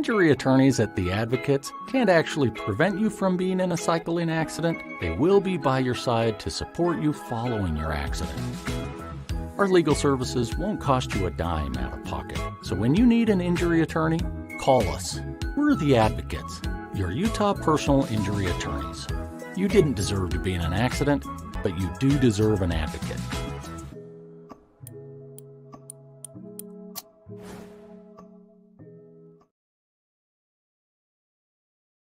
Injury attorneys at The Advocates can't actually prevent you from being in a cycling accident. They will be by your side to support you following your accident. Our legal services won't cost you a dime out of pocket. So when you need an injury attorney, call us. We're The Advocates, your Utah personal injury attorneys. You didn't deserve to be in an accident, but you do deserve an advocate.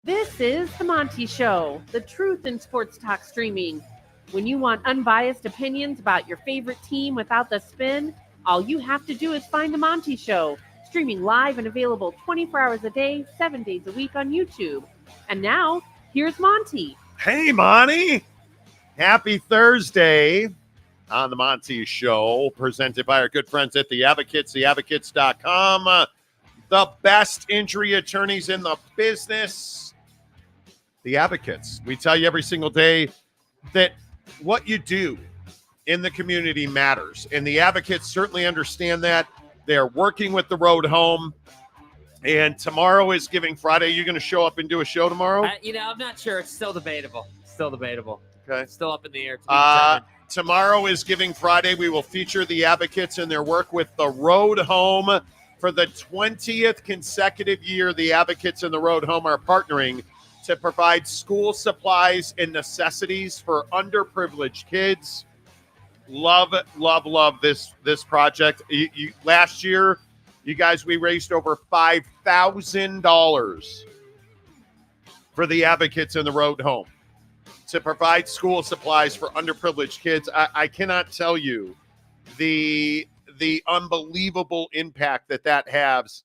This is the Monty Show, the truth in sports talk streaming. When you want unbiased opinions about your favorite team without the spin, all you have to do is find the Monty Show, streaming live and available 24 hours a day, 7 days a week on YouTube. And now, here's Monty. Hey, Monty. Happy Thursday on the Monty Show, presented by our good friends at The Advocates, theadvocates.com. The best injury attorneys in the business. The Advocates. We tell you every single day that what you do in the community matters. And the Advocates certainly understand that. They're working with the road home. And tomorrow is Giving Friday. You going to show up and do a show tomorrow? I'm not sure. It's still debatable. Okay. Still up in the air. Tomorrow is Giving Friday. We will feature the Advocates and their work with the road home. For the 20th consecutive year, the Advocates and the road home are partnering to provide school supplies and necessities for underprivileged kids. Love this project. Last year, you guys, we raised over $5,000 for the Advocates and the road home to provide school supplies for underprivileged kids. I cannot tell you the unbelievable impact that has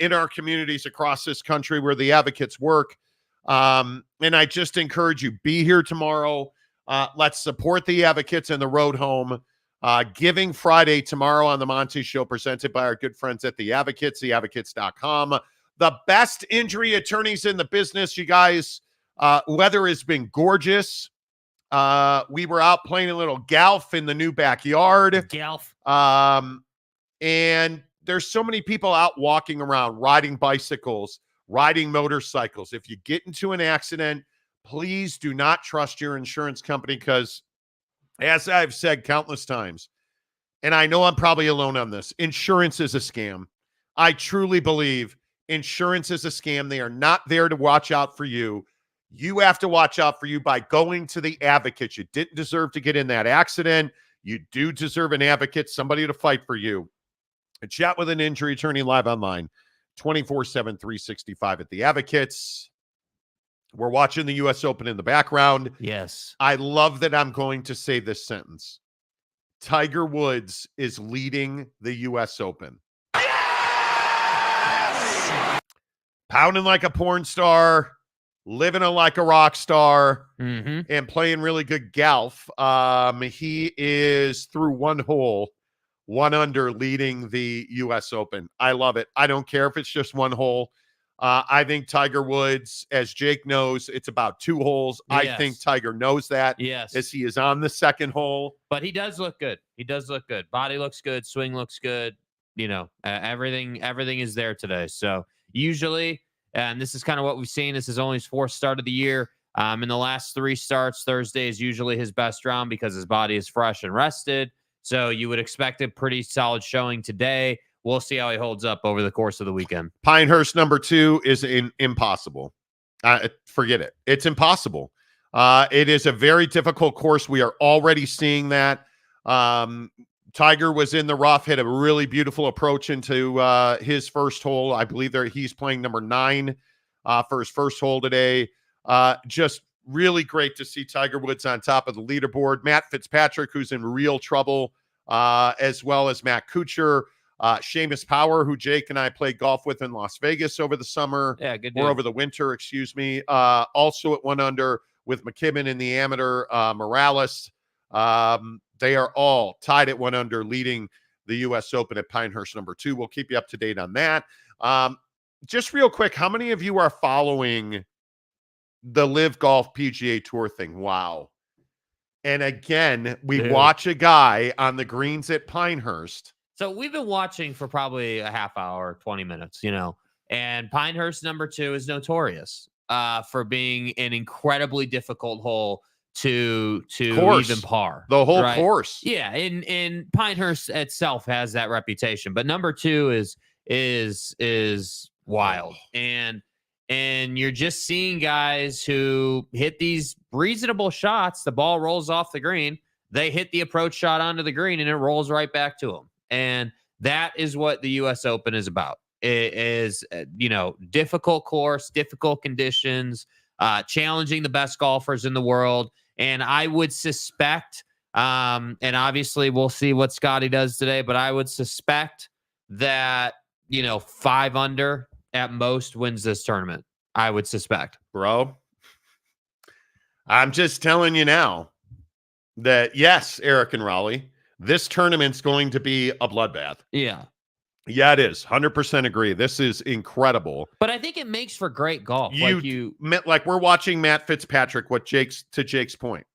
in our communities across this country where the Advocates work. And I just encourage you, be here tomorrow. Let's support the Advocates and the road home. Giving Friday tomorrow on the Monty Show, presented by our good friends at The Advocates, theadvocates.com. The best injury attorneys in the business, you guys. Weather has been gorgeous. We were out playing a little golf in the new backyard. And there's so many people out walking around, riding bicycles, riding motorcycles. If you get into an accident, please do not trust your insurance company because, as I've said countless times, and I know I'm probably alone on this, insurance is a scam. I truly believe insurance is a scam. They are not there to watch out for you. You have to watch out for you by going to the Advocates. You didn't deserve to get in that accident. You do deserve an advocate, somebody to fight for you. And chat with an injury attorney live online, 24/7, 365 at the Advocates. We're watching the U.S. Open in the background. Yes. I love that I'm going to say this sentence. Tiger Woods is leading the U.S. Open. Yes! Pounding like a porn star, living like a rock star, and playing really good golf. He is through one hole, one under, leading the U.S. Open. I love it. I don't care if it's just one hole. I think Tiger Woods, as Jake knows, it's about 2 holes. Yes. I think Tiger knows that. Yes. As he is on the second hole. But he does look good. Body looks good. Swing looks good. Everything is there today. So usually, and this is kind of what we've seen. This is only his 4th start of the year. In the last 3 starts, Thursday is usually his best round because his body is fresh and rested. So you would expect a pretty solid showing today. We'll see how he holds up over the course of the weekend. Pinehurst number 2 is impossible. Forget it. It's impossible. It is a very difficult course. We are already seeing that. Tiger was in the rough, hit a really beautiful approach into his first hole. I believe he's playing number 9 for his first hole today. Just really great to see Tiger Woods on top of the leaderboard. Matt Fitzpatrick, who's in real trouble, as well as Matt Kuchar. Seamus Power, who Jake and I played golf with in Las Vegas over the summer. Yeah, good or over the winter, excuse me. Also at 1 under with McKibben in the amateur. Morales. They are all tied at 1 under, leading the U.S. Open at Pinehurst number 2. We'll keep you up to date on that. Just real quick, how many of you are following the Live Golf PGA Tour thing? Wow. And again, we watch a guy on the greens at Pinehurst. So we've been watching for probably a half hour, 20 minutes, And Pinehurst number 2 is notorious for being an incredibly difficult hole to even par. The whole right? course. Yeah, and Pinehurst itself has that reputation, but number 2 is wild. And you're just seeing guys who hit these reasonable shots. The ball rolls off the green. They hit the approach shot onto the green, and it rolls right back to them. And that is what the U.S. Open is about. It is, difficult course, difficult conditions, challenging the best golfers in the world. And I would suspect, and obviously we'll see what Scotty does today, but I would suspect that, 5 under at most wins this tournament. I would suspect. Bro, I'm just telling you now that, yes, Eric and Raleigh, this tournament's going to be a bloodbath. Yeah. Yeah, it is. 100% agree. This is incredible. But I think it makes for great golf. Like we're watching Matt Fitzpatrick, to Jake's point.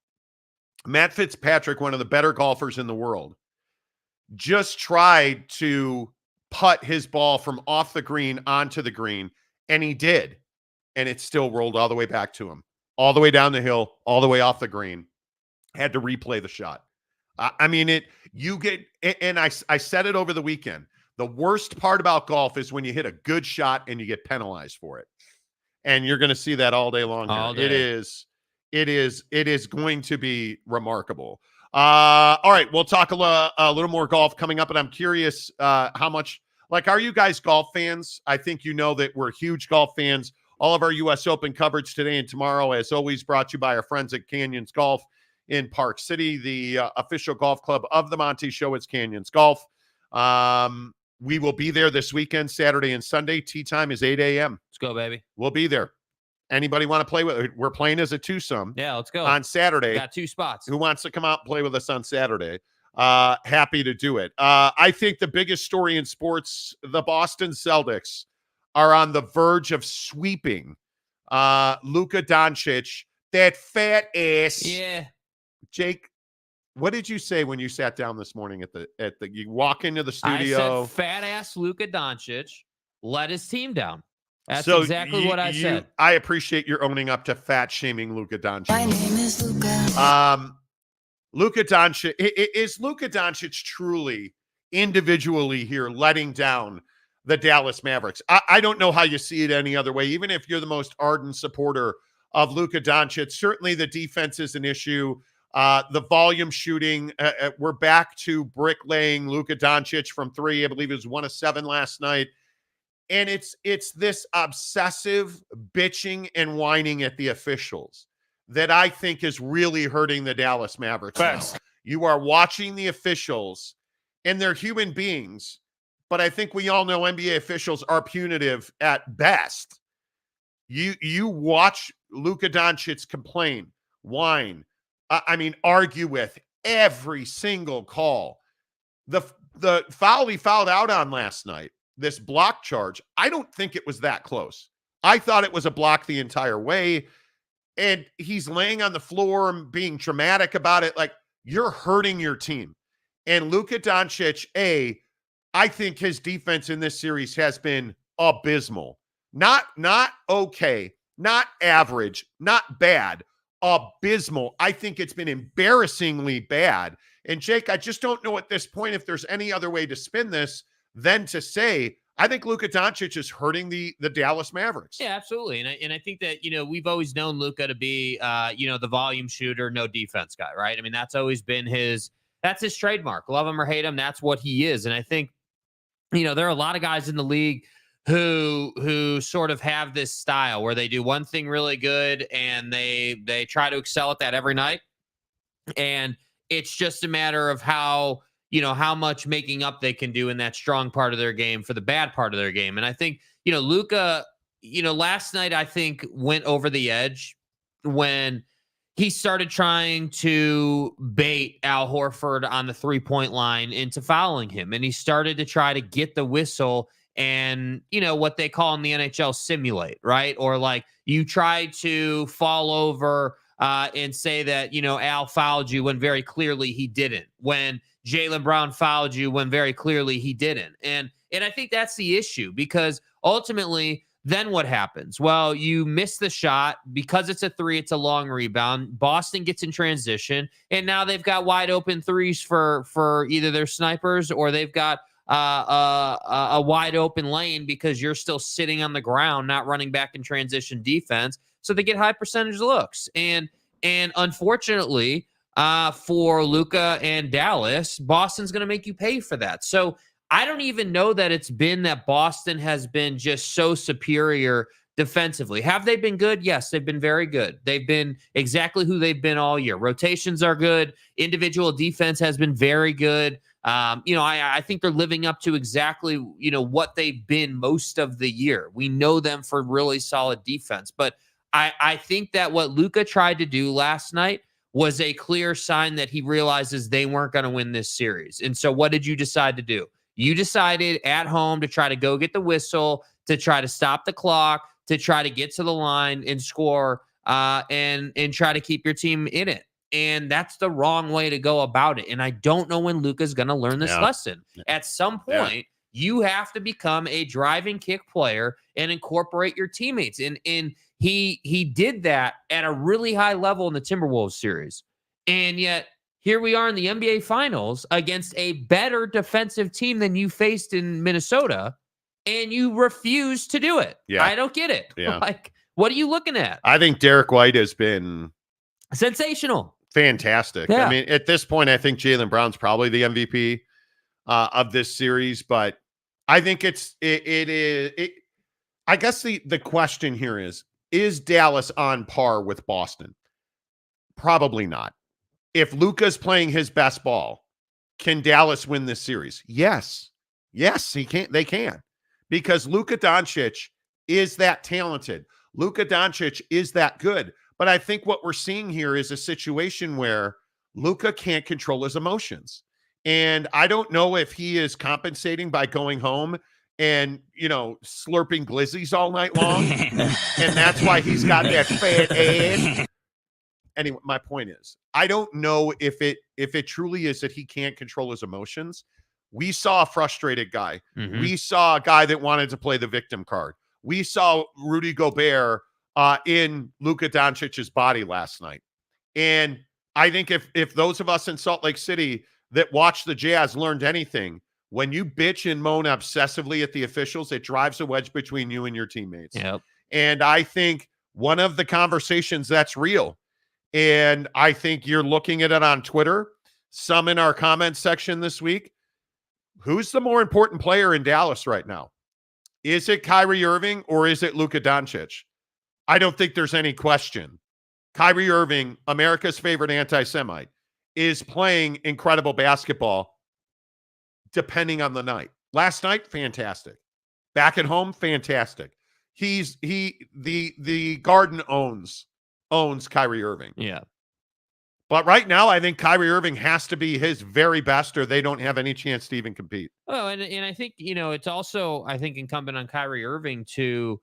Matt Fitzpatrick, one of the better golfers in the world, just tried to putt his ball from off the green onto the green, and he did. And it still rolled all the way back to him, all the way down the hill, all the way off the green. Had to replay the shot. I said it over the weekend. The worst part about golf is when you hit a good shot and you get penalized for it. And you're going to see that all day long. All day. It is going to be remarkable. All right, we'll talk a little more golf coming up, and I'm curious how much, are you guys golf fans? I think you know that we're huge golf fans. All of our U.S. Open coverage today and tomorrow, as always, brought to you by our friends at Canyons Golf in Park City, the official golf club of the Monty Show. It's Canyons Golf. We will be there this weekend, Saturday and Sunday. Tee time is 8 a.m. Let's go, baby. We'll be there. Anybody want to play with? We're playing as a twosome. Yeah, let's go. On Saturday. We got 2 spots. Who wants to come out and play with us on Saturday? Happy to do it. I think the biggest story in sports, the Boston Celtics are on the verge of sweeping Luka Doncic, that fat ass. Yeah. Jake, what did you say when you sat down this morning you walk into the studio? I said fat ass Luca Doncic let his team down. That's so exactly what I said. I appreciate your owning up to fat shaming Luka Doncic. My name is Luka. Luka Doncic, is Luka Doncic truly individually here letting down the Dallas Mavericks? I don't know how you see it any other way. Even if you're the most ardent supporter of Luka Doncic, certainly the defense is an issue. The volume shooting, we're back to bricklaying Luka Doncic from 3. I believe it was 1 of 7 last night. And it's this obsessive bitching and whining at the officials that I think is really hurting the Dallas Mavericks. You are watching the officials, and they're human beings, but I think we all know NBA officials are punitive at best. You watch Luka Doncic complain, whine, argue with every single call. The foul he fouled out on last night, this block charge, I don't think it was that close. I thought it was a block the entire way. And he's laying on the floor and being dramatic about it. Like, you're hurting your team. And Luka Doncic, I think his defense in this series has been abysmal. Not okay, not average, not bad, abysmal. I think it's been embarrassingly bad. And Jake, I just don't know at this point if there's any other way to spin this than to say, I think Luka Doncic is hurting the Dallas Mavericks. Yeah, absolutely. And I think that, we've always known Luka to be, the volume shooter, no defense guy, right? I mean, that's always been that's his trademark. Love him or hate him, that's what he is. And I think, there are a lot of guys in the league who sort of have this style where they do one thing really good and they try to excel at that every night. And it's just a matter of how much making up they can do in that strong part of their game for the bad part of their game. And I think, Luka, last night, I think went over the edge when he started trying to bait Al Horford on the 3-point line into fouling him. And he started to try to get the whistle and, what they call in the NHL simulate, right? Or like you try to fall over and say that, Al fouled you when very clearly he didn't. When Jaylen Brown fouled you when very clearly he didn't. And I think that's the issue, because ultimately, then what happens? Well, you miss the shot because it's a 3, it's a long rebound. Boston gets in transition, and now they've got wide open threes for either their snipers or they've got a wide open lane because you're still sitting on the ground, not running back in transition defense. So they get high percentage looks. And unfortunately, for Luka and Dallas, Boston's going to make you pay for that. So I don't even know that it's been that Boston has been just so superior defensively. Have they been good? Yes, they've been very good. They've been exactly who they've been all year. Rotations are good. Individual defense has been very good. I think they're living up to exactly, what they've been most of the year. We know them for really solid defense. But I think that what Luka tried to do last night was a clear sign that he realizes they weren't going to win this series. And so what did you decide to do? You decided at home to try to go get the whistle, to try to stop the clock, to try to get to the line and score, and try to keep your team in it. And that's the wrong way to go about it. And I don't know when Luka's going to learn this lesson. At some point, you have to become a driving kick player and incorporate your teammates. And he did that at a really high level in the Timberwolves series. And yet, here we are in the NBA Finals against a better defensive team than you faced in Minnesota, and you refuse to do it. Yeah. I don't get it. Yeah. Like, what are you looking at? I think Derek White has been sensational. Fantastic. Yeah. I mean, at this point, I think Jaylen Brown's probably the MVP of this series, but I think it is. I guess the question here is Dallas on par with Boston? Probably not. If Luka's playing his best ball, can Dallas win this series? Yes. Yes, they can. Because Luka Doncic is that talented. Luka Doncic is that good. But I think what we're seeing here is a situation where Luka can't control his emotions. And I don't know if he is compensating by going home and, slurping glizzies all night long. And that's why he's got that fat ass. Anyway, my point is, I don't know if it truly is that he can't control his emotions. We saw a frustrated guy. Mm-hmm. We saw a guy that wanted to play the victim card. We saw Rudy Gobert in Luka Doncic's body last night. And I think if those of us in Salt Lake City that watch the Jazz learned anything, when you bitch and moan obsessively at the officials, it drives a wedge between you and your teammates. Yep. And I think one of the conversations that's real, and I think you're looking at it on Twitter, some in our comment section this week, who's the more important player in Dallas right now? Is it Kyrie Irving or is it Luka Doncic? I don't think there's any question. Kyrie Irving, America's favorite anti-Semite, is playing incredible basketball depending on the night. Last night, fantastic. Back at home, fantastic. The Garden owns Kyrie Irving. Yeah. But right now, I think Kyrie Irving has to be his very best or they don't have any chance to even compete. Oh, and I think, it's also, I think, incumbent on Kyrie Irving to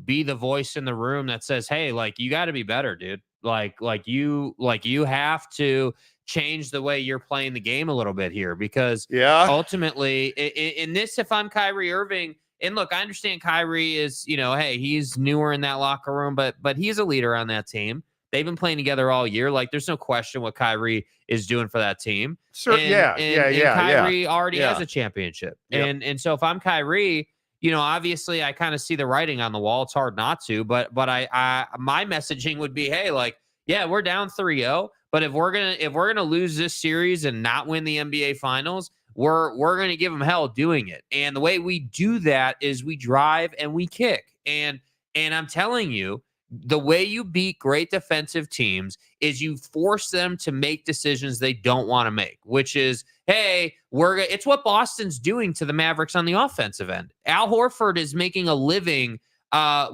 be the voice in the room that says, hey, like, you got to be better, dude. Like you have to change the way you're playing the game a little bit here because ultimately in this, if I'm Kyrie Irving, and look, I understand Kyrie is, hey, he's newer in that locker room, but he's a leader on that team. They've been playing together all year. Like, there's no question what Kyrie is doing for that team. Sure, Kyrie already has a championship. Yep. And so if I'm Kyrie, obviously I kind of see the writing on the wall. It's hard not to, but I my messaging would be, hey, like, yeah, we're down 3-0, but if we're gonna lose this series and not win the NBA Finals, we're gonna give them hell doing it. And the way we do that is we drive and we kick. And I'm telling you, the way you beat great defensive teams is you force them to make decisions they don't want to make, which is, hey, it's what Boston's doing to the Mavericks on the offensive end. Al Horford is making a living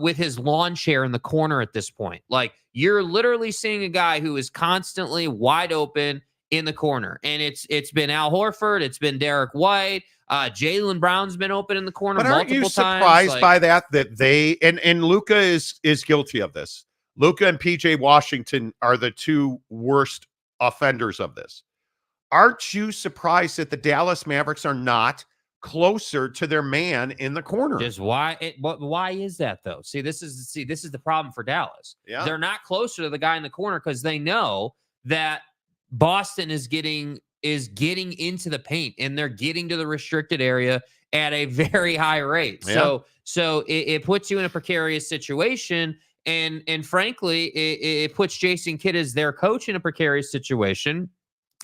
with his lawn chair in the corner at this point. Like, you're literally seeing a guy who is constantly wide open in the corner. And it's been Al Horford, it's been Derek White, Jaylen Brown's been open in the corner multiple times. Aren't you surprised by that they and Luka is guilty of this. Luka and PJ Washington are the two worst offenders of this. Aren't you surprised that the Dallas Mavericks are not closer to their man in the corner. Just why is that though? This is the problem for Dallas. Yeah. They're not closer to the guy in the corner because they know that Boston is getting into the paint and they're getting to the restricted area at a very high rate. Yeah. So it puts you in a precarious situation. And frankly, it puts Jason Kidd as their coach in a precarious situation,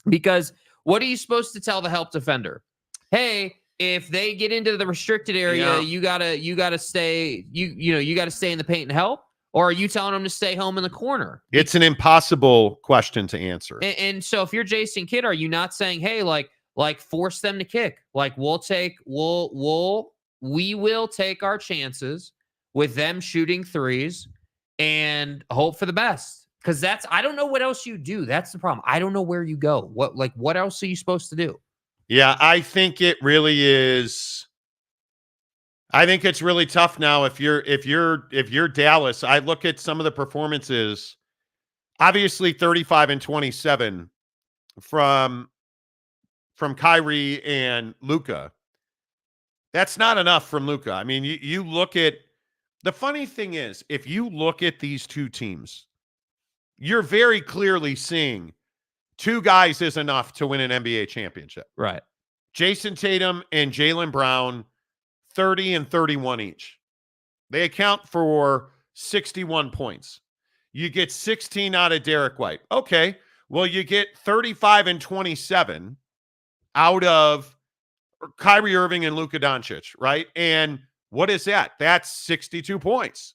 because what are you supposed to tell the help defender? Hey, if they get into the restricted area, you gotta stay. You gotta stay in the paint and help. Or are you telling them to stay home in the corner? It's an impossible question to answer. And so if you're Jason Kidd, are you not saying, hey, like force them to kick? Like we will take our chances with them shooting threes and hope for the best. Because I don't know what else you do. That's the problem. I don't know where you go. What else are you supposed to do? Yeah, I think it really is. I think it's really tough now. If you're Dallas, I look at some of the performances. Obviously, 35 and 27 from Kyrie and Luka. That's not enough from Luka. I mean, you look at the funny thing is, if you look at these two teams, you're very clearly seeing two guys is enough to win an NBA championship. Right. Jason Tatum and Jaylen Brown, 30 and 31 each. They account for 61 points. You get 16 out of Derek White. Okay. Well, you get 35 and 27 out of Kyrie Irving and Luka Doncic, right? And what is that? That's 62 points.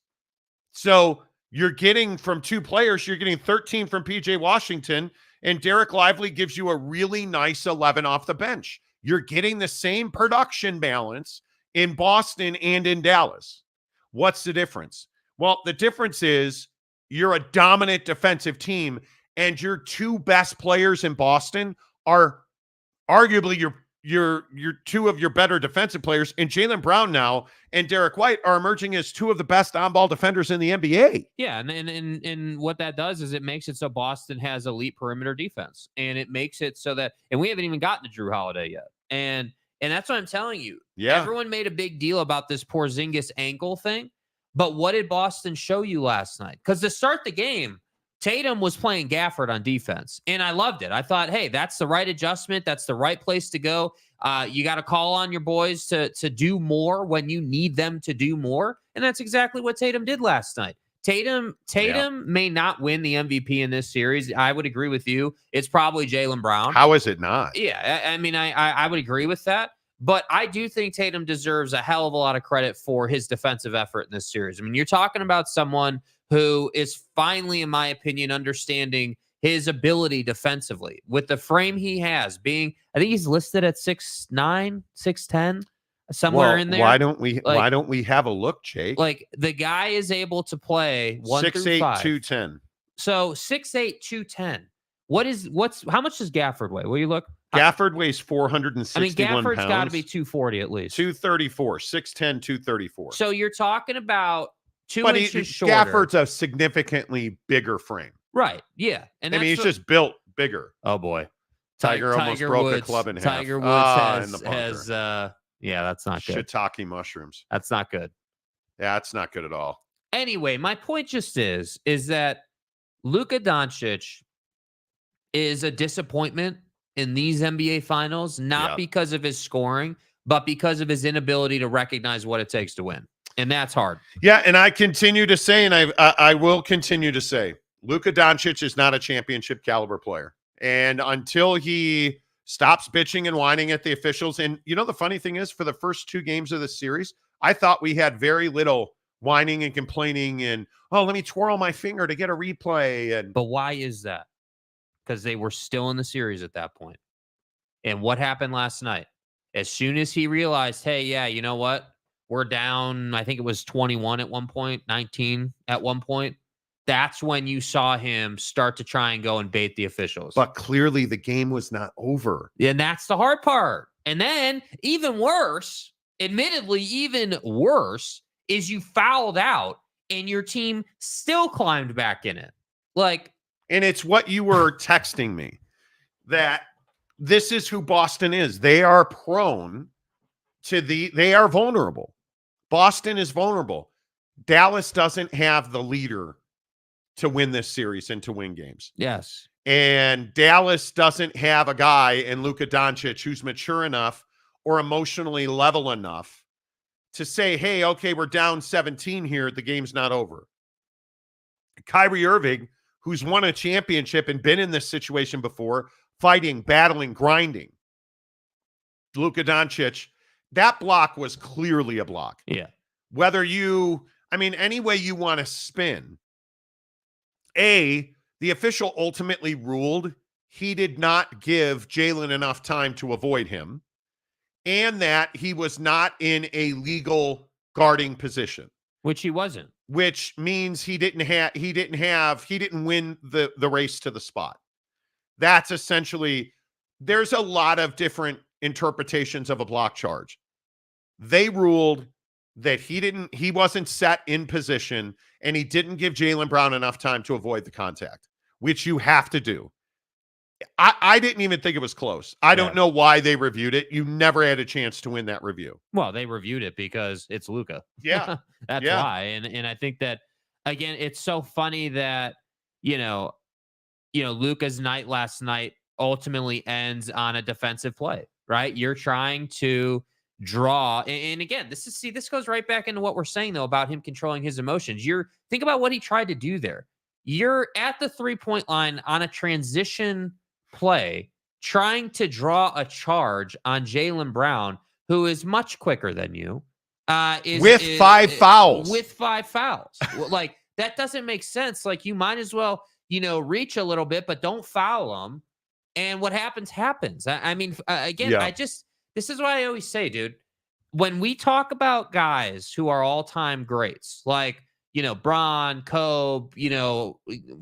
So you're getting from two players, you're getting 13 from PJ Washington, and Derek Lively gives you a really nice 11 off the bench. You're getting the same production balance in Boston and in Dallas. What's the difference? Well, the difference is you're a dominant defensive team, and your two best players in Boston are arguably your two of your better defensive players, and Jaylen Brown now and Derek White are emerging as two of the best on-ball defenders in the NBA. Yeah, and what that does is it makes it so Boston has elite perimeter defense, and it makes it so that, and we haven't even gotten to Drew Holiday yet, and that's what I'm telling you. Yeah, everyone made a big deal about this Porzingis ankle thing, but what did Boston show you last night? Because to start the game, Tatum was playing Gafford on defense, and I loved it. I thought, hey, that's the right adjustment. That's the right place to go. You got to call on your boys to do more when you need them to do more, and that's exactly what Tatum did last night. Tatum may not win the MVP in this series. I would agree with you. It's probably Jaylen Brown. How is it not? Yeah, I mean, I would agree with that. But I do think Tatum deserves a hell of a lot of credit for his defensive effort in this series. I mean, you're talking about someone who is finally, in my opinion, understanding his ability defensively with the frame he has, being, I think he's listed at 6'9", 6'10", somewhere in there. Why don't we have a look, Jake? Like, the guy is able to play 1 through 5. 6'8", 210. So 6'8", 210. How much does Gafford weigh? Will you look? Gafford weighs 461 Gafford's pounds. got to be 240 at least. 234, 6'10", 234. So you're talking about 2 inches shorter. Gafford's a significantly bigger frame. Right, yeah. And I mean, he's just built bigger. Oh, boy. Tiger almost broke a club in half. Tiger Woods has yeah, that's not good. Shiitake mushrooms. That's not good. Yeah, it's not good at all. Anyway, my point just is that Luka Doncic is a disappointment in these NBA finals, not because of his scoring, but because of his inability to recognize what it takes to win. And that's hard. Yeah, and I continue to say, and I will continue to say, Luka Doncic is not a championship caliber player. And until he stops bitching and whining at the officials, and you know, the funny thing is, for the first two games of the series, I thought we had very little whining and complaining and, oh, let me twirl my finger to get a replay. But why is that? Because they were still in the series at that point. And what happened last night? As soon as he realized, hey, yeah, you know what? We're down, I think it was 21 at one point, 19 at one point. That's when you saw him start to try and go and bait the officials. But clearly the game was not over. And that's the hard part. And then even worse, admittedly, even worse, is you fouled out and your team still climbed back in it. And it's what you were texting me, that this is who Boston is. They are prone they are vulnerable. Boston is vulnerable. Dallas doesn't have the leader to win this series and to win games. Yes. And Dallas doesn't have a guy in Luka Doncic who's mature enough or emotionally level enough to say, hey, okay, we're down 17 here. The game's not over. Kyrie Irving, who's won a championship and been in this situation before, fighting, battling, grinding. Luka Doncic, that block was clearly a block. Yeah. Whether any way you want to spin, the official ultimately ruled he did not give Jalen enough time to avoid him, and that he was not in a legal guarding position. Which he wasn't. Which means he didn't win the race to the spot. That's essentially, there's a lot of different interpretations of a block charge. They ruled that he wasn't set in position and he didn't give Jaylen Brown enough time to avoid the contact, which you have to do. I didn't even think it was close. I don't know why they reviewed it. You never had a chance to win that review. Well, they reviewed it because it's Luka. Yeah. That's why. And I think that, again, it's so funny that, Luka's night last night ultimately ends on a defensive play, right? You're trying to draw. And again, this goes right back into what we're saying, though, about him controlling his emotions. Think about what he tried to do there. You're at the 3-point line on a transition play, trying to draw a charge on Jaylen Brown, who is much quicker than you. With 5 fouls. Like, that doesn't make sense. Like, you might as well, reach a little bit, but don't foul them. And what happens. This is what I always say, dude. When we talk about guys who are all-time greats, like, Bron, Kobe,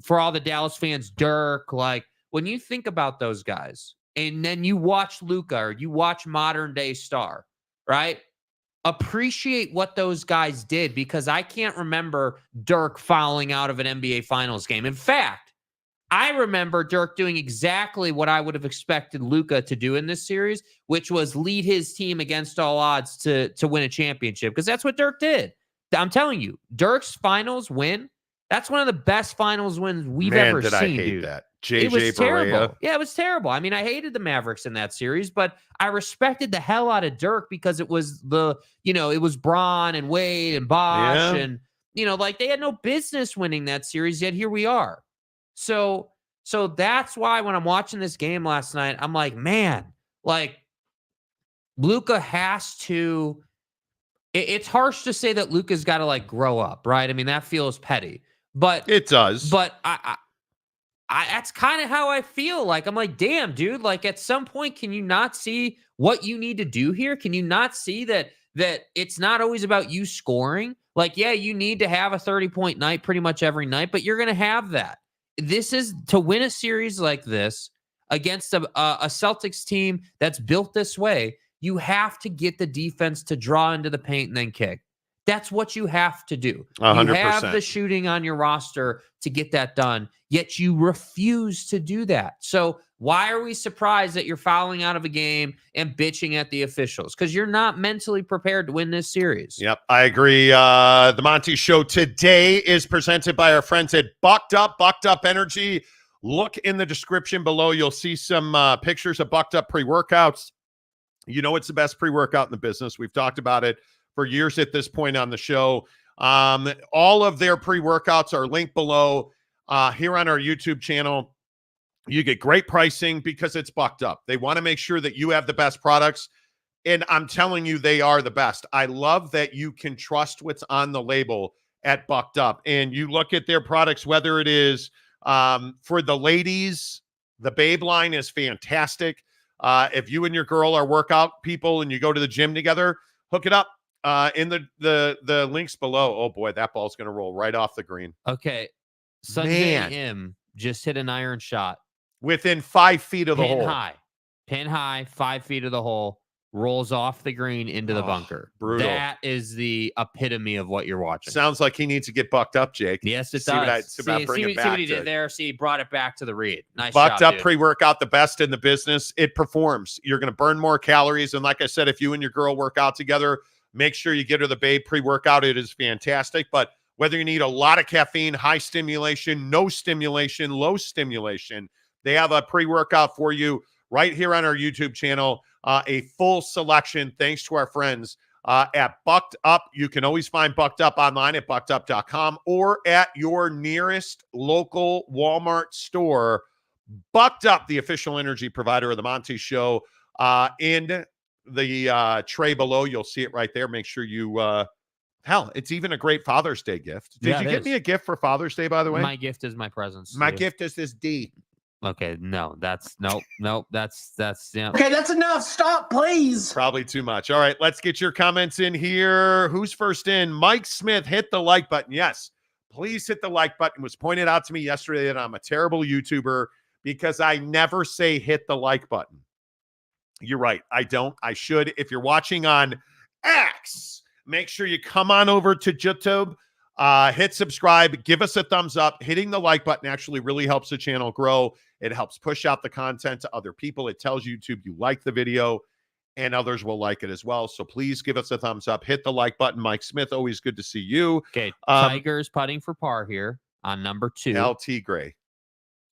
for all the Dallas fans, Dirk, like, when you think about those guys and then you watch Luka or you watch modern day star, right? Appreciate what those guys did, because I can't remember Dirk fouling out of an NBA Finals game. In fact, I remember Dirk doing exactly what I would have expected Luka to do in this series, which was lead his team against all odds to win a championship, because that's what Dirk did. I'm telling you, Dirk's finals win, that's one of the best finals wins we've ever seen, I hate dude. That. It was terrible. Yeah, it was terrible. I I hated the Mavericks in that series, but I respected the hell out of Dirk because it was it was Bron and Wade and Bosh and, they had no business winning that series, yet here we are. So that's why when I'm watching this game last night, I'm like, man, like, Luka has to. It's harsh to say that Luka's got to grow up, right? That feels petty, but it does. But I that's kind of how I feel. Like, I'm like, damn, dude. Like, at some point, can you not see what you need to do here? Can you not see that it's not always about you scoring? Like, yeah, you need to have a 30-point night pretty much every night, but you're gonna have that. This is to win a series like this against a Celtics team that's built this way. You have to get the defense to draw into the paint and then kick. That's what you have to do. 100%. You have the shooting on your roster to get that done, yet you refuse to do that. So why are we surprised that you're fouling out of a game and bitching at the officials? Because you're not mentally prepared to win this series. Yep, I agree. The Monty Show today is presented by our friends at Bucked Up Energy. Look in the description below. You'll see some pictures of Bucked Up pre-workouts. It's the best pre-workout in the business. We've talked about it for years at this point on the show. All of their pre-workouts are linked below here on our YouTube channel. You get great pricing because it's Bucked Up. They want to make sure that you have the best products, and I'm telling you, they are the best. I love that you can trust what's on the label at Bucked Up, and you look at their products, whether it is for the ladies, the Babe line is fantastic. If you and your girl are workout people and you go to the gym together, hook it up. In the links below. Oh boy, that ball's going to roll right off the green. Okay. Sunday M just hit an iron shot. Within 5 feet of the hole. Pin high, 5 feet of the hole. rolls off the green into the bunker. Brutal. That is the epitome of what you're watching. Sounds like he needs to get bucked up, Jake. Yes, it see does. see what he did there. See, he brought it back to the read. Nice bucked job, up pre-workout, the best in the business. It performs. You're going to burn more calories. And like I said, if you and your girl work out together, make sure you get her the Babe pre-workout. It is fantastic. But whether you need a lot of caffeine, high stimulation, no stimulation, low stimulation, they have a pre-workout for you right here on our YouTube channel. A full selection thanks to our friends at Bucked Up. You can always find Bucked Up online at buckedup.com or at your nearest local Walmart store. Bucked Up, the official energy provider of the Monty Show. In the tray below, you'll see it right there. Make sure you, hell, it's even a great Father's Day gift. Did you get me a gift for Father's Day, by the way? My gift is my presents. My gift is this D. Okay, no, that's nope. That's yeah. Okay, that's enough. Stop, please. Probably too much. All right, let's get your comments in here. Who's first in? Mike Smith, hit the like button. Yes, please hit the like button. It was pointed out to me yesterday that I'm a terrible YouTuber because I never say hit the like button. You're right. I don't. I should. If you're watching on X, make sure you come on over to YouTube. Hit subscribe, give us a thumbs up. Hitting the like button actually really helps the channel grow. It helps push out the content to other people. It tells YouTube you like the video and others will like it as well. So please give us a thumbs up. Hit the like button. Mike Smith, always good to see you. Okay, Tigers putting for par here on number 2. LT Gray.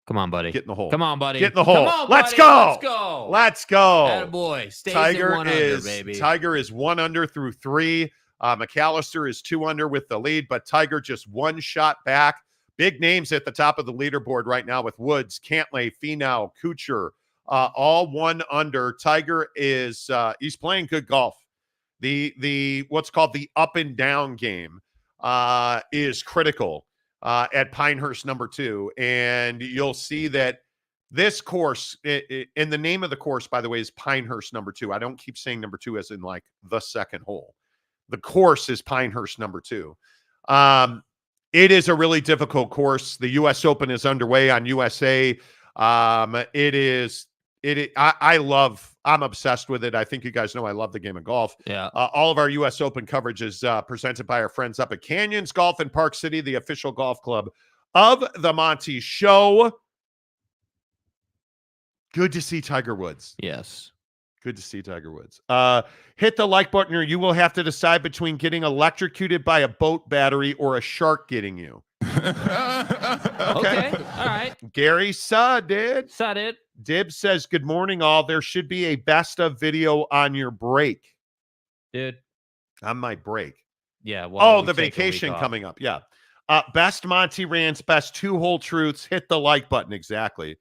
Come on, buddy. Get in the hole. Come on, buddy. Get in the hole. Come on, Let's buddy. go. Let's go. Let's go. Attaboy. Stays Tiger at 1 is under, baby. Tiger is 1 under through 3. McAllister is 2 under with the lead, but Tiger just 1 shot back. Big names at the top of the leaderboard right now with Woods, Cantlay, Finau, Kuchar, all 1 under. Tiger is he's playing good golf. The what's called the up and down game is critical at Pinehurst number 2, and you'll see that this course, and the name of the course, by the way, is Pinehurst number 2. I don't keep saying number 2 as in like the second hole. The course is Pinehurst number 2. It is a really difficult course. The U.S. Open is underway on USA. I'm obsessed with it. I think you guys know I love the game of golf. Yeah. All of our U.S. Open coverage is presented by our friends up at Canyons Golf in Park City, the official golf club of the Monty Show. Good to see Tiger Woods. Yes. Good to see Tiger Woods. Hit the like button or you will have to decide between getting electrocuted by a boat battery or a shark getting you. Okay. All right. Gary Sudid. Dibs says, good morning, all. There should be a best of video on your break. Dude. On my break. Yeah. Well, the vacation coming up. Yeah. Best Monty rants, best 2-hole truths. Hit the like button. Exactly.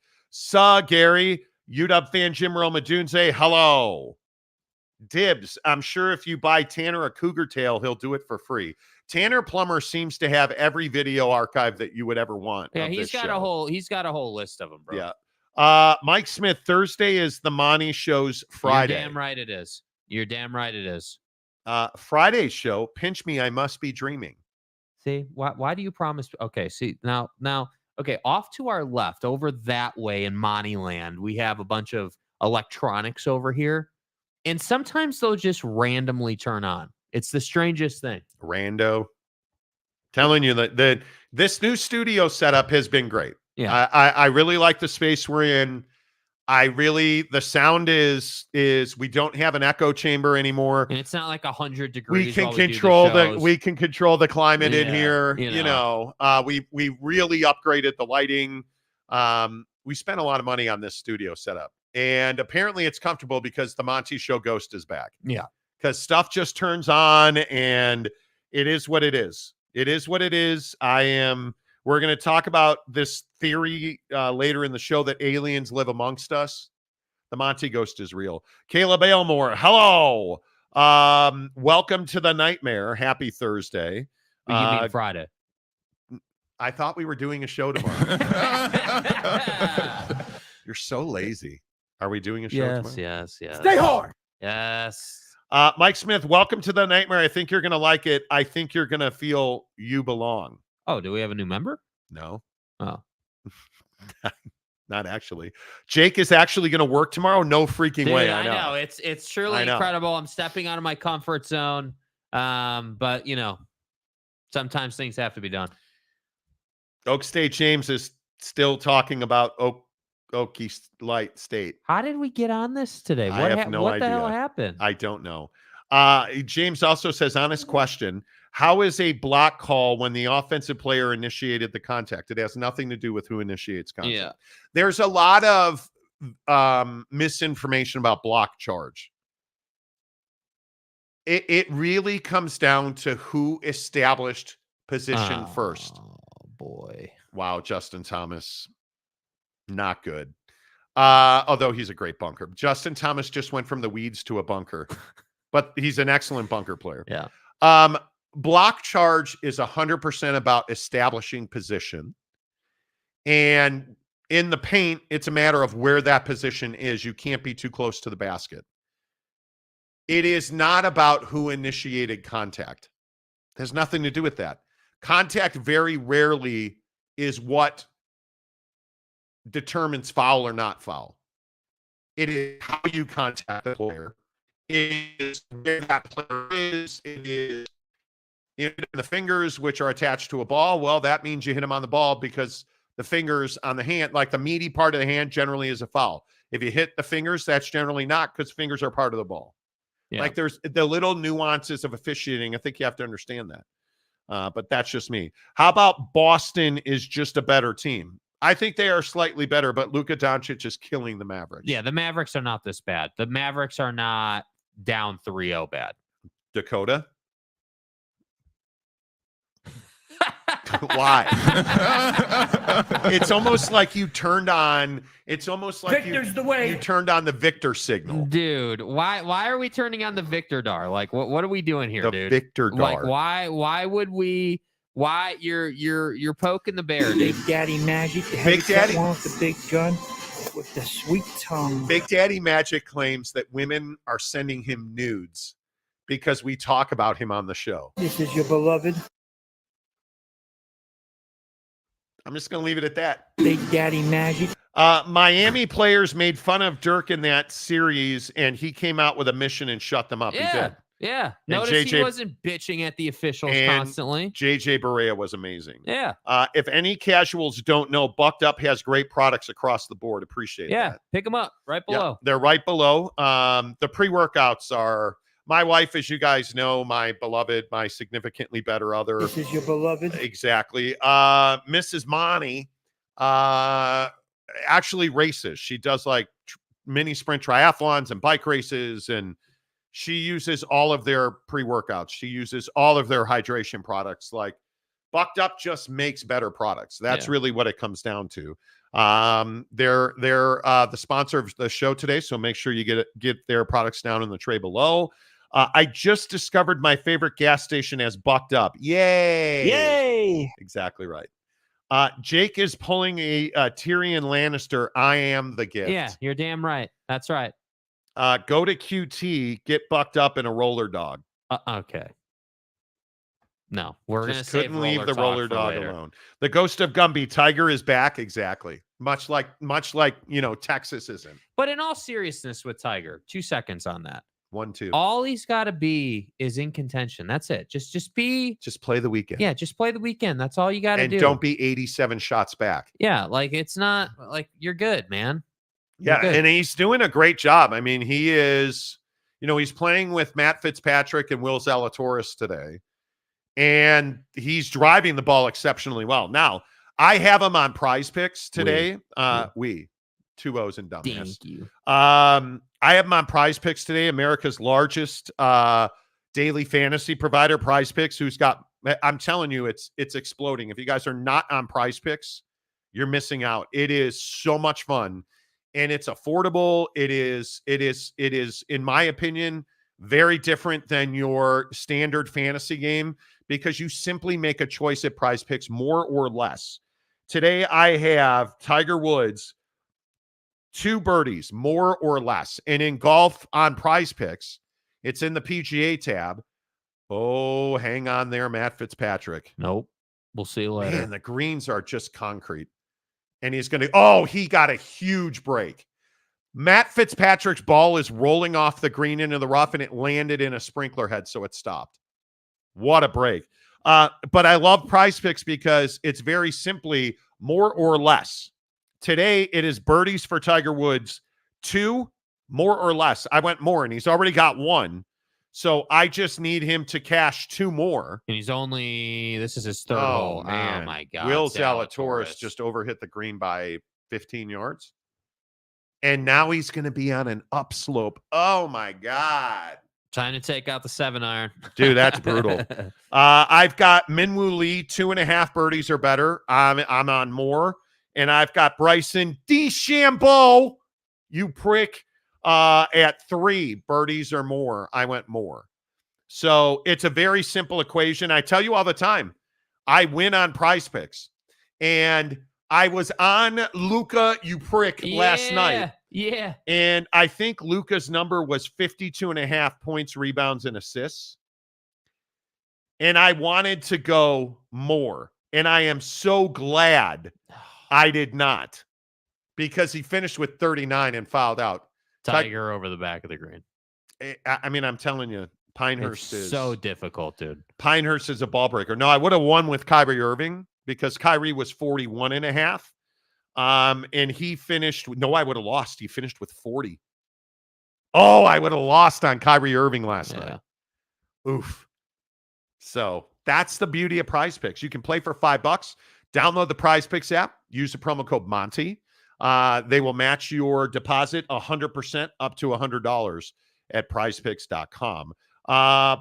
Gary. UW fan Jim Romadunze, hello. Dibs, I'm sure if you buy Tanner a cougar tail, he'll do it for free. Tanner Plummer seems to have every video archive that you would ever want. Yeah, he's got a whole list of them, bro. Yeah. Mike Smith, Thursday is the Monty Show's Friday. You're damn right it is. You're damn right it is. Friday's show, Pinch Me, I Must Be Dreaming. See, why do you promise? Okay, see, now. Okay, off to our left, over that way in Montyland, we have a bunch of electronics over here. And sometimes they'll just randomly turn on. It's the strangest thing. Rando. Telling you that this new studio setup has been great. Yeah. I really like the space we're in. The sound is we don't have an echo chamber anymore. And it's not like 100 degrees. We can control the climate in here. We really upgraded the lighting. We spent a lot of money on this studio setup. And apparently it's comfortable because the Monty Show ghost is back. Yeah. Because stuff just turns on and it is what it is. It is what it is. We're going to talk about this theory later in the show that aliens live amongst us. The Monty Ghost is real. Caleb Aylmore, hello. Welcome to the nightmare. Happy Thursday. You mean Friday? I thought we were doing a show tomorrow. You're so lazy. Are we doing a show tomorrow? Yes. Stay hard. Yes. Mike Smith, welcome to the nightmare. I think you're going to like it. I think you're going to feel you belong. Oh, do we have a new member? No. Oh. Not actually. Jake is actually going to work tomorrow. No freaking Dude, way. I know. It's truly incredible. I'm stepping out of my comfort zone. But sometimes things have to be done. Oak State James is still talking about Okie Light State. How did we get on this today? I have no idea. What the hell happened? I don't know. James also says, honest question, how is a block call when the offensive player initiated the contact? It has nothing to do with who initiates contact. Yeah. There's a lot of misinformation about block charge. It really comes down to who established position first. Oh, boy. Wow, Justin Thomas. Not good. Although he's a great bunker. Justin Thomas just went from the weeds to a bunker. But he's an excellent bunker player. Yeah. Block charge is 100% about establishing position. And in the paint, it's a matter of where that position is. You can't be too close to the basket. It is not about who initiated contact. There's nothing to do with that. Contact very rarely is what determines foul or not foul. It is how you contact the player. It is where that player is. It is in the fingers, which are attached to a ball. Well, that means you hit him on the ball because the fingers on the hand, like the meaty part of the hand, generally is a foul. If you hit the fingers, that's generally not, because fingers are part of the ball. Yeah. Like there's the little nuances of officiating. I think you have to understand that. But that's just me. How about Boston is just a better team? I think they are slightly better, but Luka Doncic is killing the Mavericks. Yeah, the Mavericks are not this bad. The Mavericks are not down 3-0 bad. Dakota? Why? It's almost like you turned on. It's almost like Victor's the way. You turned on the Victor signal, dude. Why are we turning on the Victor dar? Like, what are we doing here, the dude? Victor dar. Like, why would we? Why you're poking the bear, dude? Big Daddy Magic, the Big Daddy one with the big gun, with the sweet tongue. Big Daddy Magic claims that women are sending him nudes because we talk about him on the show. This is your beloved. I'm just going to leave it at that. Big Daddy Magic. Miami players made fun of Dirk in that series, and he came out with a mission and shut them up. Yeah, he did. Yeah. Notice he wasn't bitching at the officials constantly. JJ Barea was amazing. Yeah. If any casuals don't know, Bucked Up has great products across the board. Appreciate that. Yeah, pick them up right below. Yeah, they're right below. The pre-workouts are... My wife, as you guys know, my beloved, my significantly better other. This is your beloved. Exactly. Mrs. Monty actually races. She does like mini sprint triathlons and bike races, and she uses all of their pre-workouts. She uses all of their hydration products. Like Bucked Up just makes better products. That's really what it comes down to. They're the sponsor of the show today, so make sure you get their products down in the tray below. I just discovered my favorite gas station as Bucked Up. Yay! Yay! Exactly right. Jake is pulling a Tyrion Lannister. I am the gift. Yeah, you're damn right. That's right. Go to QT, get Bucked Up in a roller dog. Okay. No, we're going to couldn't leave the roller dog alone. The ghost of Gumby, Tiger is back. Exactly. Much like Texas isn't. But in all seriousness with Tiger, 2 seconds on that. 1-2. All he's got to be is in contention. That's it. Just play the weekend. Yeah, just play the weekend. That's all you got to do. And don't be 87 shots back. Yeah, like it's not like you're good, man. Yeah, and he's doing a great job. I mean, he is, he's playing with Matt Fitzpatrick and Will Zalatoris today, and he's driving the ball exceptionally well. Now, I have him on Prize Picks today. We 2 O's and dumbass. Thank you. I have him on Prize Picks today, America's largest daily fantasy provider, Prize Picks, who's got, I'm telling you, it's exploding. If you guys are not on Prize Picks, you're missing out. It is so much fun, and it's affordable. It is, in my opinion, very different than your standard fantasy game because you simply make a choice at Prize Picks, more or less. Today, I have Tiger Woods, 2 birdies, more or less. And in golf on Prize Picks, it's in the PGA tab. Oh, hang on there, Matt Fitzpatrick. Nope. We'll see you later. Man, the greens are just concrete. And he's going to, he got a huge break. Matt Fitzpatrick's ball is rolling off the green into the rough, and it landed in a sprinkler head, so it stopped. What a break. But I love Prize Picks because it's very simply more or less. Today, it is birdies for Tiger Woods, 2, more or less. I went more, and he's already got 1. So I just need him to cash 2 more. And this is his third hole. Man. Oh, my God. Will Zalatoris just overhit the green by 15 yards. And now he's going to be on an upslope. Oh, my God. Trying to take out the 7-iron. Dude, that's brutal. I've got Minwoo Lee, 2.5 birdies or better. I'm on more. And I've got Bryson DeChambeau, you prick, at 3 birdies or more. I went more. So it's a very simple equation. I tell you all the time, I win on Prize Picks. And I was on Luka, you prick, last night. Yeah. And I think Luka's number was 52.5 points, rebounds, and assists. And I wanted to go more. And I am so glad I did not, because he finished with 39 and fouled out. Tiger over the back of the green. I mean, I'm telling you, Pinehurst is so difficult, dude. Pinehurst is a ball breaker. No, I would have won with Kyrie Irving because Kyrie was 41.5. And he finished, I would have lost. He finished with 40. Oh, I would have lost on Kyrie Irving last night. Oof. So that's the beauty of Prize Picks. You can play for $5. Download the Prize Picks app. Use the promo code Monty. They will match your deposit 100% up to $100 at prizepicks.com.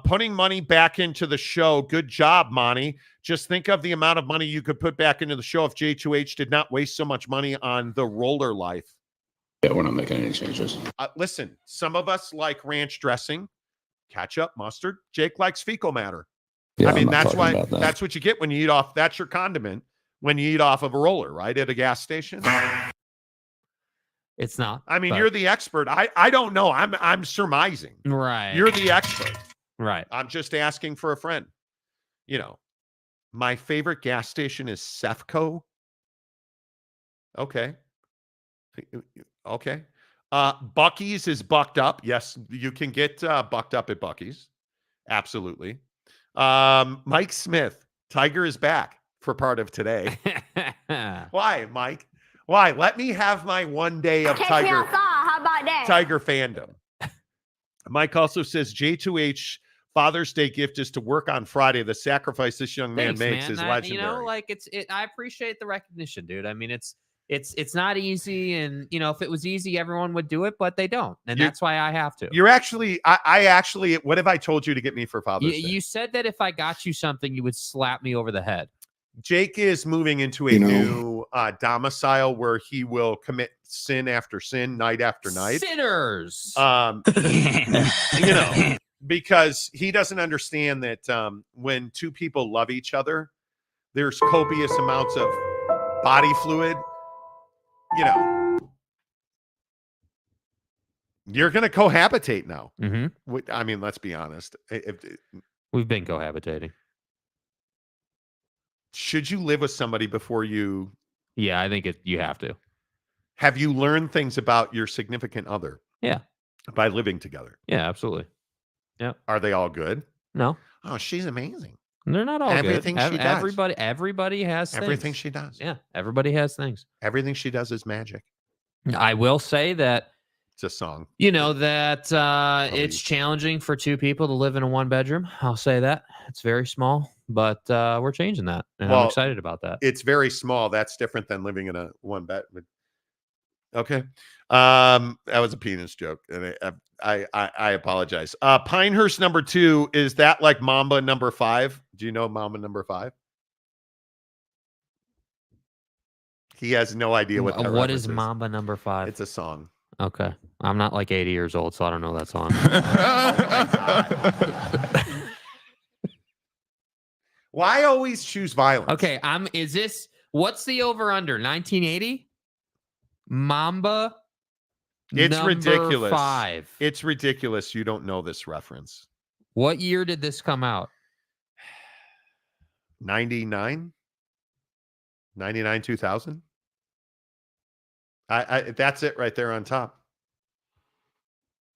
Putting money back into the show. Good job, Monty. Just think of the amount of money you could put back into the show if J2H did not waste so much money on the roller life. Yeah, we're not making any changes. Listen, some of us like ranch dressing, ketchup, mustard. Jake likes fecal matter. Yeah, I mean, that's why that's what you get when you eat off. That's your condiment when you eat off of a roller, right? At a gas station. It's not. I mean, you're the expert. I don't know. I'm surmising. Right. You're the expert. Right. I'm just asking for a friend. You know, my favorite gas station is Sefco. Okay. Okay. Buc-ee's is bucked up. Yes, you can get bucked up at Buc-ee's. Absolutely. Mike Smith, Tiger is back for part of today. Why, Mike? Why? Let me have my one day of Tiger. How about that? Tiger fandom. Mike also says J2H Father's Day gift is to work on Friday. The sacrifice this young man makes is legendary. I appreciate the recognition, dude. I mean, it's not easy, and if it was easy, everyone would do it, but they don't, and that's why I have to. You're actually, I actually, what have I told you to get me for Father's Day? You said that if I got you something, you would slap me over the head. Jake is moving into a new domicile where he will commit sin after sin, night after night. Sinners. Because he doesn't understand that when two people love each other, there's copious amounts of body fluid. You're going to cohabitate now. Mm-hmm. I mean, let's be honest. We've been cohabitating. Should you live with somebody before you? Yeah, I think you have to. Have you learned things about your significant other? Yeah. By living together? Yeah, absolutely. Yeah. Are they all good? No. Oh, she's amazing. They're not all everything good. she does. Everybody has everything things. She does. Yeah, everybody has things. Everything she does is magic. I will say that it's a song. It's challenging for two people to live in a one bedroom. I'll say that. It's very small, but we're changing that, and I'm excited about that. It's very small. That's different than living in a one bed. Okay. That was a penis joke, and I apologize. Pinehurst number 2, is that like Mamba number 5? Do you know Mamba number 5? He has no idea what that What is is. Mamba number 5? It's a song. Okay. I'm not like 80 years old, so I don't know that song. Why always choose violence? Okay, what's the over under? 1980? Mamba. It's ridiculous. 5. It's ridiculous. You don't know this reference. What year did this come out? 99? 99, 2000? That's it right there on top.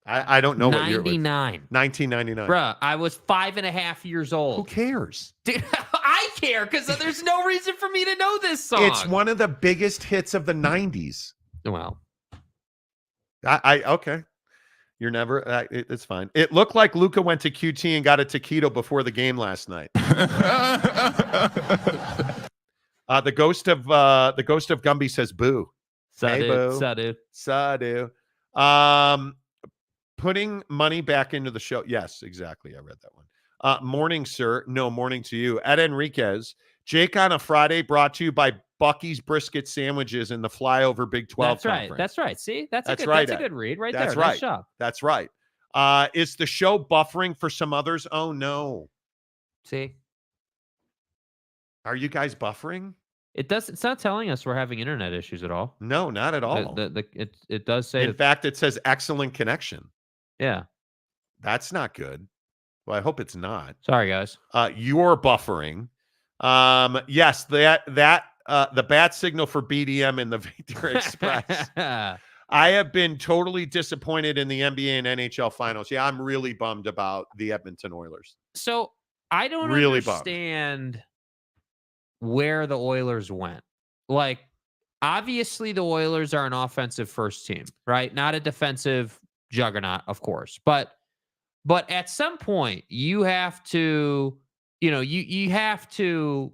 I don't know what year. 99. 1999. Bruh, I was 5.5 years old. Who cares? Dude, I care because there's no reason for me to know this song. It's one of the biggest hits of the 90s. Well, okay. You're never. It's fine. It looked like Luka went to QT and got a taquito before the game last night. The ghost of Gumby says boo. Hey, boo. Sadu. Putting money back into the show. Yes, exactly. I read that one. Morning, sir. No, morning to you. Ed Enriquez. Jake on a Friday brought to you by Bucky's Brisket Sandwiches in the Flyover Big 12 conference. That's right. See? That's a good read right that's there. Right. Nice job. That's right. Is the show buffering for some others? Oh, no. See? Are you guys buffering? It's not telling us we're having internet issues at all. No, not at all. It does say. In fact, it says excellent connection. Yeah. That's not good. Well, I hope it's not. Sorry, guys. You're buffering. Yes, the bat signal for BDM in the Victor Express. I have been totally disappointed in the NBA and NHL finals. Yeah, I'm really bummed about the Edmonton Oilers. So I don't really understand where the Oilers went. Like, obviously the Oilers are an offensive first team, right? Not a defensive juggernaut, of course. But at some point you have to, you have to,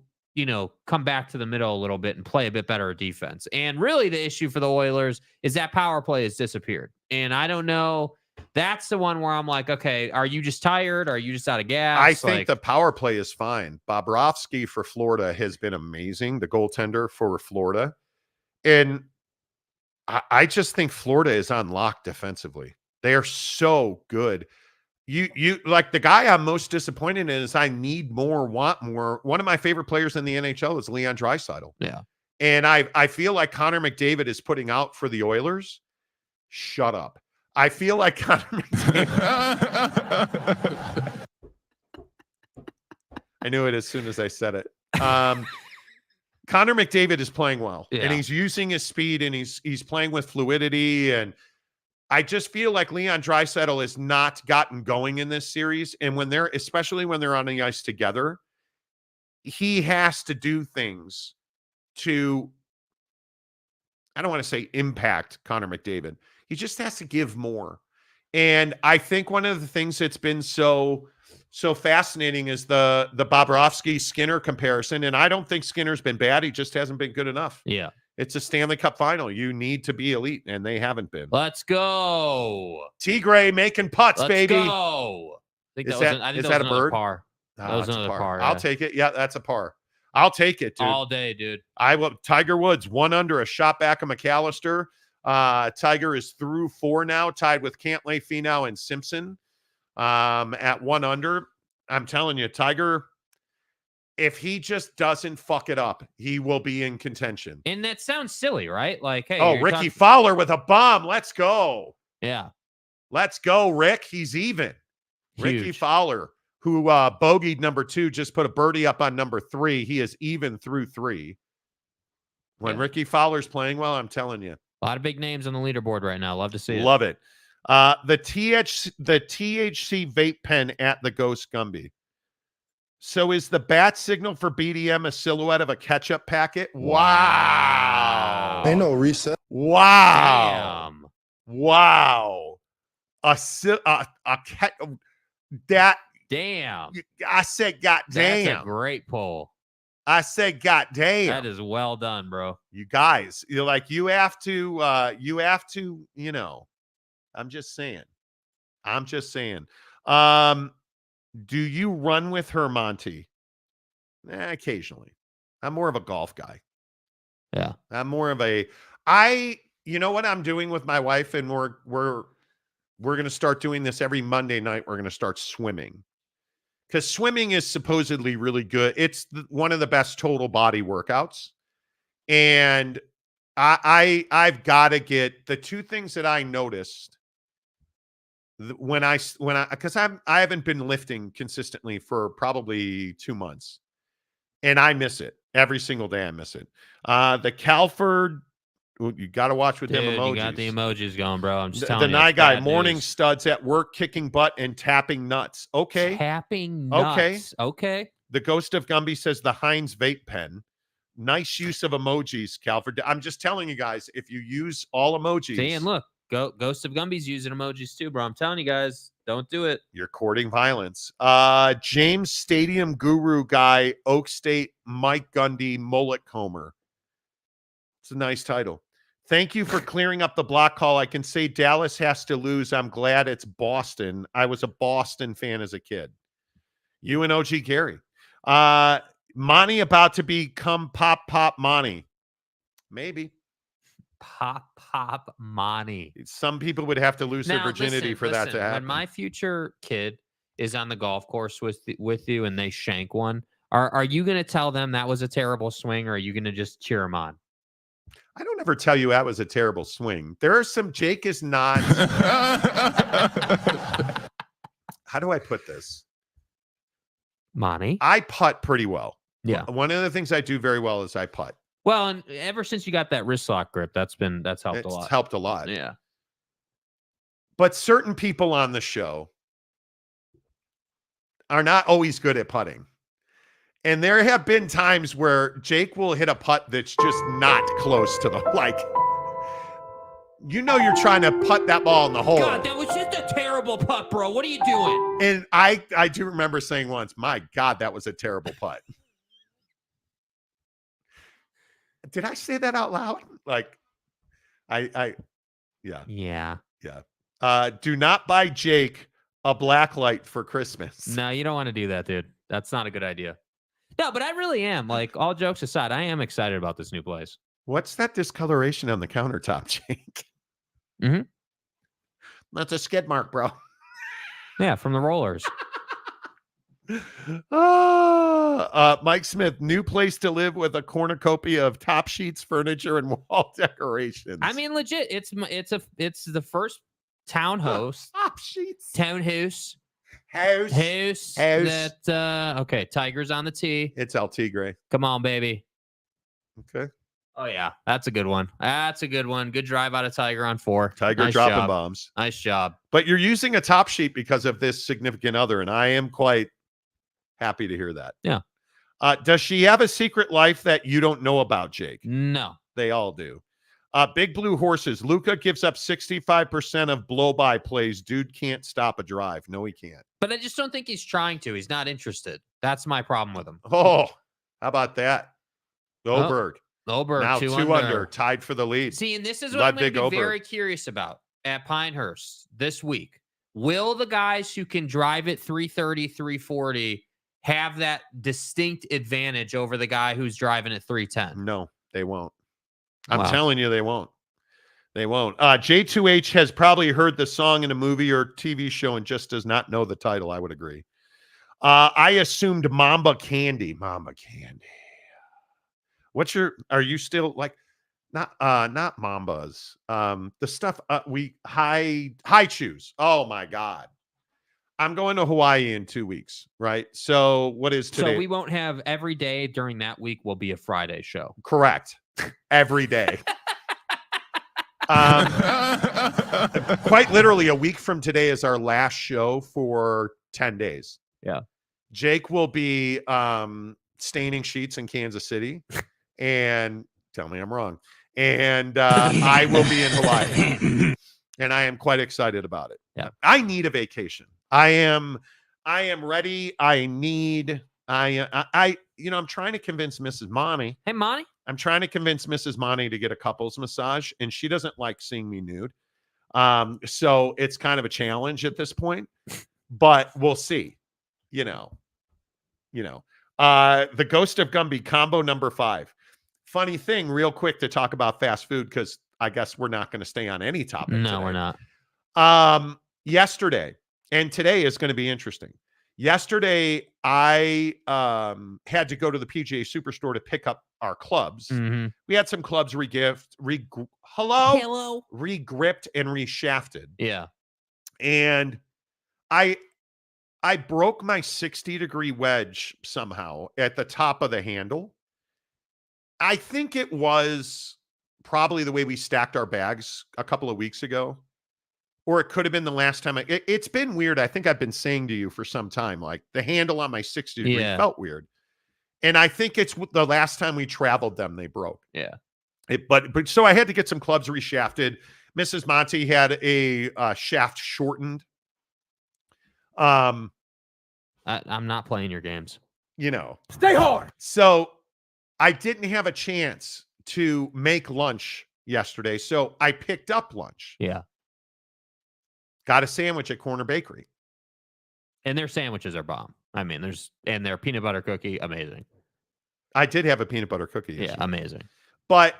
come back to the middle a little bit and play a bit better defense. And really the issue for the Oilers is that power play has disappeared. And I don't know. That's the one where I'm like, okay, are you just tired? Are you just out of gas? I think the power play is fine. Bobrovsky for Florida has been amazing, the goaltender for Florida. And I just think Florida is on lock defensively. They are so good. You like the guy I'm most disappointed in is I need more, want more. One of my favorite players in the NHL is Leon Draisaitl. Yeah. And I feel like Connor McDavid is putting out for the Oilers. Shut up. I feel like Connor McDavid. I knew it as soon as I said it. Connor McDavid is playing well, and he's using his speed, and he's playing with fluidity. And I just feel like Leon Draisaitl has not gotten going in this series. And especially when they're on the ice together, he has to do things to, I don't want to say impact Connor McDavid. He just has to give more. And I think one of the things that's been so fascinating is the Bobrovsky-Skinner comparison. And I don't think Skinner's been bad. He just hasn't been good enough. Yeah. It's a Stanley Cup final. You need to be elite, and they haven't been. Let's go. Tigray making putts, baby. Let's go. I think Is that was a bird? Par. That was another par. I'll take it. Yeah, that's a par. I'll take it, dude. All day, dude. I will. Tiger Woods, 1 under, a shot back of McAllister. Tiger is through 4 now, tied with Cantlay, Finau, and Simpson at 1 under. I'm telling you, Tiger, if he just doesn't fuck it up, he will be in contention. And that sounds silly, right? Like, hey, Ricky Fowler with a bomb. Let's go. Yeah. Let's go, Rick. He's even. Huge. Ricky Fowler, who bogeyed number 2, just put a birdie up on number 3. He is even through 3. When Ricky Fowler's playing well, I'm telling you. A lot of big names on the leaderboard right now. Love to see it. Love it. The THC vape pen at the Ghost Gumby. So is the bat signal for BDM a silhouette of a ketchup packet? Wow. Ain't no reset. Wow. Damn. Wow. That. Damn. I said, God damn. That's a great poll. I said, God damn. That is well done, bro. You guys, you have to, I'm just saying. Do you run with her, Monty? Occasionally. I'm more of a golf guy. Yeah. I'm more of you know what I'm doing with my wife, and we're going to start doing this every Monday night. We're going to start swimming. Because swimming is supposedly really good. It's one of the best total body workouts. And I've got to get the 2 things that I noticed because I haven't been lifting consistently for probably 2 months, and I miss it every single day. I miss it. The Calford You got to watch with them Dude, emojis. you got the emojis going, bro. I'm just The telling you. Nye it's guy, bad morning news. studs at work, kicking butt and tapping nuts. Okay. Tapping nuts. Okay. The Ghost of Gumby says the Heinz vape pen. Nice use of emojis, Calvert. I'm just telling you guys, if you use all emojis. See, and look, Ghost of Gumby's using emojis too, bro. I'm telling you guys, don't do it. You're courting violence. James Stadium Guru guy, Oak State, Mike Gundy, Mullet Comer. It's a nice title. Thank you for clearing up the block call. I can say Dallas has to lose. I'm glad it's Boston. I was a Boston fan as a kid. You and OG Gary. Monty about to become Pop Monty. Maybe. Pop Monty. Some people would have to lose their virginity for that to happen. When my future kid is on the golf course with you and they shank one, are you going to tell them that was a terrible swing, or are you going to just cheer them on? I don't ever tell you that was a terrible swing. There are some, Jake is not. How do I put this? Monty? I putt pretty well. Yeah. One of the things I do very well is I putt. Well, and ever since you got that wrist lock grip, that's helped a lot. It's helped a lot. Yeah. But certain people on the show are not always good at putting. And there have been times where Jake will hit a putt that's just not close to the, like, you know, you're trying to putt that ball in the hole. God, that was just a terrible putt, bro. What are you doing? And I do remember saying once, my God, that was a terrible putt. Did I say that out loud? Like, yeah. Do not buy Jake a black light for Christmas. No, you don't want to do that, dude. That's not a good idea. No, but I really am. Like, all jokes aside, I am excited about this new place. What's that discoloration on the countertop, Jake? Mm-hmm. That's a skid mark, bro. Yeah, from the rollers. Mike Smith, new place to live with a cornucopia of top sheets, furniture, and wall decorations. I mean, legit, it's the first townhouse. Top sheets. Townhouse. House. That okay, Tiger's on the tee. It's El Tigre. Come on, baby. Okay. Oh yeah, that's a good one. That's a good one. Good drive out of Tiger on 4. Tiger nice dropping job. bombs. Nice job. But you're using a top sheet because of this significant other, and I am quite happy to hear that. Yeah. Does she have a secret life that you don't know about, Jake? No. They all do. Big Blue Horses. Luka gives up 65% of blow-by plays. Dude can't stop a drive. No, he can't. But I just don't think he's trying to. He's not interested. That's my problem with him. Oh, how about that? Goldberg. Goldberg, now 2 under, tied for the lead. See, and this is what I'm going to be very curious about at Pinehurst this week. Will the guys who can drive at 330, 340 have that distinct advantage over the guy who's driving at 310? No, they won't. I'm telling you, they won't. They won't. J2H has probably heard the song in a movie or TV show and just does not know the title. I would agree. I assumed Mamba Candy. Mamba Candy. Are you still like, not Mambas. The stuff high chews. Oh my God. I'm going to Hawaii in 2 weeks, right? So what is today? So we won't have every day during that week will be a Friday show. Correct. Every day. Quite literally a week from today is our last show for 10 days. Yeah. Jake will be staining sheets in Kansas City, and tell me I'm wrong. And I will be in Hawaii, and I am quite excited about it. Yeah. I need a vacation. I am ready. I'm trying to convince Mrs. Monty. Hey, Monty. I'm trying to convince Mrs. Monty to get a couples massage, and she doesn't like seeing me nude. So it's kind of a challenge at this point, but we'll see. The Ghost of Gumby combo number 5. Funny thing, real quick to talk about fast food, because I guess we're not going to stay on any topic. No, today. we're not. Yesterday, and today is going to be interesting. Yesterday, I had to go to the PGA Superstore to pick up our clubs. Mm-hmm. We had some clubs regripped and reshafted. Yeah. And I broke my 60-degree wedge somehow at the top of the handle. I think it was probably the way we stacked our bags a couple of weeks ago. Or it could have been the last time. It's been weird. I think I've been saying to you for some time, like the handle on my 60 degree felt weird. And I think it's the last time we traveled them, they broke. Yeah. But so I had to get some clubs reshafted. Mrs. Monty had a shaft shortened. I'm not playing your games. Stay hard. So I didn't have a chance to make lunch yesterday. So I picked up lunch. Yeah. Got a sandwich at Corner Bakery. And their sandwiches are bomb. I mean, and their peanut butter cookie, amazing. I did have a peanut butter cookie. Yeah, amazing. But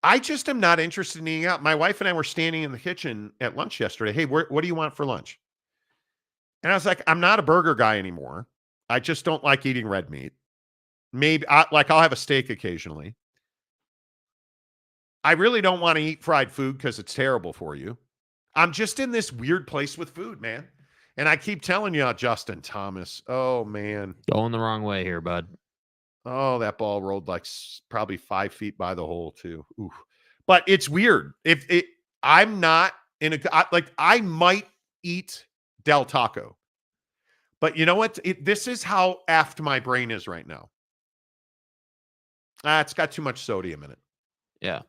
I just am not interested in eating out. My wife and I were standing in the kitchen at lunch yesterday. Hey, what do you want for lunch? And I was like, I'm not a burger guy anymore. I just don't like eating red meat. Maybe I'll have a steak occasionally. I really don't want to eat fried food because it's terrible for you. I'm just in this weird place with food, man. And I keep telling you, Justin Thomas. Oh, man. Going the wrong way here, bud. Oh, that ball rolled like probably 5 feet by the hole, too. Ooh. But it's weird. I'm not in I might eat Del Taco. But you know what? This is how aft my brain is right now. It's got too much sodium in it. Yeah.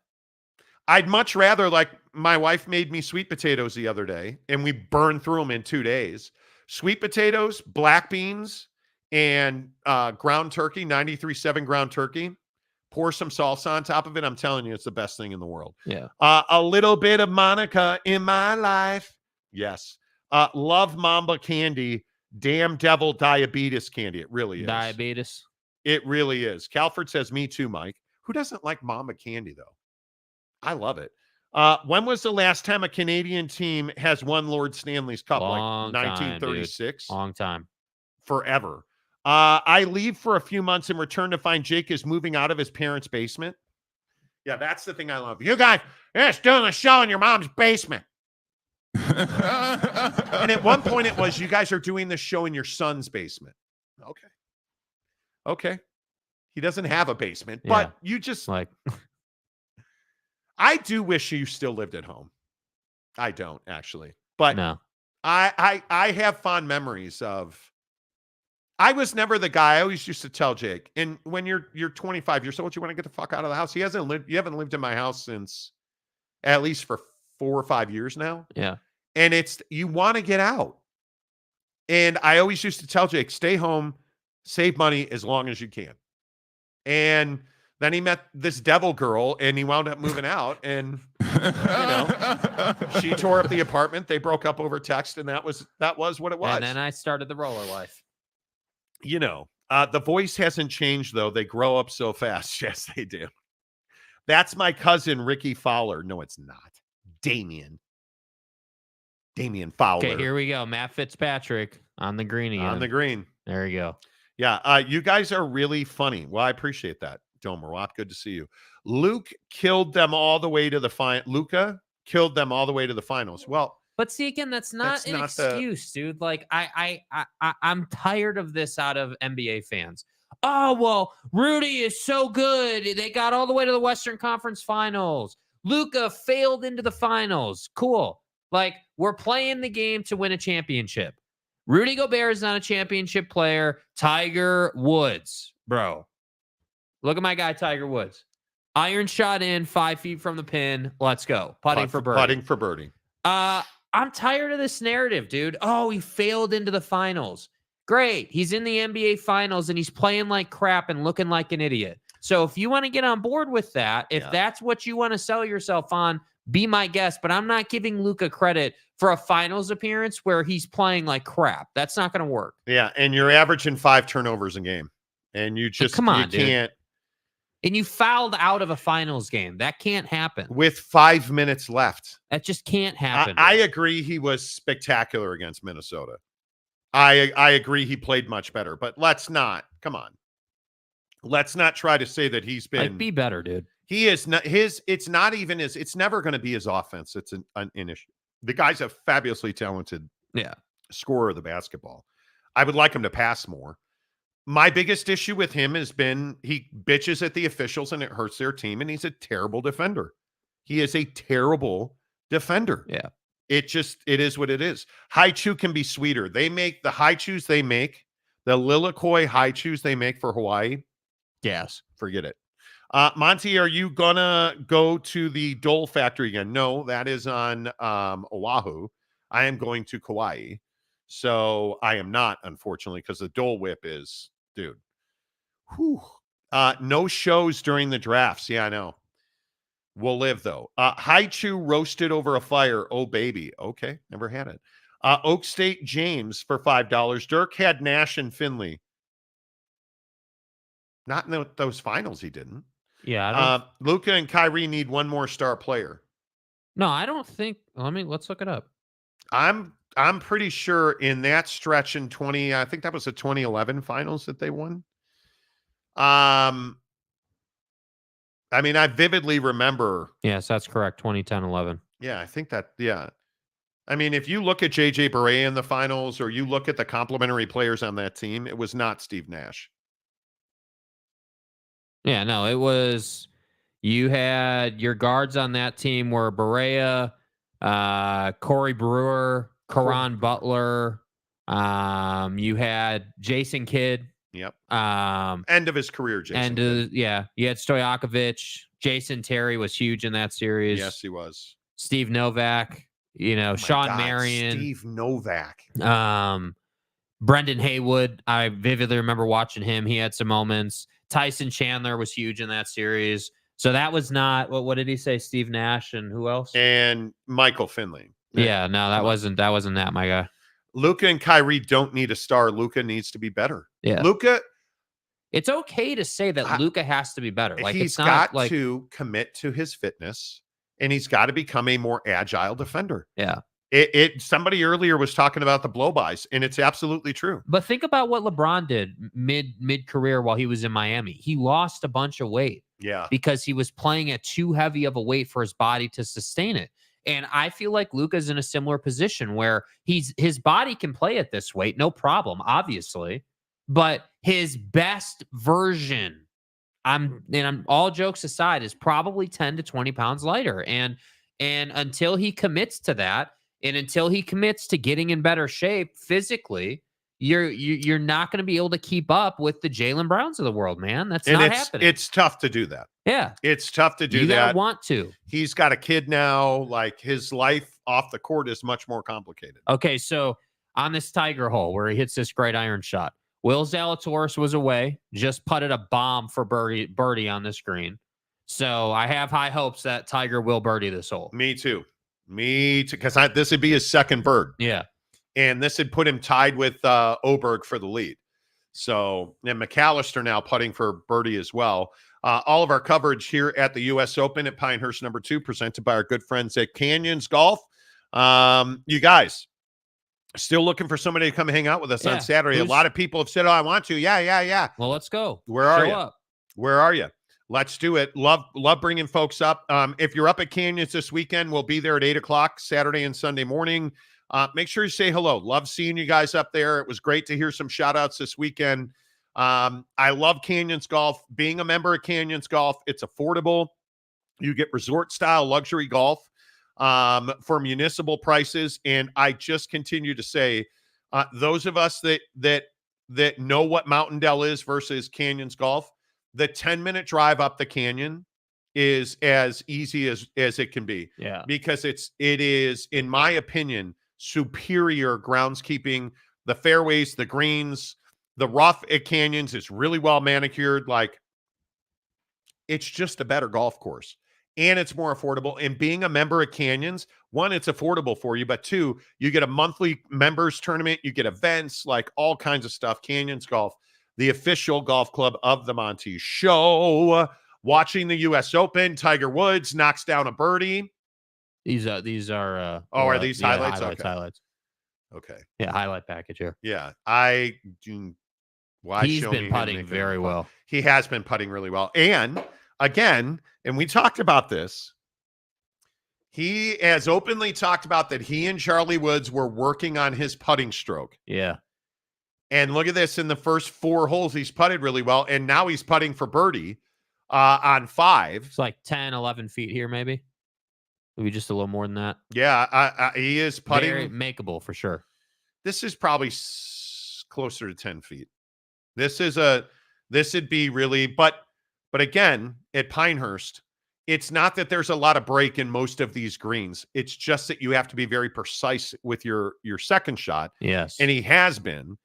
I'd much rather, like, my wife made me sweet potatoes the other day, and we burned through them in 2 days. Sweet potatoes, black beans, and ground turkey, 93.7 ground turkey. Pour some salsa on top of it. I'm telling you, it's the best thing in the world. Yeah. A little bit of Monica in my life. Yes. Love Mamba candy. Damn devil diabetes candy. It really is. Diabetes. It really is. Calford says, me too, Mike. Who doesn't like Mamba candy, though? I love it. When was the last time a Canadian team has won Lord Stanley's Cup? Long like 1936? Time, long time. Forever. I leave for a few months and return to find Jake is moving out of his parents' basement. Yeah, that's the thing I love. You guys, you're just doing a show in your mom's basement. And at one point it was, you guys are doing this show in your son's basement. Okay. He doesn't have a basement, but you just like... I do wish you still lived at home. I don't actually, but no. I have fond memories of. I was never the guy. I always used to tell Jake, and when you're 25 years old, you want to get the fuck out of the house. You haven't lived in my house since at least for 4 or 5 years now. Yeah, and you want to get out. And I always used to tell Jake, stay home, save money as long as you can. And then he met this devil girl, and he wound up moving out. And she tore up the apartment. They broke up over text, and that was what it was. And then I started the roller life. The voice hasn't changed though. They grow up so fast. Yes, they do. That's my cousin Ricky Fowler. No, it's not. Damian Fowler. Okay, here we go. Matt Fitzpatrick on the green again. On the green. There you go. Yeah, you guys are really funny. Well, I appreciate that. Domerwat, good to see you. Luca killed them all the way to the finals. Well, but see, again, that's not an excuse, dude. Like, I'm tired of this out of NBA fans. Oh, well, Rudy is so good. They got all the way to the Western Conference Finals. Luka failed into the finals. Cool. Like, we're playing the game to win a championship. Rudy Gobert is not a championship player. Tiger Woods, bro. Look at my guy, Tiger Woods. Iron shot in, 5 feet from the pin. Let's go. Putting for birdie. I'm tired of this narrative, dude. Oh, he failed into the finals. Great. He's in the NBA finals, and he's playing like crap and looking like an idiot. So if you want to get on board with that, if that's what you want to sell yourself on, be my guest. But I'm not giving Luka credit for a finals appearance where he's playing like crap. That's not going to work. Yeah, and you're averaging 5 turnovers a game. And you just come on, you can't. Dude. And you fouled out of a finals game. That can't happen. With 5 minutes left. That just can't happen. I agree he was spectacular against Minnesota. I agree he played much better. But let's not. Come on. Let's not try to say that he's been. Like, be better, dude. He is not it's not even his. It's never going to be his offense. It's an issue. The guy's a fabulously talented scorer of the basketball. I would like him to pass more. My biggest issue with him has been he bitches at the officials and it hurts their team, and he's a terrible defender. He is a terrible defender. Yeah. It is what it is. Haichu can be sweeter. They make the Haichus they make, the Lilikoi Haichus they make for Hawaii. Yes. Forget it. Monty, are you gonna go to the Dole factory again? No, that is on Oahu. I am going to Kauai. So I am not, unfortunately, because the Dole Whip is, dude. Whew. No shows during the drafts. Yeah, I know. We'll live, though. Haichu roasted over a fire. Oh, baby. Okay, never had it. Oak State James for $5. Dirk had Nash and Finley. Not in those finals, he didn't. Yeah. Luka and Kyrie need one more star player. No, I don't think. Let's look it up. I'm pretty sure in that stretch in I think that was the 2011 finals that they won. I vividly remember. Yes, that's correct. 2010-11. Yeah, I think that. Yeah. If you look at JJ Barea in the finals, or you look at the complementary players on that team, it was not Steve Nash. Yeah, no, it was. You had your guards on that team were Barea, Corey Brewer, Caron Butler. You had Jason Kidd. Yep. End of his career, Jason. Yeah. You had Stojakovic. Jason Terry was huge in that series. Yes, he was. Steve Novak. Sean Marion. Steve Novak. Brendan Haywood. I vividly remember watching him. He had some moments. Tyson Chandler was huge in that series. So that was not what did he say? Steve Nash and who else? And Michael Finley. Yeah, no, that wasn't that, my guy. Luka and Kyrie don't need a star. Luka needs to be better. Yeah. Luka, it's okay to say that Luka has to be better. Like he's it's not got to commit to his fitness, and he's got to become a more agile defender. Yeah. Somebody earlier was talking about the blow-bys, and it's absolutely true. But think about what LeBron did mid-career while he was in Miami. He lost a bunch of weight. Yeah. Because he was playing at too heavy of a weight for his body to sustain it. And I feel like Luka's in a similar position where his body can play at this weight, no problem, obviously. But his best version, I'm all jokes aside, is probably 10 to 20 pounds lighter. And until he commits to that, and until he commits to getting in better shape physically, you're not going to be able to keep up with the Jaylen Browns of the world, man. That's not happening. It's tough to do that. Yeah. It's tough to do that. You gotta want to. He's got a kid now. Like, his life off the court is much more complicated. Okay, so on this Tiger hole where he hits this great iron shot, Will Zalatoris was away, just putted a bomb for birdie on this green. So I have high hopes that Tiger will birdie this hole. Me too. Because this would be his second bird. Yeah. And this had put him tied with Oberg for the lead. So, and McAllister now putting for birdie as well. All of our coverage here at the U.S. Open at Pinehurst number 2, presented by our good friends at Canyons Golf. You guys, still looking for somebody to come hang out with us on Saturday. A lot of people have said, oh, I want to. Yeah. Well, let's go. Where are you? Where are you? Let's do it. Love bringing folks up. If you're up at Canyons this weekend, we'll be there at 8 o'clock Saturday and Sunday morning. Make sure you say hello. Love seeing you guys up there. It was great to hear some shout outs this weekend. I love Canyons Golf. Being a member of Canyons Golf, it's affordable. You get resort style luxury golf for municipal prices. And I just continue to say, those of us that know what Mountain Dell is versus Canyons Golf, the 10-minute drive up the canyon is as easy as it can be. Yeah. Because it is, in my opinion, superior groundskeeping. The fairways, the greens, the rough at Canyons is really well manicured. Like, it's just a better golf course, and it's more affordable. And being a member at Canyons, one, it's affordable for you, but two, you get a monthly members tournament, you get events, like all kinds of stuff. Canyons Golf, the official golf club of the Monty Show. Watching the U.S. Open, Tiger Woods knocks down a birdie. These are are these highlights? Highlights. Okay. Yeah, highlight package here. Yeah. He's been putting very well. He has been putting really well. And again, and we talked about this, he has openly talked about that he and Charlie Woods were working on his putting stroke. Yeah. And look at this, in the first 4 holes, he's putted really well. And now he's putting for birdie on 5. It's like 10, 11 feet here, maybe just a little more than that. Yeah, he is putting. Very makeable for sure. This is probably closer to 10 feet. This would be really, but again, at Pinehurst, it's not that there's a lot of break in most of these greens. It's just that you have to be very precise with your second shot. Yes. And he has been.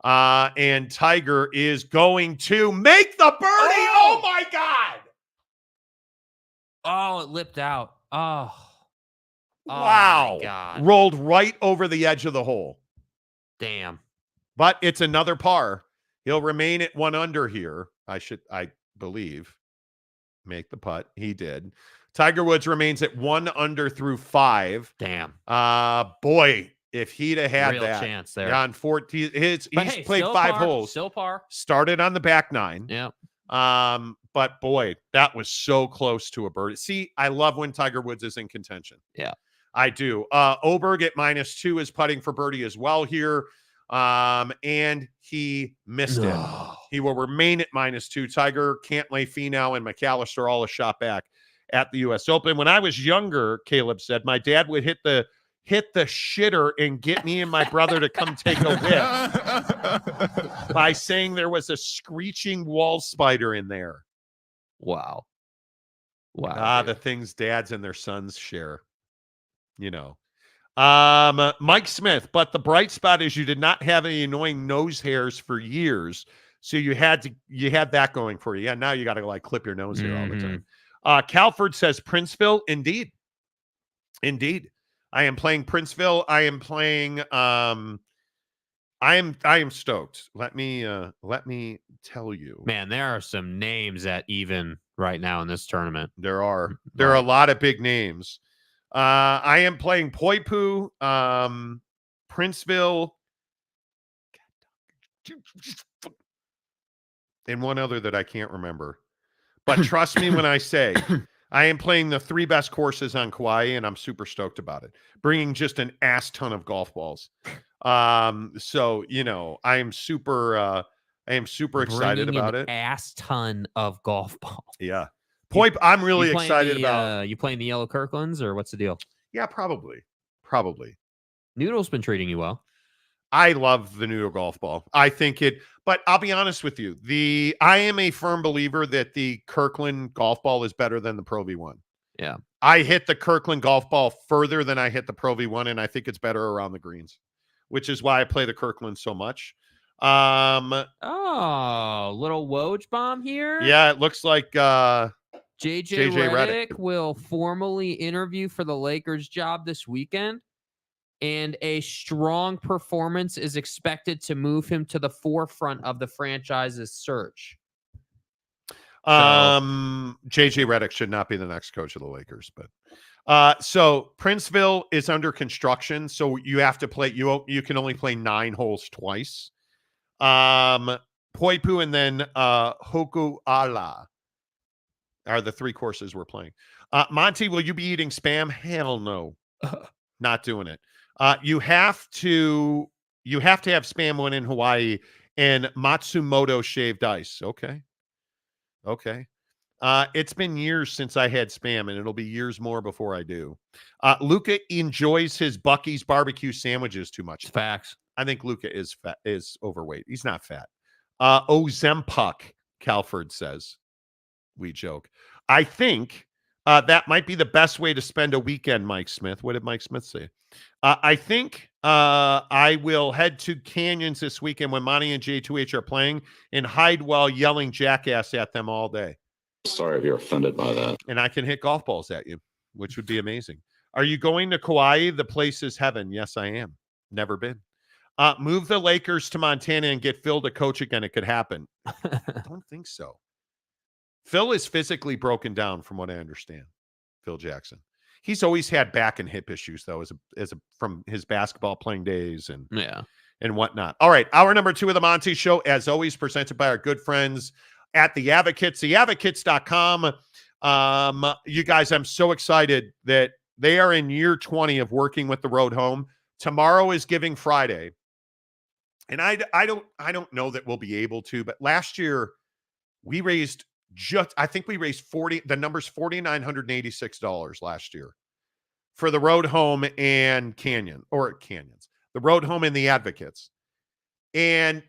And Tiger is going to make the birdie. Oh my God. Oh, it lipped out. Oh. Wow. My God. Rolled right over the edge of the hole. Damn. But it's another par. He'll remain at 1 under here. I believe. Make the putt. He did. Tiger Woods remains at 1 under through 5. Damn. Boy, if he'd have had real that chance there. on 14, he's played 5 par, holes. Still par. Started on the back 9. Yeah. But boy, that was so close to a birdie. See, I love when Tiger Woods is in contention. Yeah. I do. Oberg at -2 is putting for birdie as well here. And he missed it. He will remain at -2. Tiger, Cantlay, Finau, and McAllister all a shot back at the U.S. Open. When I was younger, Caleb said, my dad would hit the shitter and get me and my brother to come take a whiff by saying there was a screeching wall spider in there. Wow. Wow. The things dads and their sons share, Mike Smith, but the bright spot is you did not have any annoying nose hairs for years. So you had that going for you. Yeah, now you got to clip your nose hair all the time. Calford says Princeville. Indeed. I am playing Princeville. I am playing I am stoked. Let me tell you. Man, there are some names at even right now in this tournament. There are a lot of big names. I am playing Poipu, Princeville, and one other that I can't remember. But trust me when I say I am playing the 3 best courses on Kauai, and I'm super stoked about it. Bringing just an ass ton of golf balls. So I am super excited about it. Ass ton of golf balls. Yeah. Poip, I'm really excited about. You playing the Yellow Kirklands, or what's the deal? Yeah, probably. Noodle's been treating you well. I love the Noodle golf ball. I think but I'll be honest with you. I am a firm believer that the Kirkland golf ball is better than the Pro V1. Yeah. I hit the Kirkland golf ball further than I hit the Pro V1, and I think it's better around the greens, which is why I play the Kirkland so much. Little Woj bomb here. Yeah, it looks like JJ Redick will formally interview for the Lakers job this weekend, and a strong performance is expected to move him to the forefront of the franchise's search. JJ Redick should not be the next coach of the Lakers, but so Princeville is under construction, so you have to play. You can only play 9 holes twice. Poipu and then Hokuala are the 3 courses we're playing. Monty, will you be eating Spam? Hell no. Not doing it. You have to have Spam when in Hawaii and Matsumoto shaved ice. Okay. It's been years since I had Spam, and it'll be years more before I do. Luca enjoys his Buc-ee's barbecue sandwiches too much. Facts. I think Luca is overweight. He's not fat. Ozempuck, Calford says. We joke. I think that might be the best way to spend a weekend, Mike Smith. What did Mike Smith say? I think I will head to Canyons this weekend when Monty and J2H are playing and hide while yelling jackass at them all day. Sorry if you're offended by that. And I can hit golf balls at you, which would be amazing. Are you going to Kauai? The place is heaven. Yes, I am. Never been. Move the Lakers to Montana and get Phil to coach again. It could happen. I don't think so. Phil is physically broken down, from what I understand. Phil Jackson. He's always had back and hip issues, though, from his basketball playing days and whatnot. All right, hour number 2 of the Monty Show, as always, presented by our good friends at The Advocates, theadvocates.com. You guys, I'm so excited that they are in year 20 of working with the road home. Tomorrow is Giving Friday. And I don't know that we'll be able to, but last year we raised I think we raised the number's $4,986 last year for the Road Home and Canyons, the Road Home and the Advocates. And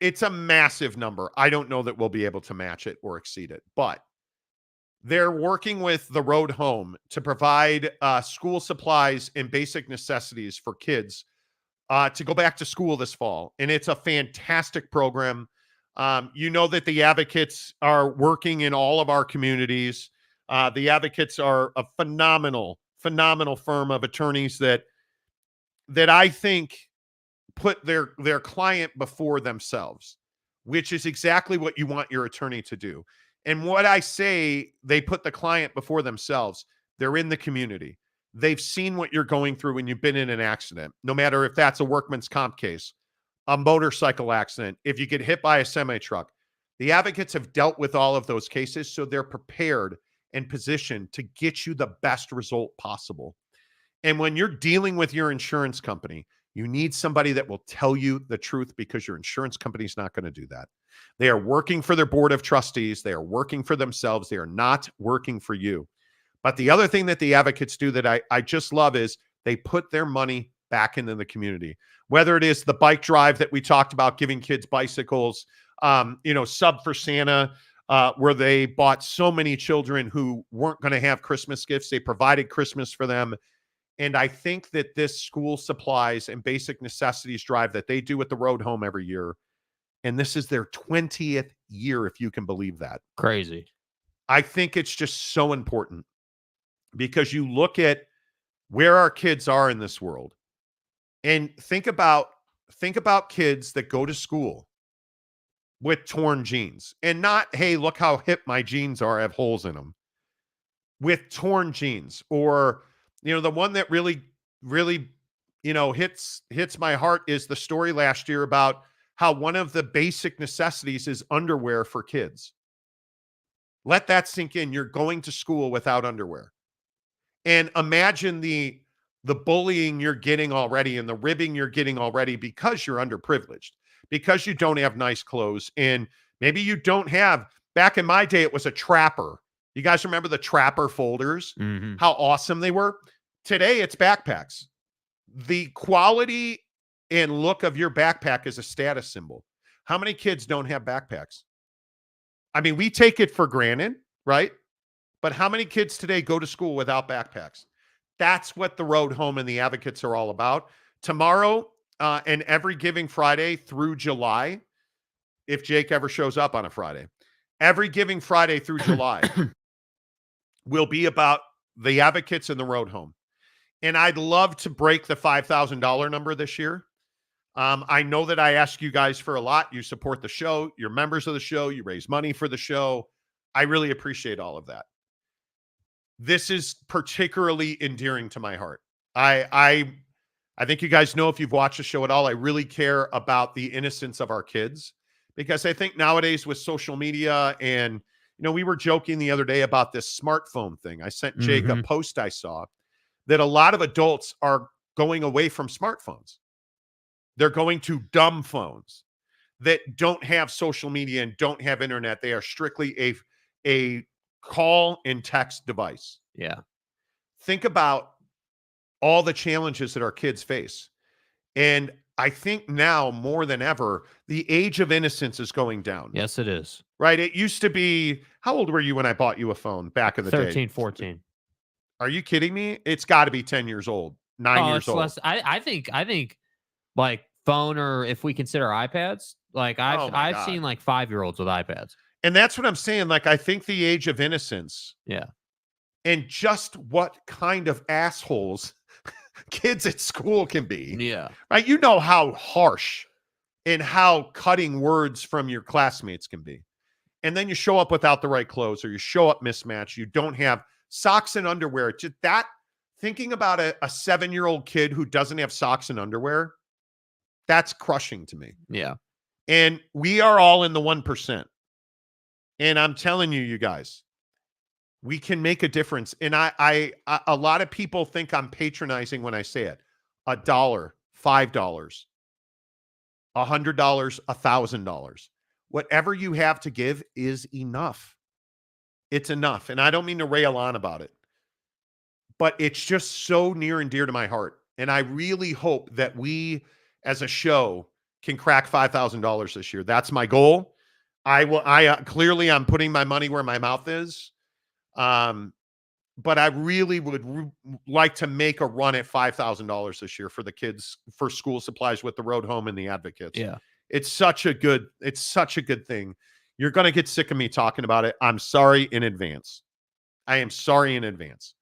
it's a massive number. I don't know that we'll be able to match it or exceed it, but they're working with the Road Home to provide school supplies and basic necessities for kids to go back to school this fall. And it's a fantastic program. You know that the Advocates are working in all of our communities. The Advocates are a phenomenal firm of attorneys that I think put their client before themselves, which is exactly what you want your attorney to do. And what I say, they put the client before themselves. They're in the community. They've seen what you're going through when you've been in an accident, no matter if that's a workman's comp case, a motorcycle accident, if you get hit by a semi-truck. The Advocates have dealt with all of those cases, so they're prepared and positioned to get you the best result possible. And when you're dealing with your insurance company, you need somebody that will tell you the truth, because your insurance company is not going to do that. They are working for their board of trustees. They are working for themselves. They are not working for you. But the other thing that the Advocates do that I just love is they put their money back into the community. Whether it is the bike drive that we talked about, giving kids bicycles, Sub for Santa, where they bought so many children who weren't going to have Christmas gifts. They provided Christmas for them. And I think that this school supplies and basic necessities drive that they do with the Road Home every year, and this is their 20th year, if you can believe that. Crazy. I think it's just so important, because you look at where our kids are in this world and think about kids that go to school with torn jeans, and not, hey, look how hip my jeans are, I have holes in them, with torn jeans. Or, the one that really, really, hits my heart is the story last year about how one of the basic necessities is underwear for kids. Let that sink in. You're going to school without underwear. And imagine the bullying you're getting already and the ribbing you're getting already, because you're underprivileged, because you don't have nice clothes. And maybe you don't have, back in my day, it was a Trapper. You guys remember the Trapper folders? Mm-hmm. How awesome they were? Today, it's backpacks. The quality and look of your backpack is a status symbol. How many kids don't have backpacks? I mean, we take it for granted, right? But how many kids today go to school without backpacks? That's what the Road Home and the Advocates are all about. Tomorrow and every Giving Friday through July, if Jake ever shows up on a Friday, every Giving Friday through July will be about the Advocates and the Road Home. And I'd love to break the $5,000 number this year. I know that I ask you guys for a lot. You support the show. You're members of the show. You raise money for the show. I really appreciate all of that. This is particularly endearing to my heart. I think you guys know, if you've watched the show at all, I really care about the innocence of our kids, because I think nowadays with social media, and we were joking the other day about this smartphone thing. I sent Jake a post I saw that a lot of adults are going away from smartphones. They're going to dumb phones that don't have social media and don't have internet. They are strictly a call and text device. Yeah. Think about all the challenges that our kids face. And I think now more than ever, the age of innocence is going down. Yes, it is. Right? It used to be, how old were you when I bought you a phone back in the day? 13, 14. Are you kidding me? It's got to be 10 years old, 9 years old. Less, I think like phone, or if we consider iPads, like I've seen like 5-year-olds with iPads. And that's what I'm saying. Like, I think the age of innocence. Yeah. And just what kind of assholes kids at school can be. Yeah. Right? You know how harsh and how cutting words from your classmates can be. And then you show up without the right clothes, or you show up mismatched. You don't have socks and underwear. Just that, thinking about a 7-year-old kid who doesn't have socks and underwear, that's crushing to me. Yeah. And we are all in the 1%. And I'm telling you, you guys, we can make a difference. And I a lot of people think I'm patronizing when I say it. $1, $5, $100, $1,000. Whatever you have to give is enough. It's enough. And I don't mean to rail on about it, but it's just so near and dear to my heart. And I really hope that we as a show can crack $5,000 this year. That's my goal. Clearly I'm putting my money where my mouth is. But I really would like to make a run at $5,000 this year for the kids for school supplies with the road home and the advocates. Yeah. It's such a good thing. You're going to get sick of me talking about it. I'm sorry in advance. I am sorry in advance.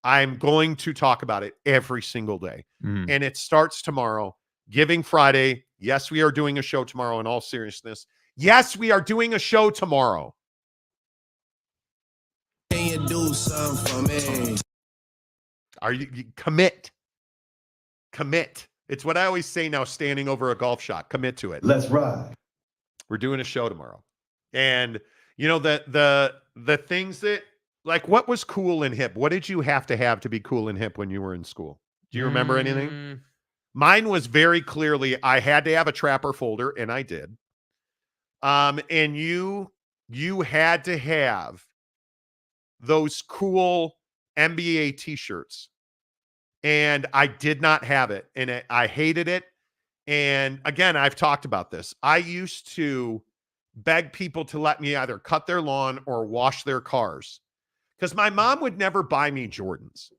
I'm going to talk about it every single day. And it starts tomorrow, Giving Friday. Yes, we are doing a show tomorrow in all seriousness. Yes, we are doing a show tomorrow. Can you do something for me? Are you commit? Commit. It's what I always say now, standing over a golf shot. Commit to it. Let's ride. We're doing a show tomorrow. And you know, the things that, like, what was cool and hip? What did you have to be cool and hip when you were in school? Do you remember anything? Mine was very clearly, I had to have a Trapper folder, and I did. And you had to have those cool NBA t-shirts. And I did not have it. And I hated it. And again, I've talked about this. I used to beg people to let me either cut their lawn or wash their cars, because my mom would never buy me Jordans.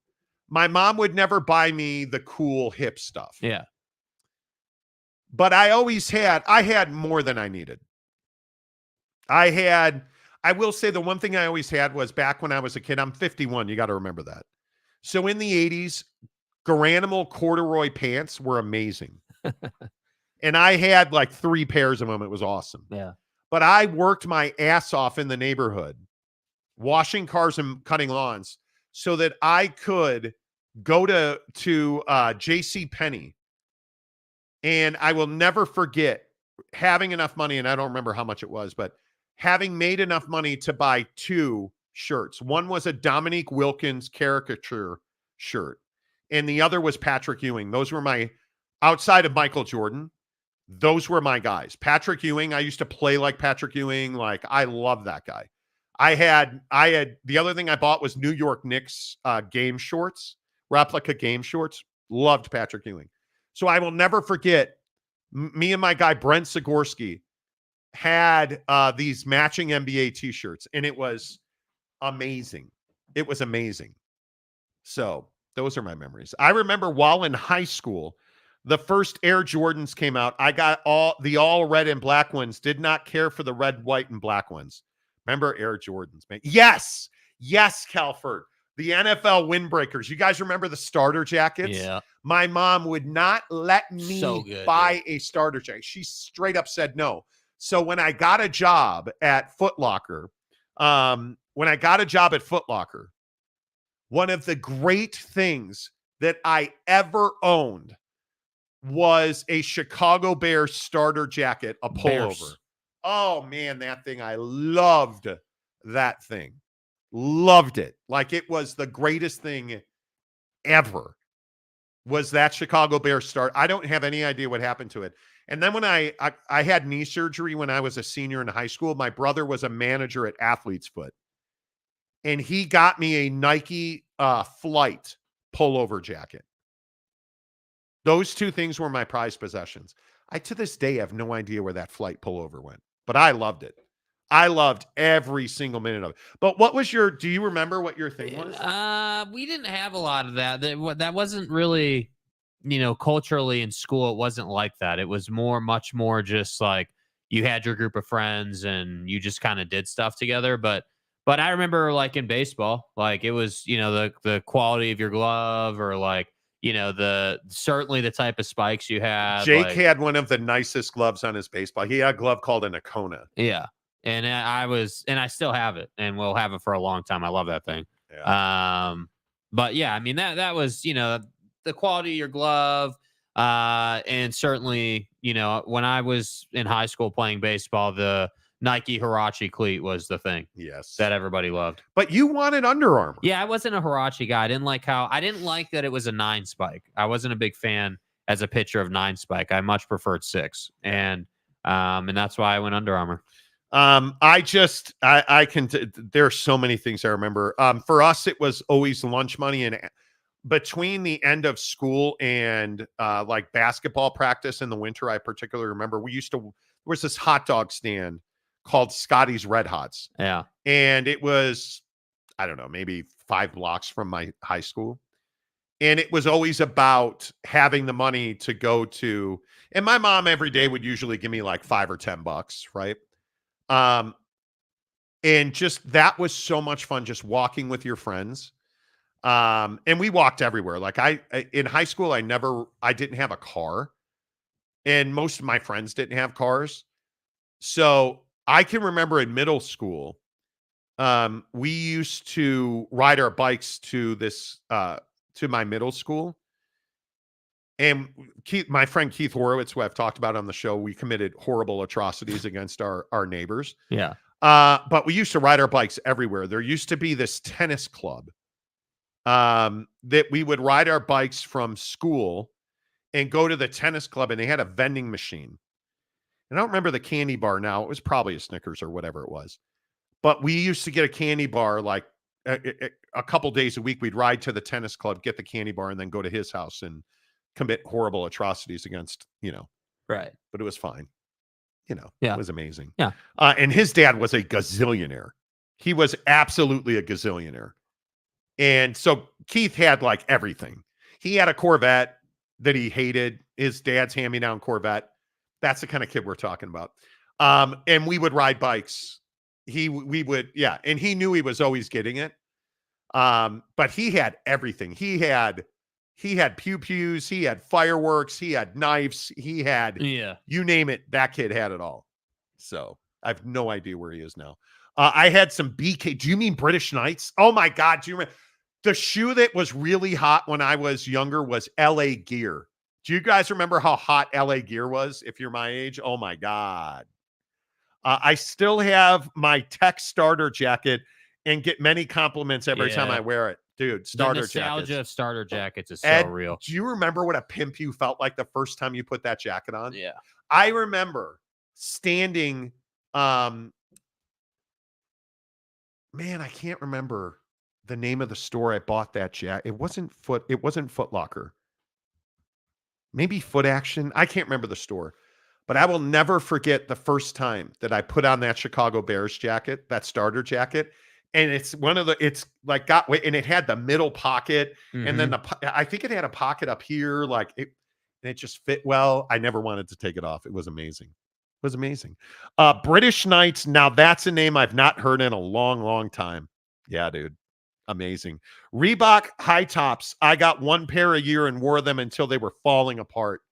My mom would never buy me the cool hip stuff. Yeah. But I had more than I needed. I will say the one thing I always had was, back when I was a kid, I'm 51. You got to remember that. So in the 80s, Garanimal corduroy pants were amazing. And I had like 3 pairs of them. It was awesome. Yeah. But I worked my ass off in the neighborhood, washing cars and cutting lawns, so that I could go to J.C. Penney. And I will never forget having enough money, and I don't remember how much it was, but having made enough money to buy 2 shirts. One was a Dominique Wilkins caricature shirt, and the other was Patrick Ewing. Those were my, outside of Michael Jordan, those were my guys. Patrick Ewing, I used to play like Patrick Ewing. Like, I love that guy. I had the other thing I bought was New York Knicks game shorts, replica game shorts. Loved Patrick Ewing. So I will never forget, me and my guy Brent Zagorski had these matching NBA t-shirts, and it was amazing. It was amazing. So those are my memories. I remember while in high school, the first Air Jordans came out. I got all red and black ones. Did not care for the red, white, and black ones. Remember Air Jordans, man? Yes, Calford. The NFL windbreakers. You guys remember the starter jackets? Yeah. My mom would not let me buy a starter jacket. She straight up said no. So when I got a job at Foot Locker, one of the great things that I ever owned was a Chicago Bears starter jacket, a pullover. Bears. Oh, man, that thing. I loved that thing. Loved it. Like, it was the greatest thing ever, was that Chicago Bears start. I don't have any idea what happened to it. And then when I had knee surgery when I was a senior in high school, my brother was a manager at Athlete's Foot, and he got me a Nike Flight pullover jacket. Those 2 things were my prized possessions. I, to this day, have no idea where that Flight pullover went, but I loved it. I loved every single minute of it. But what was do you remember what your thing was? We didn't have a lot of that. That wasn't really, culturally in school. It wasn't like that. It was much more just like you had your group of friends and you just kind of did stuff together. But I remember, like, in baseball, like, it was, the quality of your glove, or like, certainly the type of spikes you had. Jake had one of the nicest gloves on his baseball. He had a glove called an Icona. Yeah. And I still have it, and we'll have it for a long time. I love that thing. Yeah. But yeah, I mean, that was, the quality of your glove. And certainly, when I was in high school playing baseball, the Nike Huarache cleat was the thing. Yes. That everybody loved. But you wanted Under Armour. Yeah, I wasn't a Huarache guy. I didn't like that it was a 9 spike. I wasn't a big fan. as a pitcher of 9 spike. I much preferred 6, and that's why I went Under Armour. There are so many things I remember. For us, it was always lunch money, and between the end of school and like basketball practice in the winter, I particularly remember there was this hot dog stand called Scotty's Red Hots. Yeah. And it was, I don't know, maybe 5 blocks from my high school. And it was always about having the money to go to, and my mom every day would usually give me like $5 or $10, right? And just, that was so much fun, just walking with your friends. And we walked everywhere. Like in high school, I didn't have a car, and most of my friends didn't have cars. So I can remember in middle school, we used to ride our bikes to my middle school. And my friend Keith Horowitz, who I've talked about on the show, we committed horrible atrocities against our neighbors. Yeah. But we used to ride our bikes everywhere. There used to be this tennis club that we would ride our bikes from school and go to the tennis club, and they had a vending machine. And I don't remember the candy bar now. It was probably a Snickers or whatever it was. But we used to get a candy bar like a couple days a week. We'd ride to the tennis club, get the candy bar, and then go to his house and commit horrible atrocities against, Right. But it was fine. Yeah. It was amazing. Yeah. And his dad was a gazillionaire. He was absolutely a gazillionaire. And so Keith had like everything. He had a Corvette that he hated. His dad's hand-me-down Corvette. That's the kind of kid we're talking about. And we would ride bikes. And he knew he was always getting it. But he had everything. He had pew-pews, he had fireworks, he had knives, he had, you name it, that kid had it all. So I have no idea where he is now. I had some BK. Do you mean British Knights? Oh my God. Do you remember? The shoe that was really hot when I was younger was LA Gear. Do you guys remember how hot LA Gear was if you're my age? Oh my God. I still have my Tech starter jacket and get many compliments every time I wear it. Dude, starter jackets. The nostalgia of starter jackets is so Ed, real. Do you remember what a pimp you felt like the first time you put that jacket on? Yeah. I remember standing, man, I can't remember the name of the store I bought that jacket. It wasn't Foot Locker. Maybe Foot Action. I can't remember the store. But I will never forget the first time that I put on that Chicago Bears jacket, that starter jacket. And it's and it had the middle pocket. Mm-hmm. And then I think it had a pocket up here. And it just fit well. I never wanted to take it off. It was amazing. It was amazing. British Knights. Now that's a name I've not heard in a long, long time. Yeah, dude. Amazing. Reebok high tops. I got one pair a year and wore them until they were falling apart.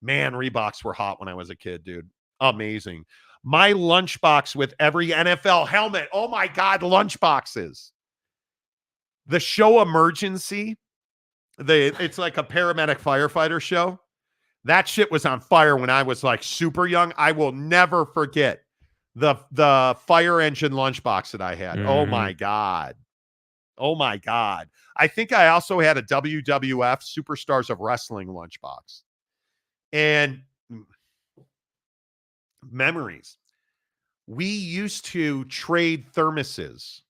Man, Reeboks were hot when I was a kid, dude. Amazing. My lunchbox with every NFL helmet. Oh my God, lunchboxes. The show Emergency. It's like a paramedic firefighter show. That shit was on fire when I was like super young. I will never forget the fire engine lunchbox that I had. Mm-hmm. Oh my God. Oh my God. I think I also had a WWF Superstars of Wrestling lunchbox. And memories. We used to trade thermoses.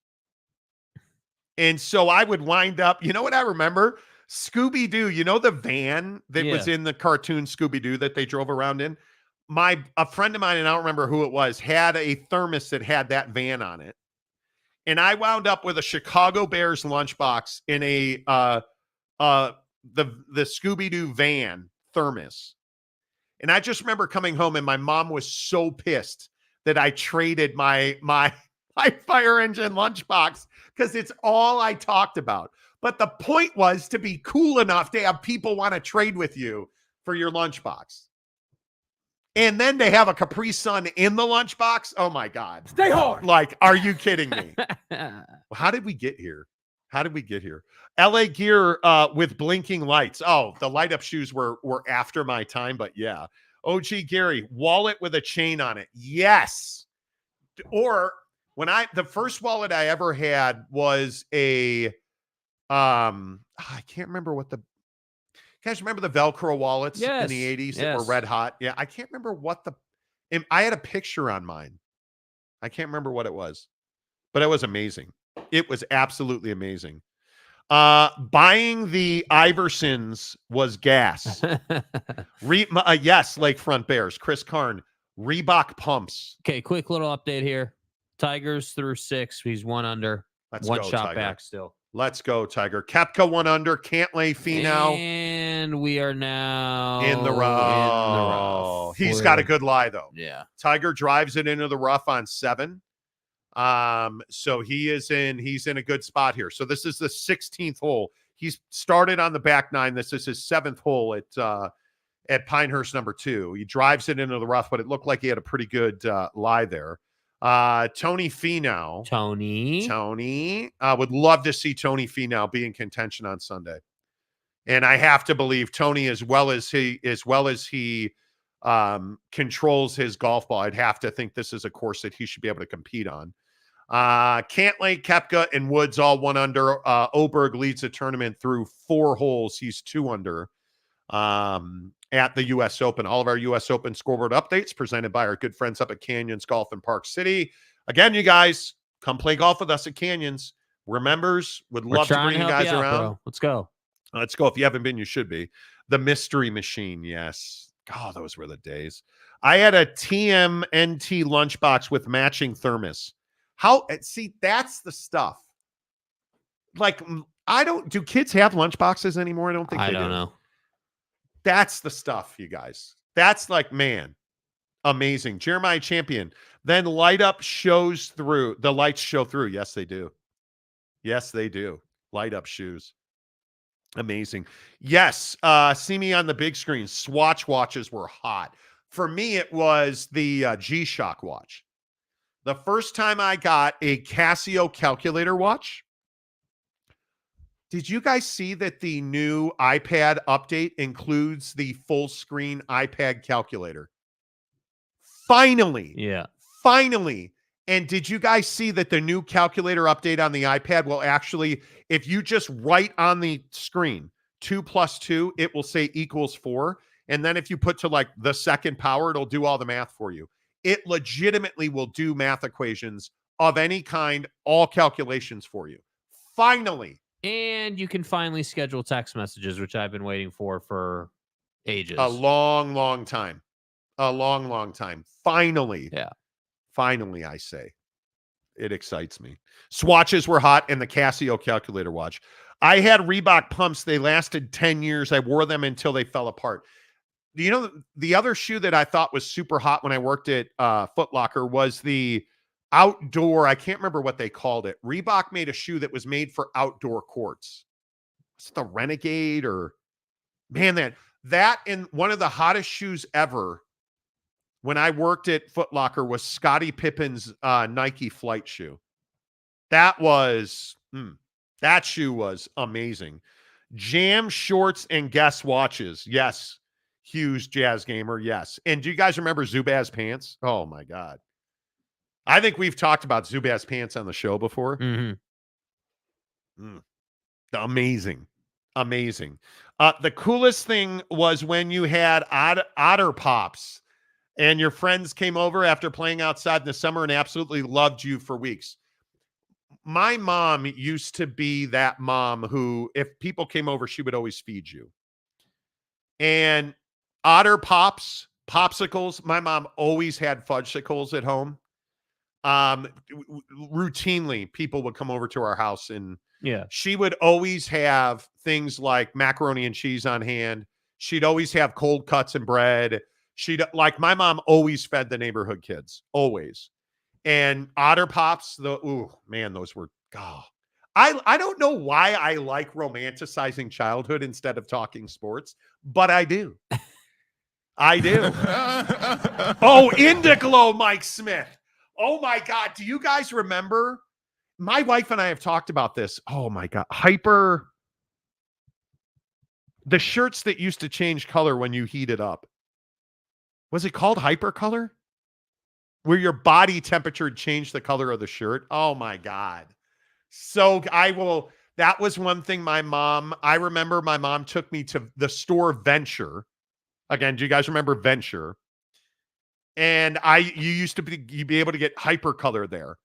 And so I would wind up, you know what I remember? Scooby-Doo, you know the van that was in the cartoon Scooby-Doo that they drove around in? A friend of mine, and I don't remember who it was, had a thermos that had that van on it. And I wound up with a Chicago Bears lunchbox in the Scooby-Doo van thermos. And I just remember coming home and my mom was so pissed that I traded my fire engine lunchbox because it's all I talked about. But the point was to be cool enough to have people want to trade with you for your lunchbox. And then they have a Capri Sun in the lunchbox. Oh my God. Stay hard. Like, are you kidding me? How did we get here? LA Gear with blinking lights. Oh, the light up shoes were after my time, but yeah. OG Gary, wallet with a chain on it. Yes. Or the first wallet I ever had was I can't remember guys remember the Velcro wallets in Yes, the 80s that yes. were red hot? Yeah, I can't remember what I had a picture on mine. I can't remember what it was, but it was amazing. It was absolutely amazing. Buying the Iversons was gas. Yes, Lakefront Bears. Chris Karn. Reebok pumps. Okay, quick little update here. Tigers through 6. He's 1 under. Let's one go, shot Tiger. back still. Let's go, Tiger. Kepka 1 under. Can't lay Finau. And we are now In the rough. He's got a good lie, though. Yeah. Tiger drives it into the rough on 7. So he's in a good spot here. So this is the 16th hole. He's started on the back 9. This is his 7th hole at Pinehurst number 2. He drives it into the rough, but it looked like he had a pretty good lie there. Tony Finau. Tony. Would love to see Tony Finau be in contention on Sunday. And I have to believe Tony, as well as he controls his golf ball, I'd have to think this is a course that he should be able to compete on. Cantlay, Koepka, and Woods all 1 under. Oberg leads the tournament through 4 holes. He's 2 under at the U.S. Open. All of our U.S. Open scoreboard updates presented by our good friends up at Canyons Golf in Park City. Again, you guys, come play golf with us at Canyons. We're members. Would love to bring you guys around. Bro. Let's go. Let's go. If you haven't been, you should be. The Mystery Machine, yes. God, those were the days. I had a TMNT lunchbox with matching thermos. That's the stuff. Like, do kids have lunchboxes anymore? I don't think they do. I don't know. That's the stuff, you guys. That's like, man, amazing. Jeremiah Champion. Then light up shows through. The lights show through. Yes, they do. Yes, they do. Light up shoes. Amazing. Yes. See me on the big screen. Swatch watches were hot. For me, it was the G-Shock watch. The first time I got a Casio calculator watch, did you guys see that the new iPad update includes the full screen iPad calculator? Finally. Yeah. Finally. And did you guys see that the new calculator update on the iPad will actually, if you just write on the screen 2 + 2, it will say equals 4. And then if you put to like the second power, it'll do all the math for you. It legitimately will do math equations of any kind, all calculations for you. Finally. And you can finally schedule text messages, which I've been waiting for ages. A long, long time. A long, long time. Finally. Yeah. Finally, I say. It excites me. Swatches were hot, and the Casio calculator watch. I had Reebok pumps. They lasted 10 years. I wore them until they fell apart. You know, the other shoe that I thought was super hot when I worked at Foot Locker was the outdoor, I can't remember what they called it. Reebok made a shoe that was made for outdoor courts. Was it the Renegade or, man, that and one of the hottest shoes ever when I worked at Foot Locker was Scottie Pippen's Nike flight shoe. That shoe was amazing. Jam shorts and Guess watches. Yes. Hughes Jazz gamer. Yes. And do you guys remember Zubaz pants? Oh my God. I think we've talked about Zubaz pants on the show before. Mm-hmm. Amazing. Amazing. The coolest thing was when you had Otter Pops and your friends came over after playing outside in the summer and absolutely loved you for weeks. My mom used to be that mom who, if people came over, she would always feed you. And Otter Pops, popsicles, my mom always had fudgesicles at home. Routinely, people would come over to our house and she would always have things like macaroni and cheese on hand. She'd always have cold cuts and bread. My mom always fed the neighborhood kids, always. And Otter Pops, those were, I don't know why I like romanticizing childhood instead of talking sports, but I do. I do. Indiglo, Mike Smith. Oh my God. Do you guys remember? My wife and I have talked about this. Oh my God. The shirts that used to change color when you heat it up. Was it called Hypercolor? Where your body temperature changed the color of the shirt? Oh my God. So I will That was one thing I remember my mom took me to the store Venture. Again, do you guys remember Venture? And you'd be able to get Hypercolor there.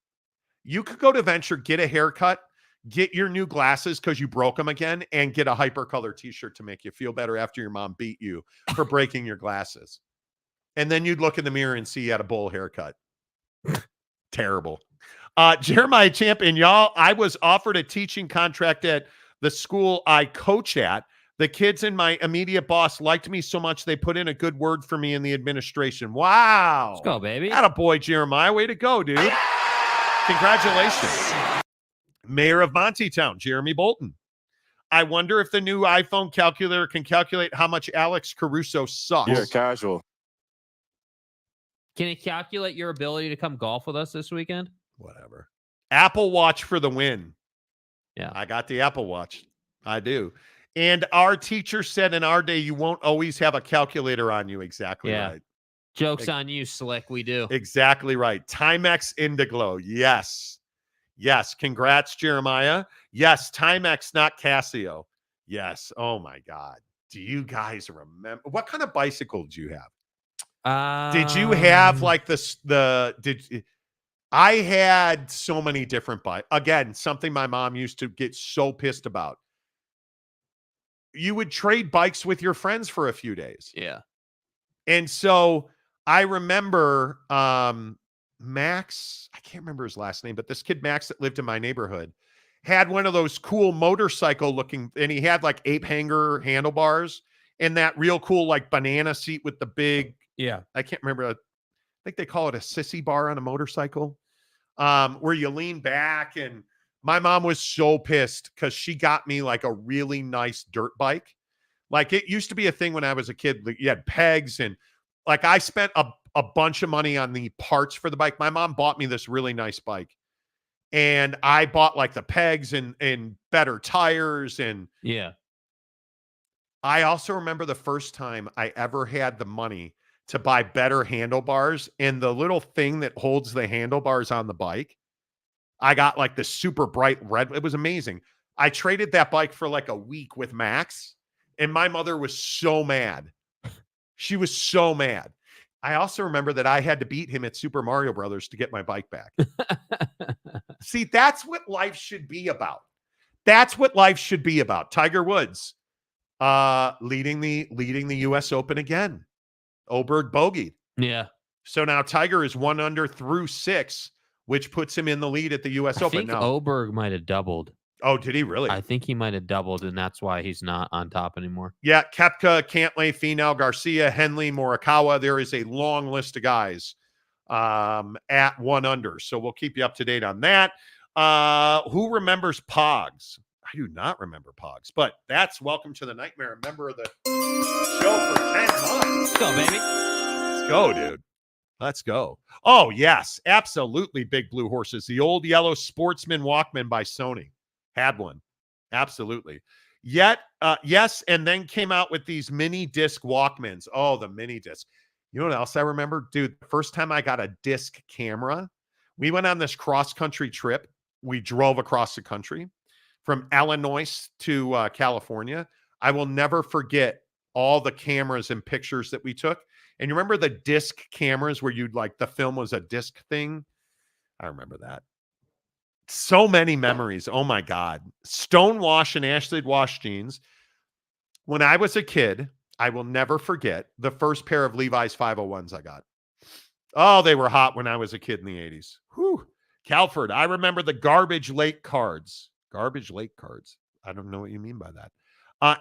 You could go to Venture, get a haircut, get your new glasses because you broke them again, and get a Hypercolor t-shirt to make you feel better after your mom beat you for breaking your glasses. And then you'd look in the mirror and see you had a bowl haircut. Terrible. Jeremiah Champion, y'all, I was offered a teaching contract at the school I coach at. The kids and my immediate boss liked me so much they put in a good word for me in the administration. Wow. Let's go, baby. Attaboy, Jeremiah. Way to go, dude. Congratulations. Mayor of Montytown, Jeremy Bolton. I wonder if the new iPhone calculator can calculate how much Alex Caruso sucks. You're casual. Can it calculate your ability to come golf with us this weekend? Whatever. Apple Watch for the win. Yeah. I got the Apple Watch. I do. And our teacher said in our day, you won't always have a calculator on you. Exactly right. Joke's on you, Slick. We do. Exactly right. Timex Indiglo. Yes. Yes. Congrats, Jeremiah. Yes. Timex, not Casio. Yes. Oh, my God. Do you guys remember? What kind of bicycle did you have? Did you have like I had so many different bikes. Again, something my mom used to get so pissed about. You would trade bikes with your friends for a few days. Yeah. And so I remember Max, I can't remember his last name, but this kid Max that lived in my neighborhood had one of those cool motorcycle looking, and he had like ape hanger handlebars and that real cool like banana seat with the big, I can't remember. I think they call it a sissy bar on a motorcycle, where you lean back. And my mom was so pissed because she got me like a really nice dirt bike. Like it used to be a thing when I was a kid. You had pegs, and like I spent a bunch of money on the parts for the bike. My mom bought me this really nice bike, and I bought like the pegs and better tires. And I also remember the first time I ever had the money to buy better handlebars, and the little thing that holds the handlebars on the bike, I got like the super bright red. It was amazing. I traded that bike for like a week with Max, and my mother was so mad. She was so mad. I also remember that I had to beat him at Super Mario Brothers to get my bike back. See, that's what life should be about. That's what life should be about. Tiger Woods leading the US Open again. Oberg bogeyed. Yeah. So now Tiger is 1 under through 6, which puts him in the lead at the US Open. I think now Oberg might have doubled. Oh, did he really? I think he might have doubled, and that's why he's not on top anymore. Yeah, Koepka, Cantlay, Finau, Garcia, Henley, Morikawa. There is a long list of guys at 1 under. So we'll keep you up to date on that. Who remembers Pogs? I do not remember Pogs, but that's welcome to the nightmare. A member of the show for 10 months. Let's go, baby. Let's go, dude. Let's go. Oh, yes, absolutely. Big Blue Horses. The old yellow Sportsman Walkman by Sony. Had one. Absolutely. Yes, and then came out with these mini disc Walkmans. Oh, the mini disc. You know what else I remember? Dude, the first time I got a disc camera, we went on this cross-country trip. We drove across the country from Illinois to California. I will never forget all the cameras and pictures that we took. And you remember the disc cameras where you'd like the film was a disc thing? I remember that. So many memories. Oh my God. Stonewash and Ashley wash jeans. When I was a kid, I will never forget the first pair of Levi's 501s I got. Oh, they were hot when I was a kid in the 80s. Whew. Calford, I remember the Garbage Lake cards. Garbage Lake cards. I don't know what you mean by that.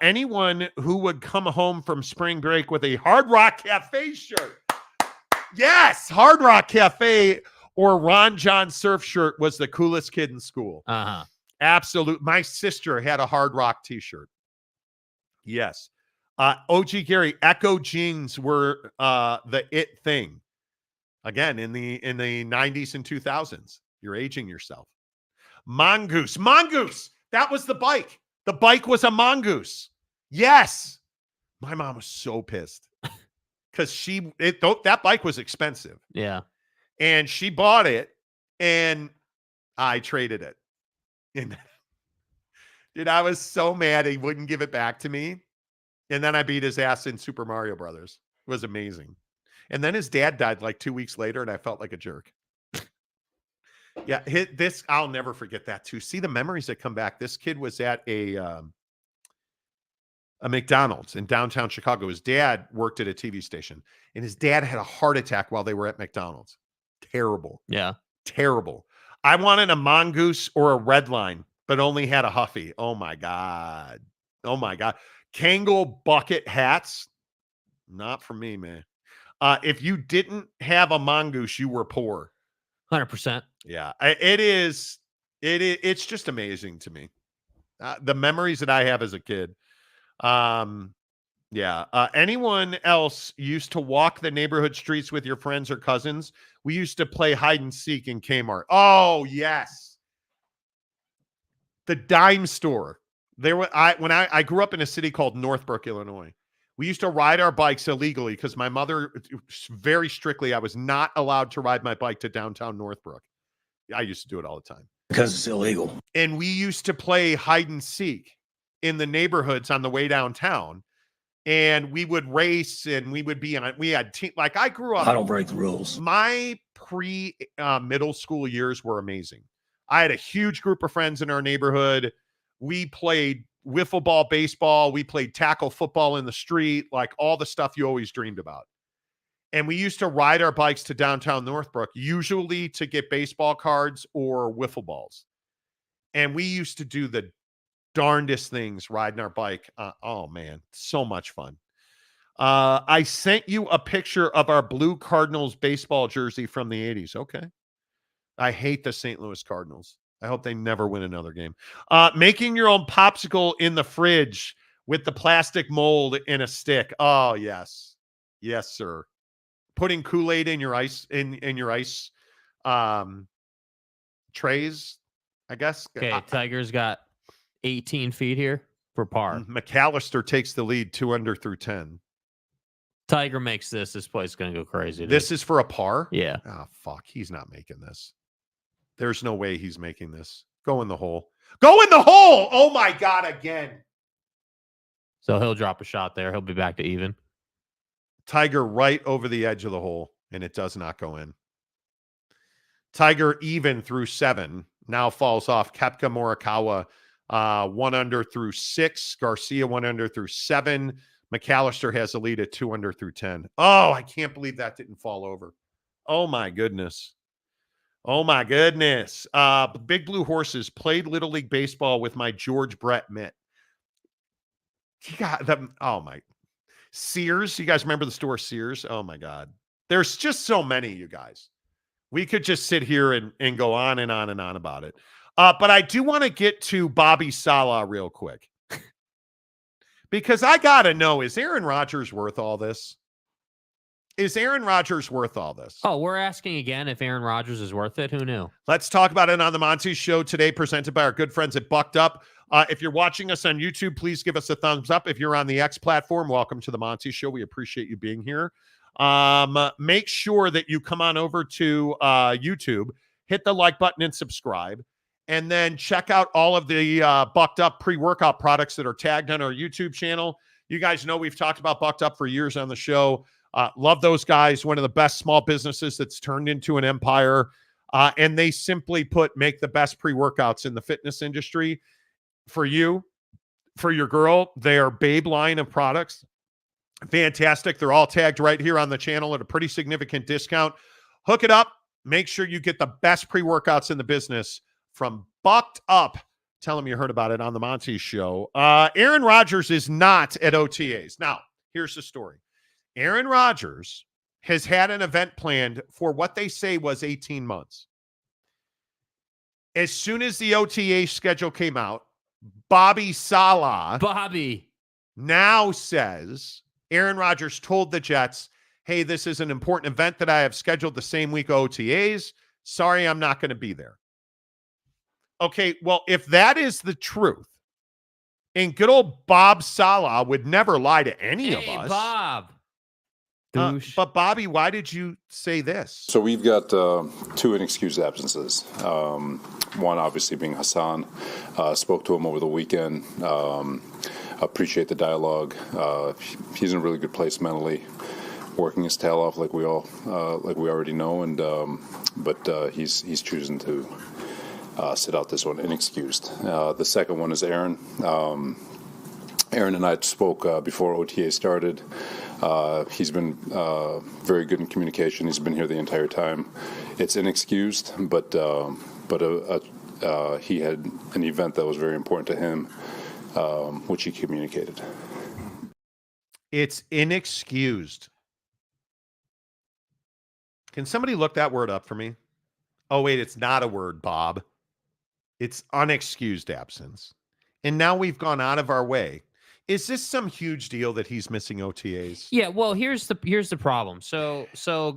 Anyone who would come home from spring break with a Hard Rock Cafe shirt. Yes, Hard Rock Cafe or Ron John surf shirt was the coolest kid in school. Absolute. My sister had a Hard Rock t-shirt. Yes. OG Gary, Echo jeans were the it thing. Again, in the 90s and 2000s. You're aging yourself. Mongoose. That was the bike. The bike was a mongoose. Yes. My mom was so pissed because that bike was expensive. Yeah. And she bought it and I traded it. And Dude, I was so mad he wouldn't give it back to me. And then I beat his ass in Super Mario Brothers. It was amazing. And then his dad died like 2 weeks later, and I felt like a jerk. Yeah, I'll never forget that too. See the memories that come back. This kid was at a McDonald's in downtown Chicago. His dad worked at a TV station, and his dad had a heart attack while they were at McDonald's. Terrible. Yeah. Terrible. I wanted a mongoose or a red line, but only had a Huffy. Oh my God. Oh my God. Kangol bucket hats. Not for me, man. If you didn't have a mongoose, you were poor. 100%. Yeah, it's just amazing to me. The memories that I have as a kid. Yeah. Anyone else used to walk the neighborhood streets with your friends or cousins? We used to play hide and seek in Kmart. Oh, yes. The dime store. When I grew up in a city called Northbrook, Illinois. We used to ride our bikes illegally because my mother, very strictly, I was not allowed to ride my bike to downtown Northbrook. I used to do it all the time. Because it's illegal. And we used to play hide and seek in the neighborhoods on the way downtown. And we would race and we had team. Like I grew up. I don't break the rules. My middle school years were amazing. I had a huge group of friends in our neighborhood. We played wiffle ball, baseball. We played tackle football in the street, like all the stuff you always dreamed about. And we used to ride our bikes to downtown Northbrook, usually to get baseball cards or wiffle balls. And we used to do the darndest things riding our bike. Oh, man, so much fun. I sent you a picture of our blue Cardinals baseball jersey from the 80s. Okay. I hate the St. Louis Cardinals. I hope they never win another game. Making your own popsicle in the fridge with the plastic mold in a stick. Oh, yes. Yes, sir. Putting Kool-Aid in your ice trays, I guess. Okay, Tiger's got 18 feet here for par. McAllister takes the lead 2 under through 10. Tiger makes this. This play's going to go crazy. Dude. This is for a par? Yeah. Oh, fuck. He's not making this. There's no way he's making this. Go in the hole. Go in the hole! Oh, my God, again. So he'll drop a shot there. He'll be back to even. Tiger right over the edge of the hole, and it does not go in. Tiger even through 7. Now falls off. Koepka Morikawa 1 under through 6. Garcia 1 under through 7. McAllister has a lead at 2 under through 10. Oh, I can't believe that didn't fall over. Oh, my goodness. Oh, my goodness. Big Blue Horses played Little League Baseball with my George Brett mitt. You got them. Oh, my. Sears. You guys remember the store Sears? Oh, my God. There's just so many, you guys. We could just sit here and go on and on and on about it. But I do want to get to Bobby Saleh real quick. Because I got to know, is Aaron Rodgers worth all this? Is Aaron Rodgers worth all this? Oh, we're asking again if Aaron Rodgers is worth it. Who knew? Let's talk about it on the Monty Show today, presented by our good friends at Bucked Up. If you're watching us on YouTube, please give us a thumbs up. If you're on the X platform, welcome to the Monty Show. We appreciate you being here. Make sure that you come on over to YouTube, hit the like button and subscribe, and then check out all of the Bucked Up pre-workout products that are tagged on our YouTube channel. You guys know we've talked about Bucked Up for years on the show. Love those guys. One of the best small businesses that's turned into an empire. And they simply make the best pre-workouts in the fitness industry for you, for your girl. Their Babe line of products. Fantastic. They're all tagged right here on the channel at a pretty significant discount. Hook it up. Make sure you get the best pre-workouts in the business from Bucked Up. Tell them you heard about it on the Monty Show. Aaron Rodgers is not at OTAs. Now, here's the story. Aaron Rodgers has had an event planned for what they say was 18 months. As soon as the OTA schedule came out, Bobby Saleh now says Aaron Rodgers told the Jets, hey, this is an important event that I have scheduled the same week of OTAs. Sorry, I'm not going to be there. Okay, well, if that is the truth, and good old Bob Saleh would never lie to any of us. Bob. Douche. But Bobby, why did you say this? So we've got 2 inexcused absences. One obviously being Hassan. Spoke to him over the weekend. Appreciate the dialogue. He's in a really good place mentally, working his tail off like we already know, and but he's choosing to sit out this one inexcused. The second one is Aaron. Aaron and I spoke before OTA started. He's been very good in communication. He's been here the entire time. It's inexcused, but he had an event that was very important to him, which he communicated. It's inexcused. Can somebody look that word up for me? Oh, wait, it's not a word, Bob. It's unexcused absence. And now we've gone out of our way. Is this some huge deal that he's missing OTAs? Yeah, well, here's the problem. So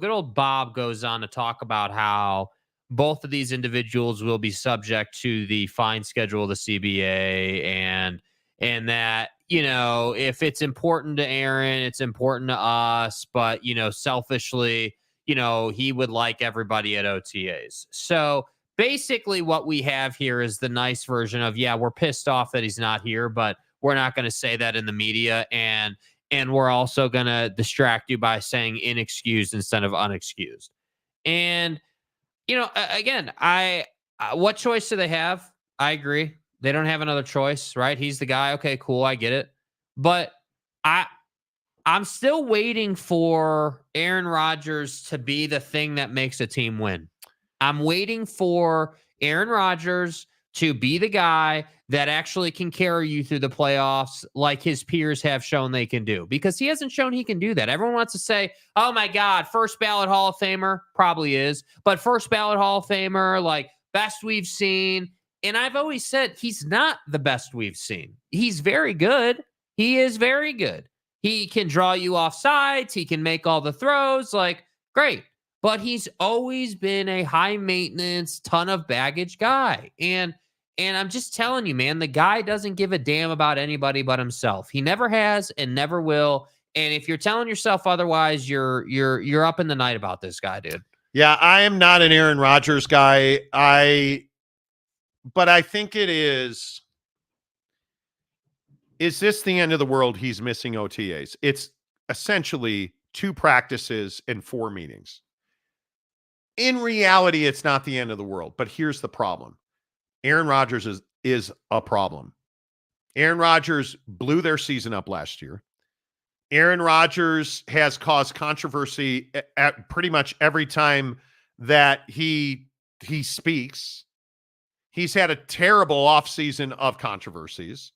good old Bob goes on to talk about how both of these individuals will be subject to the fine schedule of the CBA, and that, you know, if it's important to Aaron, it's important to us, but, you know, selfishly, you know, he would like everybody at OTAs. So basically what we have here is the nice version of, yeah, we're pissed off that he's not here, but we're not going to say that in the media, and we're also going to distract you by saying inexcused instead of unexcused. And, you know, again, what choice do they have? I agree. They don't have another choice, right? He's the guy. Okay, cool. I get it. But I'm still waiting for Aaron Rodgers to be the thing that makes a team win. I'm waiting for Aaron Rodgers to be the guy that actually can carry you through the playoffs like his peers have shown they can do, because he hasn't shown he can do that. Everyone wants to say, oh my God, first ballot Hall of Famer, probably is, but first ballot Hall of Famer, like best we've seen. And I've always said he's not the best we've seen. He's very good. He is very good. He can draw you off sides. He can make all the throws, like great. But he's always been a high maintenance, ton of baggage guy. And I'm just telling you, man, the guy doesn't give a damn about anybody but himself. He never has and never will. And if you're telling yourself otherwise, you're up in the night about this guy, dude. Yeah, I am not an Aaron Rodgers guy. But I think it is. Is this the end of the world? He's missing OTAs. It's essentially 2 practices and 4 meetings. In reality, it's not the end of the world. But here's the problem. Aaron Rodgers is a problem. Aaron Rodgers blew their season up last year. Aaron Rodgers has caused controversy at pretty much every time that he speaks. He's had a terrible offseason of controversies.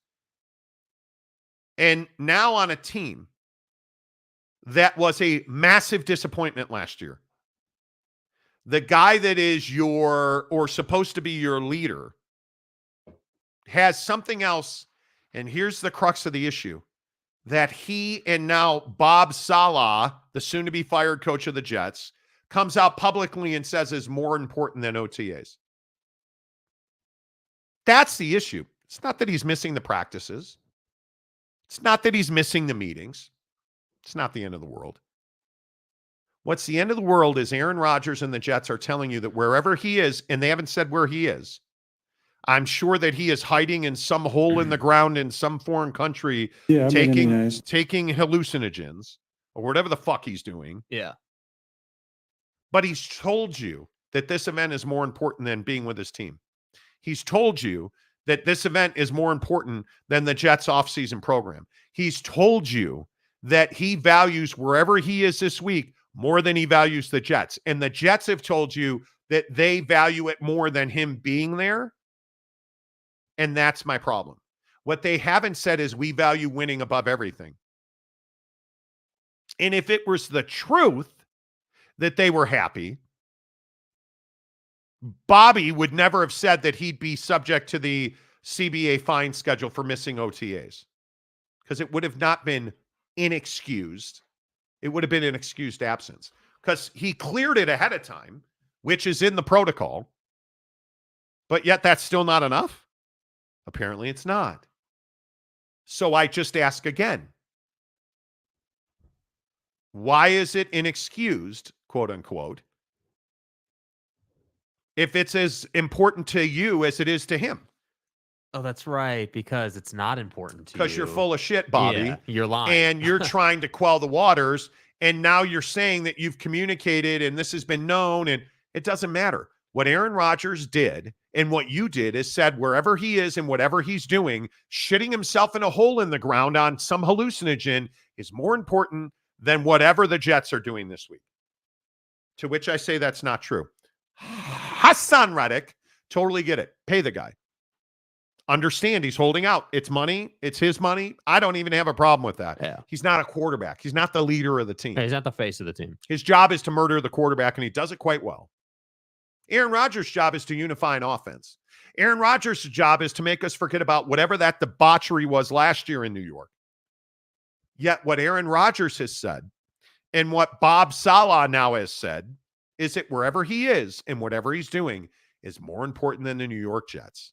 And now on a team that was a massive disappointment last year. The guy that is supposed to be your leader has something else, and here's the crux of the issue, that he and now Bob Saleh, the soon-to-be fired coach of the Jets, comes out publicly and says is more important than OTAs. That's the issue. It's not that he's missing the practices. It's not that he's missing the meetings. It's not the end of the world. What's the end of the world is Aaron Rodgers and the Jets are telling you that wherever he is, and they haven't said where he is, I'm sure that he is hiding in some hole in the ground in some foreign country, taking hallucinogens or whatever the fuck he's doing. Yeah. But he's told you that this event is more important than being with his team. He's told you that this event is more important than the Jets offseason program. He's told you that he values wherever he is this week more than he values the Jets. And the Jets have told you that they value it more than him being there. And that's my problem. What they haven't said is we value winning above everything. And if it was the truth that they were happy, Bobby would never have said that he'd be subject to the CBA fine schedule for missing OTAs, because it would have not been inexcused. It would have been an excused absence because he cleared it ahead of time, which is in the protocol. But yet that's still not enough. Apparently it's not. So I just ask again, Why is it inexcused, quote unquote, if it's as important to you as it is to him? Oh, that's right, because it's not important to you. Because you're full of shit, Bobby. Yeah, you're lying. And you're trying to quell the waters, and now you're saying that you've communicated and this has been known, and it doesn't matter. What Aaron Rodgers did and what you did is said wherever he is and whatever he's doing, shitting himself in a hole in the ground on some hallucinogen is more important than whatever the Jets are doing this week. To which I say that's not true. Hassan Reddick, totally get it. Pay the guy. Understand he's holding out. It's money. It's his money. I don't even have a problem with that. Yeah. He's not a quarterback. He's not the leader of the team. Yeah, he's not the face of the team. His job is to murder the quarterback, and he does it quite well. Aaron Rodgers' job is to unify an offense. Aaron Rodgers' job is to make us forget about whatever that debauchery was last year in New York. Yet what Aaron Rodgers has said and what Bob Saleh now has said is that wherever he is and whatever he's doing is more important than the New York Jets.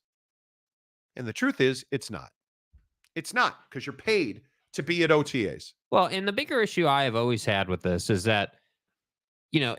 And the truth is, it's not. It's not, because you're paid to be at OTAs. Well, and the bigger issue I have always had with this is that, you know,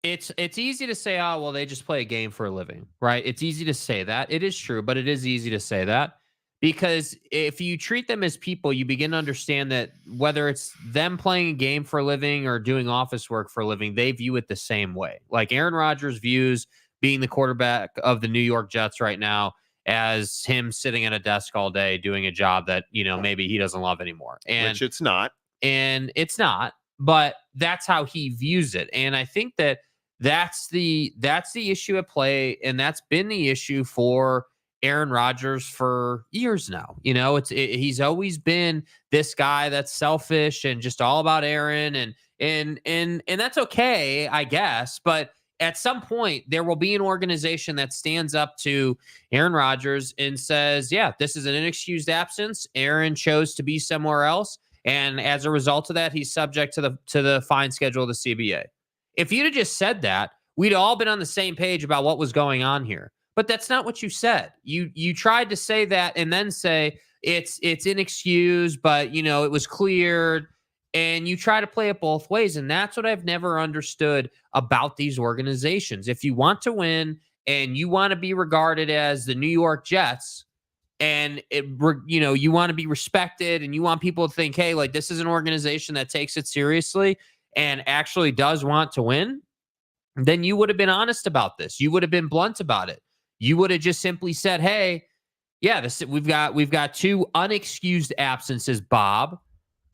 it's easy to say, oh, well, they just play a game for a living, right? It's easy to say that. It is true, but it is easy to say that because if you treat them as people, you begin to understand that whether it's them playing a game for a living or doing office work for a living, they view it the same way. Like Aaron Rodgers views being the quarterback of the New York Jets right now as him sitting at a desk all day doing a job that, you know, maybe he doesn't love anymore. And which it's not. And it's not, but that's how he views it. And I think that that's the issue at play, and that's been the issue for Aaron Rodgers for years now. You know, he's always been this guy that's selfish and just all about Aaron, and that's okay, I guess, but at some point, there will be an organization that stands up to Aaron Rodgers and says, yeah, this is an inexcused absence. Aaron chose to be somewhere else. And as a result of that, he's subject to the fine schedule of the CBA. If you'd have just said that, we'd all been on the same page about what was going on here. But that's not what you said. You tried to say that and then say it's inexcused, but, you know, it was cleared. And you try to play it both ways. And that's what I've never understood about these organizations. If you want to win and you want to be regarded as the New York Jets and, you want to be respected and you want people to think, hey, like this is an organization that takes it seriously and actually does want to win, then you would have been honest about this. You would have been blunt about it. You would have just simply said, hey, yeah, we've got two unexcused absences, Bob.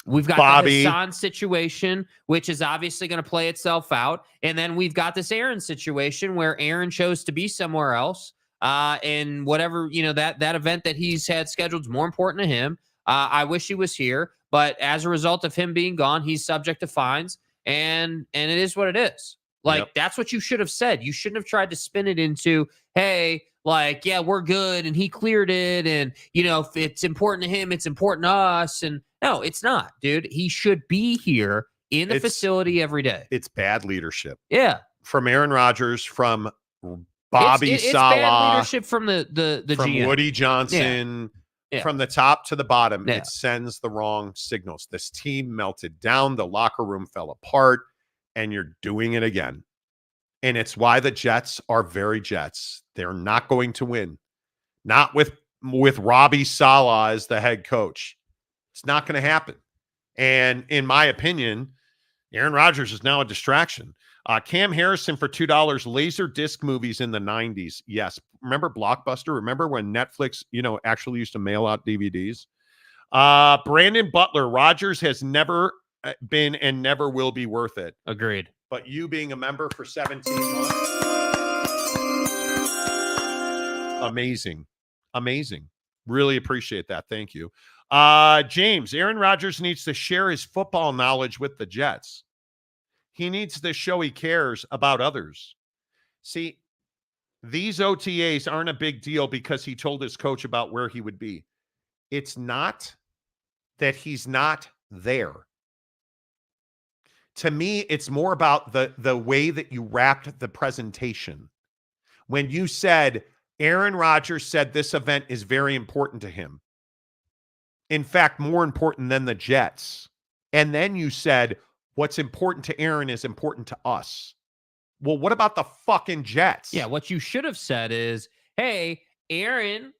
We've got Bobby. the Hassan situation, which is obviously going to play itself out. And then we've got this Aaron situation where Aaron chose to be somewhere else. And whatever, you know, that event that he's had scheduled is more important to him. I wish he was here. But as a result of him being gone, he's subject to fines. And it is what it is. Like, That's what you should have said. You shouldn't have tried to spin it into, hey, like, yeah, we're good. And he cleared it. And, you know, if it's important to him, it's important to us. And no, it's not, dude. He should be here in the facility every day. It's bad leadership. Yeah. From Aaron Rodgers, from Bobby it's Saleh. Bad leadership from the from GM. Woody Johnson. Yeah. From the top to the bottom, Yeah. It sends the wrong signals. This team melted down. The locker room fell apart. And you're doing it again. And it's why the Jets are very Jets. They're not going to win. Not with Robbie Saleh as the head coach. It's not going to happen. And in my opinion, Aaron Rodgers is now a distraction. Cam Harrison for $2, laser disc movies in the 90s. Yes. Remember Blockbuster? Remember when Netflix, actually used to mail out DVDs? Brandon Butler, Rodgers has never been and never will be worth it. Agreed. But you being a member for 17 months. Amazing. Really appreciate that. Thank you. James, Aaron Rodgers needs to share his football knowledge with the Jets. He needs to show he cares about others. See, these OTAs aren't a big deal because he told his coach about where he would be. It's not that he's not there. To me, it's more about the way that you wrapped the presentation. When you said, Aaron Rodgers said this event is very important to him. In fact, more important than the Jets. And then you said, what's important to Aaron is important to us. Well, what about the fucking Jets? Yeah, what you should have said is, hey, Aaron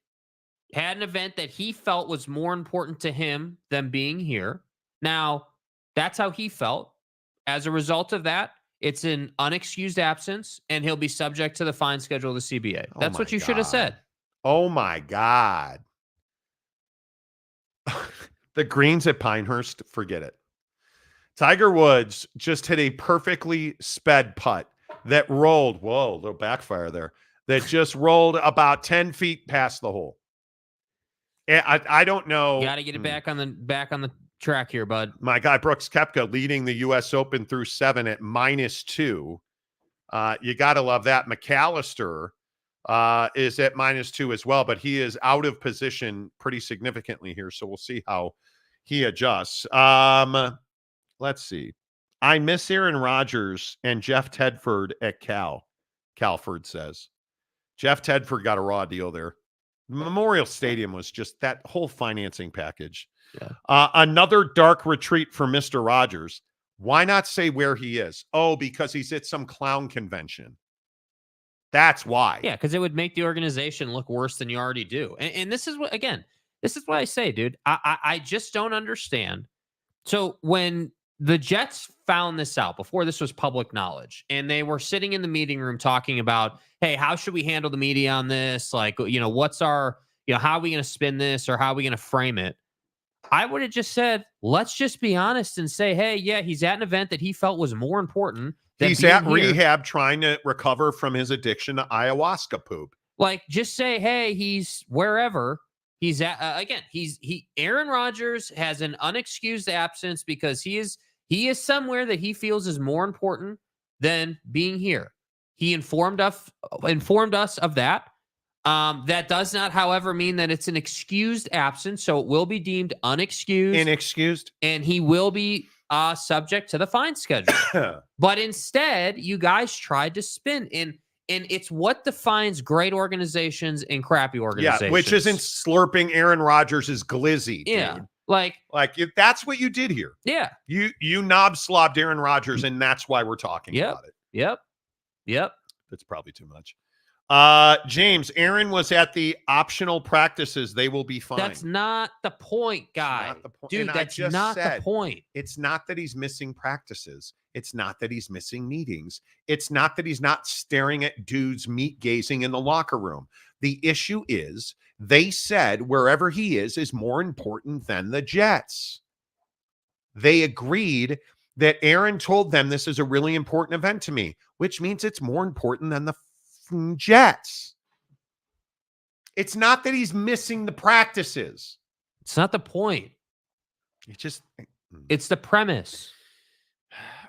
had an event that he felt was more important to him than being here. Now, that's how he felt. As a result of that, it's an unexcused absence, and he'll be subject to the fine schedule of the CBA. That's what you should have said. Oh, my God. The greens at Pinehurst, forget it. Tiger Woods just hit a perfectly sped putt that rolled. Whoa, little backfire there. That just rolled about 10 feet past the hole. I don't know. You got to get it back on the track here, bud. My guy Brooks Koepka leading the U.S. Open through 7 at -2. You got to love that. McAllister is at -2 as well, but he is out of position pretty significantly here. So we'll see how he adjusts. Let's see. I miss Aaron Rodgers and Jeff Tedford at Cal. Calford says. Jeff Tedford got a raw deal there. Memorial Stadium was just that whole financing package. Yeah. Another dark retreat for Mr. Rodgers. Why not say where he is? Oh, because he's at some clown convention. That's why. Yeah, because it would make the organization look worse than you already do. And this is what, again, this is what I say, dude. I just don't understand. So when the Jets found this out before this was public knowledge, and they were sitting in the meeting room talking about, hey, how should we handle the media on this? Like, what's our, how are we going to spin this, or how are we going to frame it? I would have just said, let's just be honest and say, hey, yeah, he's at an event that he felt was more important than he's at rehab trying to recover from his addiction to ayahuasca poop. Like, just say, hey, he's wherever he's at. Aaron Rodgers has an unexcused absence because he is somewhere that he feels is more important than being here. He informed us of that. That does not, however, mean that it's an excused absence. So it will be deemed inexcused, and he will be subject to the fine schedule. But instead, you guys tried to spin and it's what defines great organizations and crappy organizations. Yeah, which isn't slurping Aaron Rodgers' glizzy. Yeah. Dude. Like if that's what you did here. Yeah. You knob slobbed Aaron Rodgers, and that's why we're talking about it. Yep. That's probably too much. James, Aaron was at the optional practices. They will be fine. That's not the point, guy. Dude, that's not the point. It's not that he's missing practices. It's not that he's missing meetings. It's not that he's not staring at dudes meat gazing in the locker room. The issue is they said wherever he is more important than the Jets. They agreed that Aaron told them this is a really important event to me, which means it's more important than the Jets. It's not that he's missing the practices. It's not the point. It's the premise.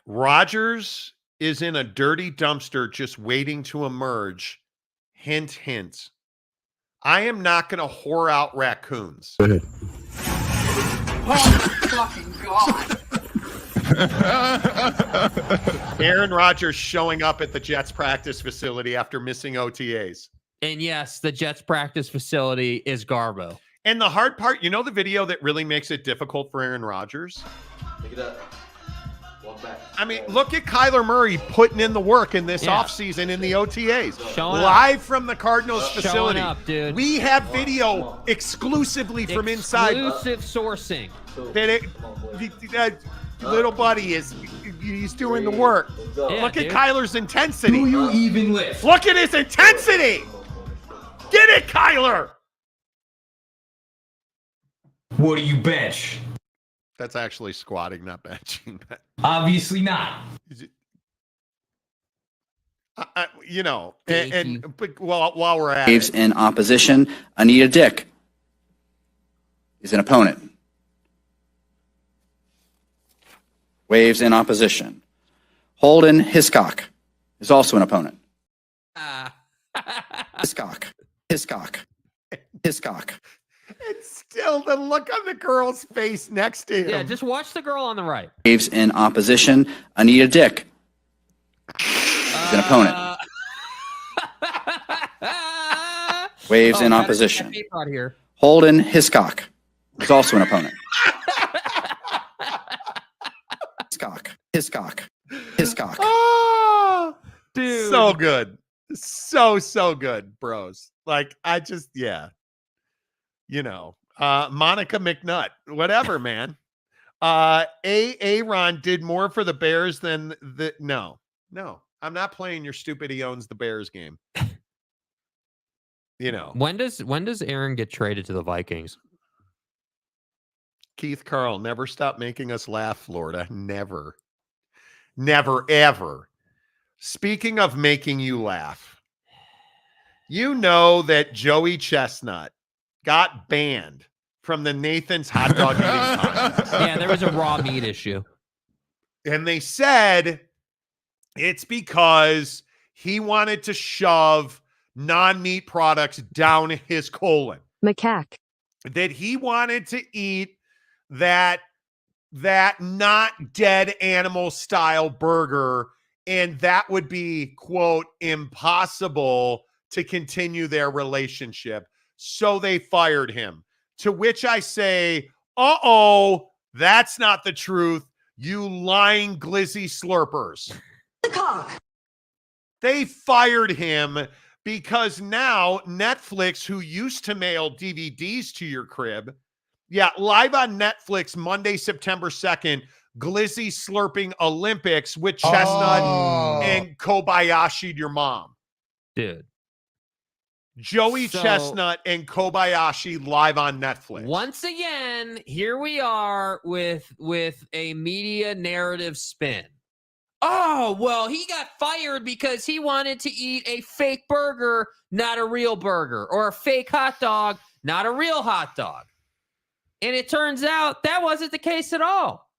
Rodgers is in a dirty dumpster just waiting to emerge. Hint, hint. I am not going to whore out raccoons. Oh, fucking God. Aaron Rodgers showing up at the Jets practice facility after missing OTAs. And yes, the Jets practice facility is Garbo. And the hard part, the video that really makes it difficult for Aaron Rodgers? Pick it up. Walk back. I mean, look at Kyler Murray putting in the work in this offseason in the OTAs. Live from the Cardinals facility. Up, dude. We have video exclusively from inside. Exclusive sourcing. Little buddy he's doing the work. Yeah, look dude. at Kyler's intensity. Do you even lift? Look at his intensity. Get it, Kyler. What do you bench? That's actually squatting, not benching. Obviously not. But while we're at Waves it. in opposition. Anita Dick is an opponent. Waves in opposition. Holden Hiscock is also an opponent. Hiscock. And still the look on the girl's face next to him. Yeah, just watch the girl on the right. Waves in opposition. Anita Dick is an opponent. Waves in opposition. Here. Holden Hiscock is also an opponent. Hiscock. Hiscock. Oh, Dude. so good. So good, bros. Like, I just, yeah. Monica McNutt, whatever, man. Aaron did more for the Bears than no, I'm not playing your stupid he owns the Bears game. When does Aaron get traded to the Vikings? Keith Carl, never stop making us laugh, Florida. Never, ever. Speaking of making you laugh, you know that Joey Chestnut got banned from the Nathan's hot dog eating contest. Yeah, there was a raw meat issue. And they said it's because he wanted to shove non-meat products down his colon. Macaque. That he wanted to eat that not dead animal style burger, and that would be, quote, impossible to continue their relationship. So they fired him. To which I say, that's not the truth, you lying glizzy slurpers. They fired him because now Netflix, who used to mail DVDs to your crib, live on Netflix Monday, September 2nd, Glizzy Slurping Olympics with Chestnut and Kobayashi'd your mom. Dude. Joey Chestnut and Kobayashi live on Netflix. Once again, here we are with a media narrative spin. Oh, well, he got fired because he wanted to eat a fake burger, not a real burger, or a fake hot dog, not a real hot dog. And it turns out that wasn't the case at all.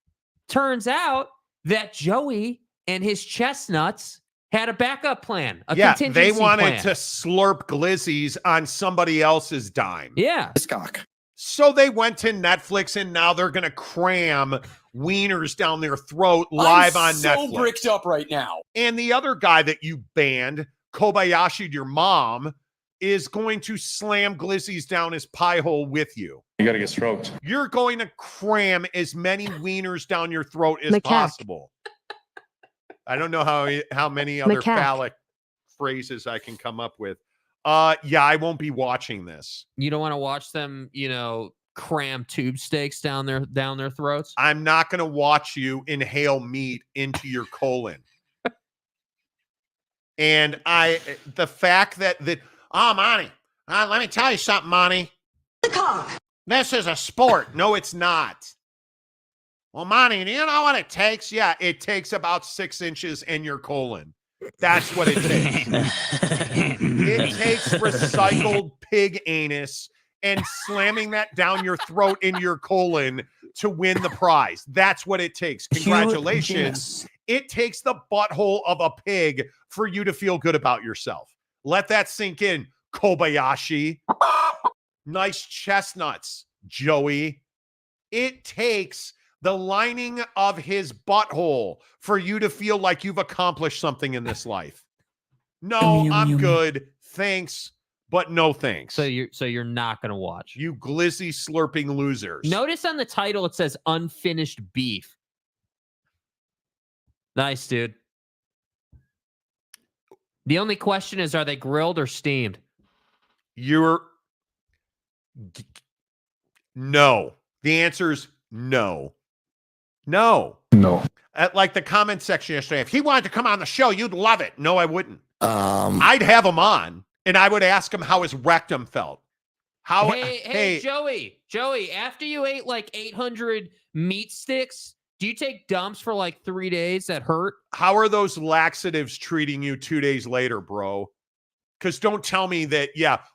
Turns out that Joey and his chestnuts had a backup plan, a contingency they wanted plan. to slurp glizzies on somebody else's dime. Yeah. Hiscock. So they went to Netflix, and now they're going to cram wieners down their throat live on Netflix. I'm so bricked up right now. And the other guy that you banned, Kobayashi, your mom, is going to slam glizzies down his pie hole with you. You got to get stroked. You're going to cram as many wieners down your throat as possible. I don't know how many other phallic phrases I can come up with. I won't be watching this. You don't want to watch them, cram tube steaks down their throats? I'm not going to watch you inhale meat into your colon. And the fact that Monty, let me tell you something, Monty. This is a sport. No, it's not. Well, Monty, do you know what it takes? Yeah, it takes about 6 inches in your colon. That's what it takes. It takes recycled pig anus and slamming that down your throat in your colon to win the prize. That's what it takes. Congratulations. It takes the butthole of a pig for you to feel good about yourself. Let that sink in, Kobayashi. Nice chestnuts, Joey. It takes the lining of his butthole for you to feel like you've accomplished something in this life. No, I'm good. Thanks, but no thanks. So you're not going to watch. You glizzy slurping losers. Notice on the title it says unfinished beef. Nice, dude. The only question is, are they grilled or steamed? No. The answer is no. No. At the comment section yesterday, if he wanted to come on the show, you'd love it. No, I wouldn't. I'd have him on, and I would ask him how his rectum felt. Hey, Joey, after you ate like 800 meat sticks, do you take dumps for like 3 days that hurt? How are those laxatives treating you 2 days later, bro? Because don't tell me that,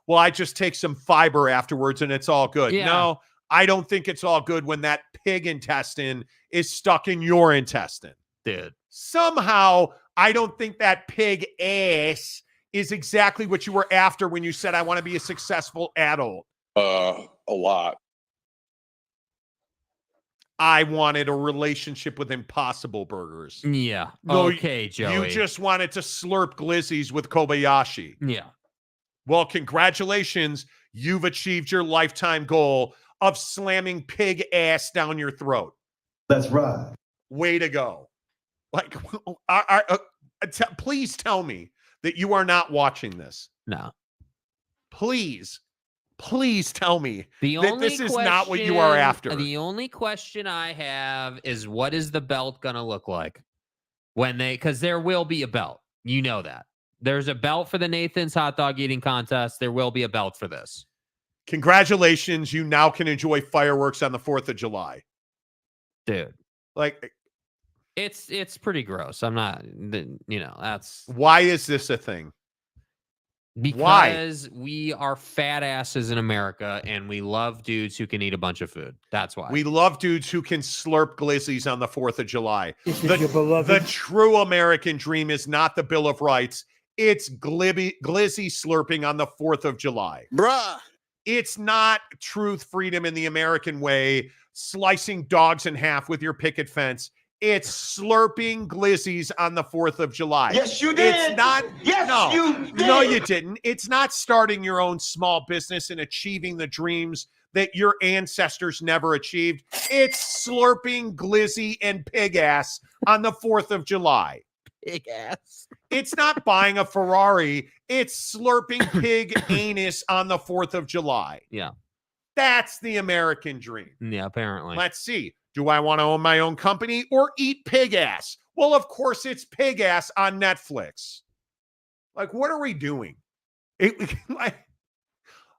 I just take some fiber afterwards and it's all good. Yeah. No, I don't think it's all good when that pig intestine is stuck in your intestine. Dude. Somehow, I don't think that pig ass is exactly what you were after when you said, I want to be a successful adult. A lot. I wanted a relationship with Impossible Burgers. Yeah. No, okay, Joey. You just wanted to slurp glizzies with Kobayashi. Yeah. Well, congratulations. You've achieved your lifetime goal of slamming pig ass down your throat. That's right. Way to go. Like, please tell me that you are not watching this. No. Please tell me The that only this is not what you are after. The only question I have is, what is the belt going to look like because there will be a belt. You know that. There's a belt for the Nathan's hot dog eating contest. There will be a belt for this. Congratulations. You now can enjoy fireworks on the 4th of July. Dude. Like, it's pretty gross. I'm not, that's. Why is this a thing? Because we are fat asses in America and we love dudes who can eat a bunch of food. That's why. We love dudes who can slurp glizzies on the 4th of July. The true American dream is not the Bill of Rights. It's glizzy slurping on the 4th of July. Bruh. It's not truth, freedom in the American way, slicing dogs in half with your picket fence. It's slurping glizzies on the 4th of July. Yes, you did. It's not. Yes, no, you did. No, you didn't. It's not starting your own small business and achieving the dreams that your ancestors never achieved. It's slurping glizzy and pig ass on the 4th of July. Pig ass. It's not buying a Ferrari. It's slurping pig anus on the 4th of July. Yeah. That's the American dream. Yeah, apparently. Let's see. Do I want to own my own company or eat pig ass? Well, of course, it's pig ass on Netflix. Like, what are we doing? The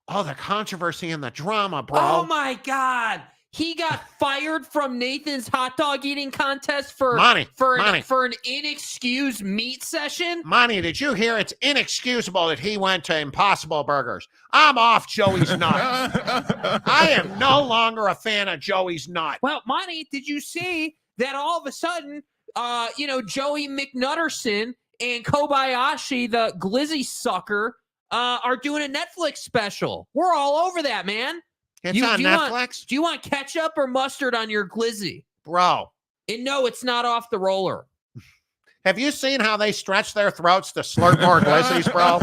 controversy and the drama, bro. Oh, my God. He got fired from Nathan's hot dog eating contest for Monty. an inexcused meat session. Monty, did you hear? It's inexcusable that he went to Impossible Burgers. I'm off Joey's nut. I am no longer a fan of Joey's nut. Well, Monty, did you see that all of a sudden, Joey McNutterson and Kobayashi, the glizzy sucker, are doing a Netflix special? We're all over that, man. It's on Netflix? Do you want ketchup or mustard on your glizzy? Bro. And no, it's not off the roller. Have you seen how they stretch their throats to slurp more glizzies, bro?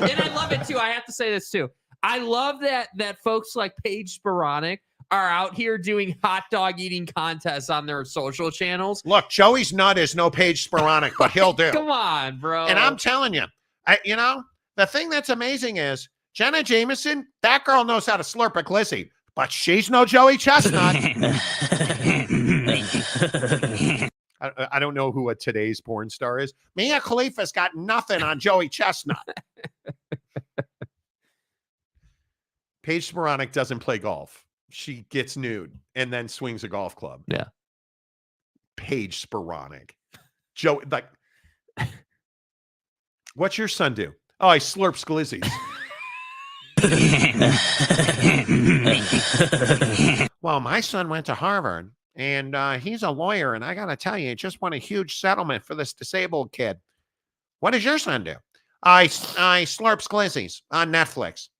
And I love it, too. I have to say this, too. I love that folks like Paige Sporonic are out here doing hot dog eating contests on their social channels. Look, Joey's nut is no Paige Sporonic, but he'll do. Come on, bro. And I'm telling you, the thing that's amazing is Jenna Jameson, that girl knows how to slurp a glizzy, but she's no Joey Chestnut. I don't know who a today's porn star is. Mia Khalifa's got nothing on Joey Chestnut. Paige Sporonic doesn't play golf. She gets nude and then swings a golf club. Yeah. Paige Sporonic. Joe, like, what's your son do? Oh, he slurps glizzies. Well, my son went to Harvard and he's a lawyer, and I gotta tell you, he just won a huge settlement for this disabled kid. What does your son do? I slurps glizzies on Netflix.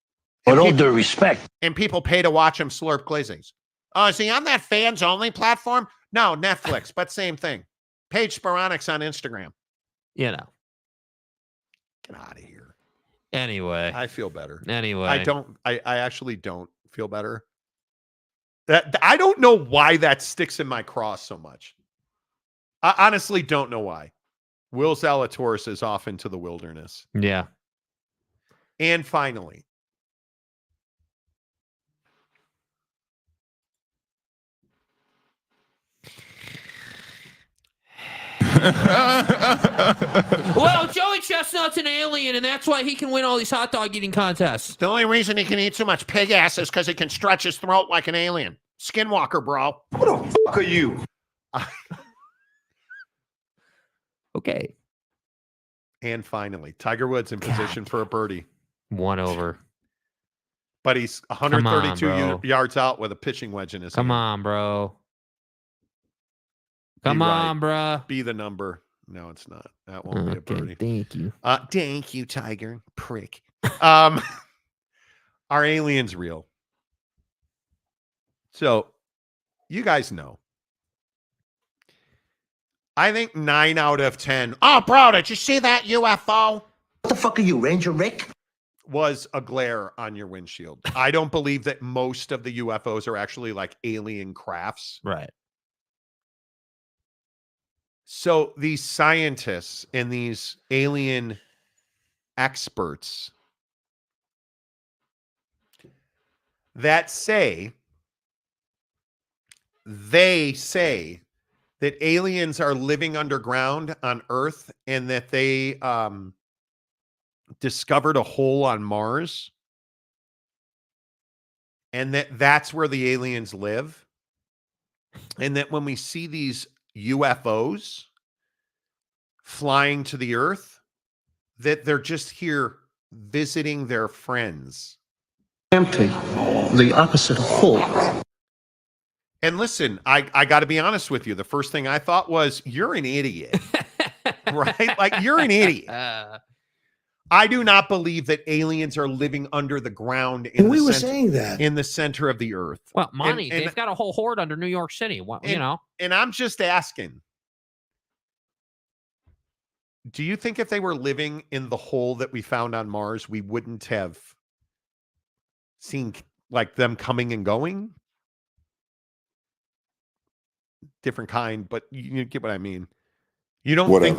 With all due respect. And people pay to watch him slurp glizzies. Oh, is he on that fans only platform? No, Netflix, but same thing. Paige Sporonic's on Instagram. You know. Get out of here. Anyway. I feel better. Anyway. I actually don't feel better. I don't know why that sticks in my cross so much. I honestly don't know why. Will Zalatoris is off into the wilderness. Yeah. And finally, well, Joey Chestnut's an alien, and that's why he can win all these hot dog eating contests. The only reason he can eat so much pig ass is because he can stretch his throat like an alien. Skinwalker, bro. Who the fuck are you? Okay. And finally, Tiger Woods in position for a birdie. 1 over. But he's 132 yards out with a pitching wedge in his hand. Come on, bro. Come on, bro. Be the number. No, it's not. That won't be a birdie. Thank you. Thank you, Tiger. Prick. Are aliens real? So, you guys know. I think 9 out of 10. Oh, bro, did you see that UFO? What the fuck are you, Ranger Rick? Was a glare on your windshield. I don't believe that most of the UFOs are actually like alien crafts. Right. So these scientists and these alien experts that they say that aliens are living underground on Earth and that they discovered a hole on Mars and that's where the aliens live. And that when we see these UFOs flying to the Earth, that they're just here visiting their friends. Empty. The opposite of full. And listen, I got to be honest with you. The first thing I thought was, you're an idiot, right? Like, you're an idiot. I do not believe that aliens are living under the ground in the center of the Earth. Well, Monty, they've got a whole horde under New York City. Well, And I'm just asking, do you think if they were living in the hole that we found on Mars, we wouldn't have seen like them coming and going? Different kind, but you get what I mean. You don't think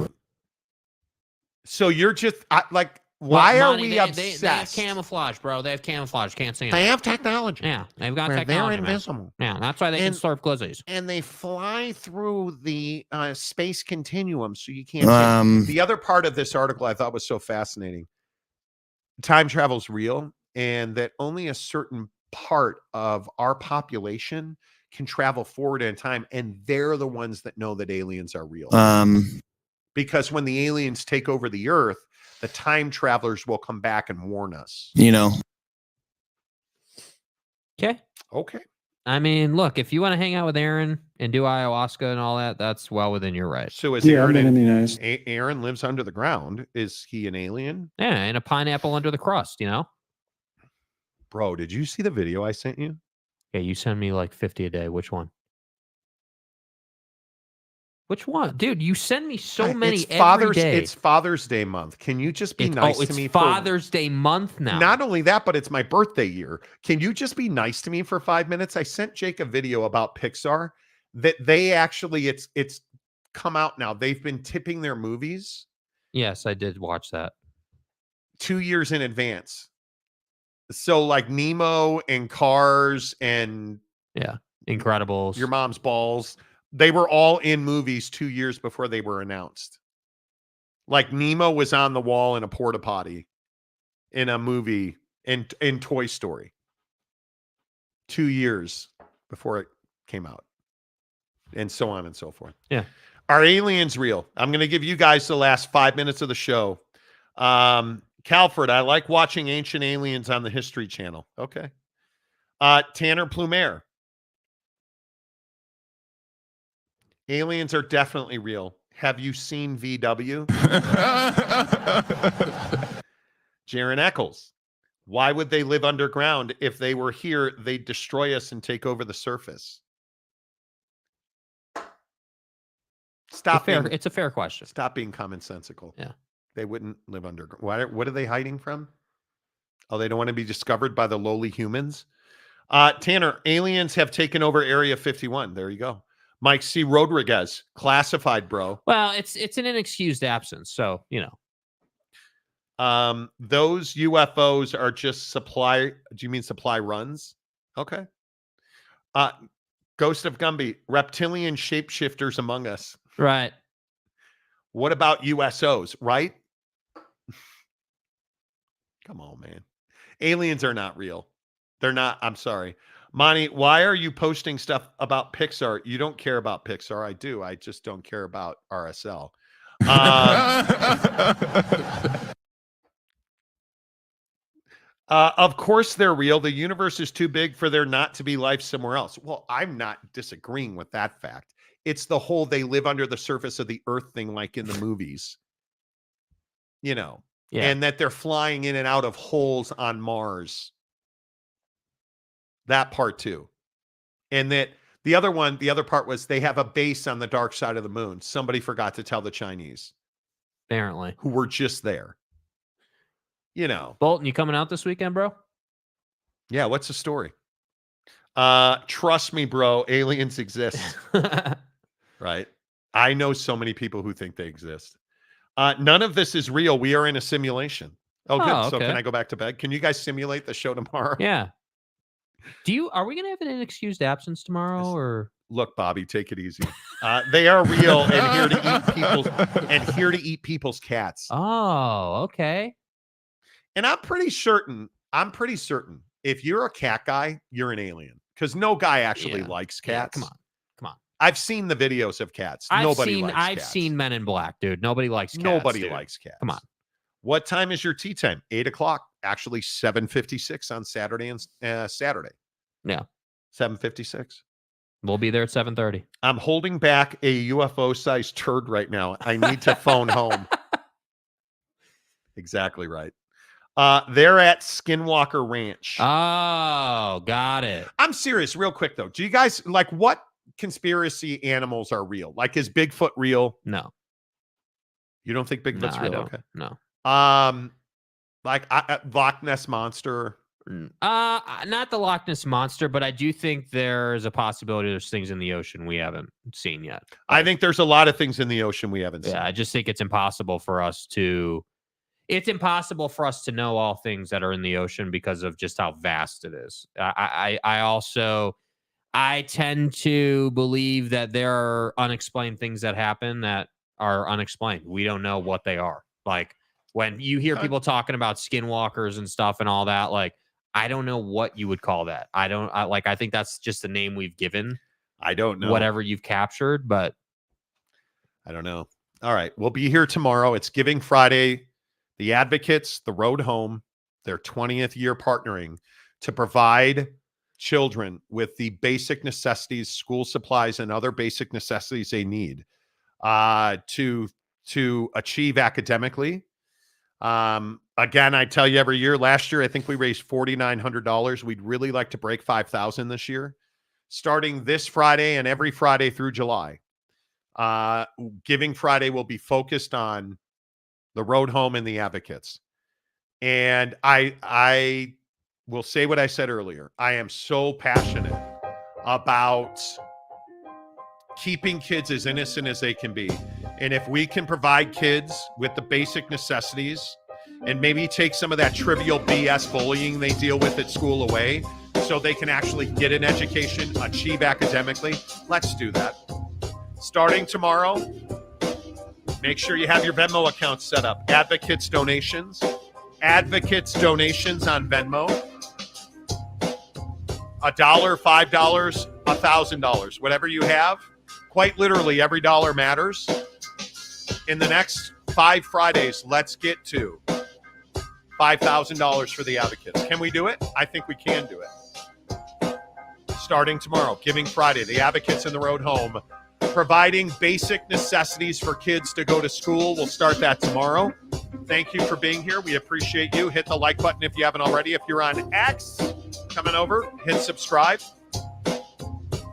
so? You're just why are we obsessed? They have camouflage, bro. They have camouflage. Can't see them. They have technology. Yeah, they've got They're technology. invisible. Yeah, that's why they can surf glizzies. And they fly through the space continuum, so you can't. The other part of this article I thought was so fascinating. Time travel's real, and that only a certain part of our population can travel forward in time, and they're the ones that know that aliens are real. Because when the aliens take over the Earth, the time travelers will come back and warn us. Okay. I mean, look, if you want to hang out with Aaron and do ayahuasca and all that, that's well within your right. So is Aaron Aaron lives under the ground. Is he an alien? Yeah, and a pineapple under the crust, Bro, did you see the video I sent you? Yeah, you send me like 50 a day. Which one? Which one? Dude, you send me so many every day. It's Father's Day month. Can you just be nice to me? It's Father's Day month now. Not only that, but it's my birthday year. Can you just be nice to me for 5 minutes? I sent Jake a video about Pixar that they actually, it's come out now. They've been tipping their movies. Yes, I did watch that. 2 years in advance. So like Nemo and Cars and Incredibles, Your Mom's Balls, they were all in movies 2 years before they were announced. Like Nemo was on the wall in a porta potty in a movie in Toy Story 2 years before it came out, and so on and so forth. Yeah. Are aliens real? I'm going to give you guys the last 5 minutes of the show. Calford, I like watching Ancient Aliens on the History Channel. Okay. Tanner Plumer. Aliens are definitely real. Have you seen VW? Jaron Eccles. Why would they live underground? If they were here, they'd destroy us and take over the surface. It's a fair question. Stop being commonsensical. Yeah. They wouldn't live underground. What are they hiding from? Oh, they don't want to be discovered by the lowly humans. Tanner, aliens have taken over Area 51. There you go. Mike C. Rodriguez, classified, bro. Well, it's an inexcused absence, so those UFOs are just supply. Do you mean supply runs? Okay. Ghost of Gumby, reptilian shapeshifters among us. Right. What about USOs? Right. Come on, man. Aliens are not real. They're not. I'm sorry. Monty, why are you posting stuff about Pixar? You don't care about Pixar. I do. I just don't care about RSL. Of course they're real. The universe is too big for there not to be life somewhere else. Well, I'm not disagreeing with that fact. It's the whole they live under the surface of the earth thing, like in the movies. And that they're flying in and out of holes on Mars. That part too. And that the other part was they have a base on the dark side of the moon. Somebody forgot to tell the Chinese. Apparently. Who were just there. Bolton, you coming out this weekend, bro? Yeah, what's the story? Trust me, bro, aliens exist. Right? I know so many people who think they exist. None of this is real. We are in a simulation. Oh, good. Oh, So okay. can I go back to bed? Can you guys simulate the show tomorrow? Yeah. Are we going to have an inexcused absence tomorrow, or? Look, Bobby, take it easy. They are real and here to eat people's cats. Oh, okay. And I'm pretty certain if you're a cat guy, you're an alien, because no guy actually likes cats. Yeah, come on. I've seen the videos of cats. Nobody likes cats. I've seen Men in Black, dude. Nobody likes cats. Nobody likes cats. Come on. What time is your tea time? 8:00. Actually, 7:56 on Saturday and Saturday. Yeah. 7:56. We'll be there at 7:30. I'm holding back a UFO-sized turd right now. I need to phone home. Exactly right. They're at Skinwalker Ranch. Oh, got it. I'm serious, real quick though. Do you guys like what conspiracy animals are real? Like, is Bigfoot real? No. You don't think Bigfoot's real? Okay. No. Like Loch Ness Monster. Not the Loch Ness Monster, but I do think there's a possibility there's things in the ocean we haven't seen yet. I think there's a lot of things in the ocean we haven't seen. Yeah, I just think it's impossible for us to know all things that are in the ocean because of just how vast it is. I tend to believe that there are unexplained things that happen that are unexplained. We don't know what they are. Like when you hear people talking about skinwalkers and stuff and all that, like, I don't know what you would call that. I think that's just the name we've given. I don't know. Whatever you've captured, but I don't know. All right. We'll be here tomorrow. It's Giving Friday. The Advocates, the Road Home, their 20th year partnering to provide children with the basic necessities, school supplies, and other basic necessities they need to achieve academically. Again, I tell you every year, last year, I think we raised $4,900. We'd really like to break 5,000 this year, starting this Friday and every Friday through July. Giving Friday will be focused on the Road Home and the Advocates. And I will say what I said earlier. I am so passionate about keeping kids as innocent as they can be. And if we can provide kids with the basic necessities and maybe take some of that trivial BS bullying they deal with at school away so they can actually get an education, achieve academically, let's do that. Starting tomorrow, make sure you have your Venmo account set up. Advocates donations on Venmo. $1, $5, $1,000, whatever you have. Quite literally, every dollar matters. In the next 5 Fridays, let's get to $5,000 for the Advocates. Can we do it? I think we can do it. Starting tomorrow, Giving Friday, the Advocates and the Road Home, providing basic necessities for kids to go to school. We'll start that tomorrow. Thank you for being here. We appreciate you. Hit the like button if you haven't already. If you're on X, coming over, hit subscribe.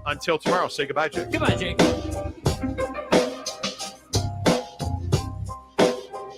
Until tomorrow, say goodbye, Jake. Goodbye, Jake.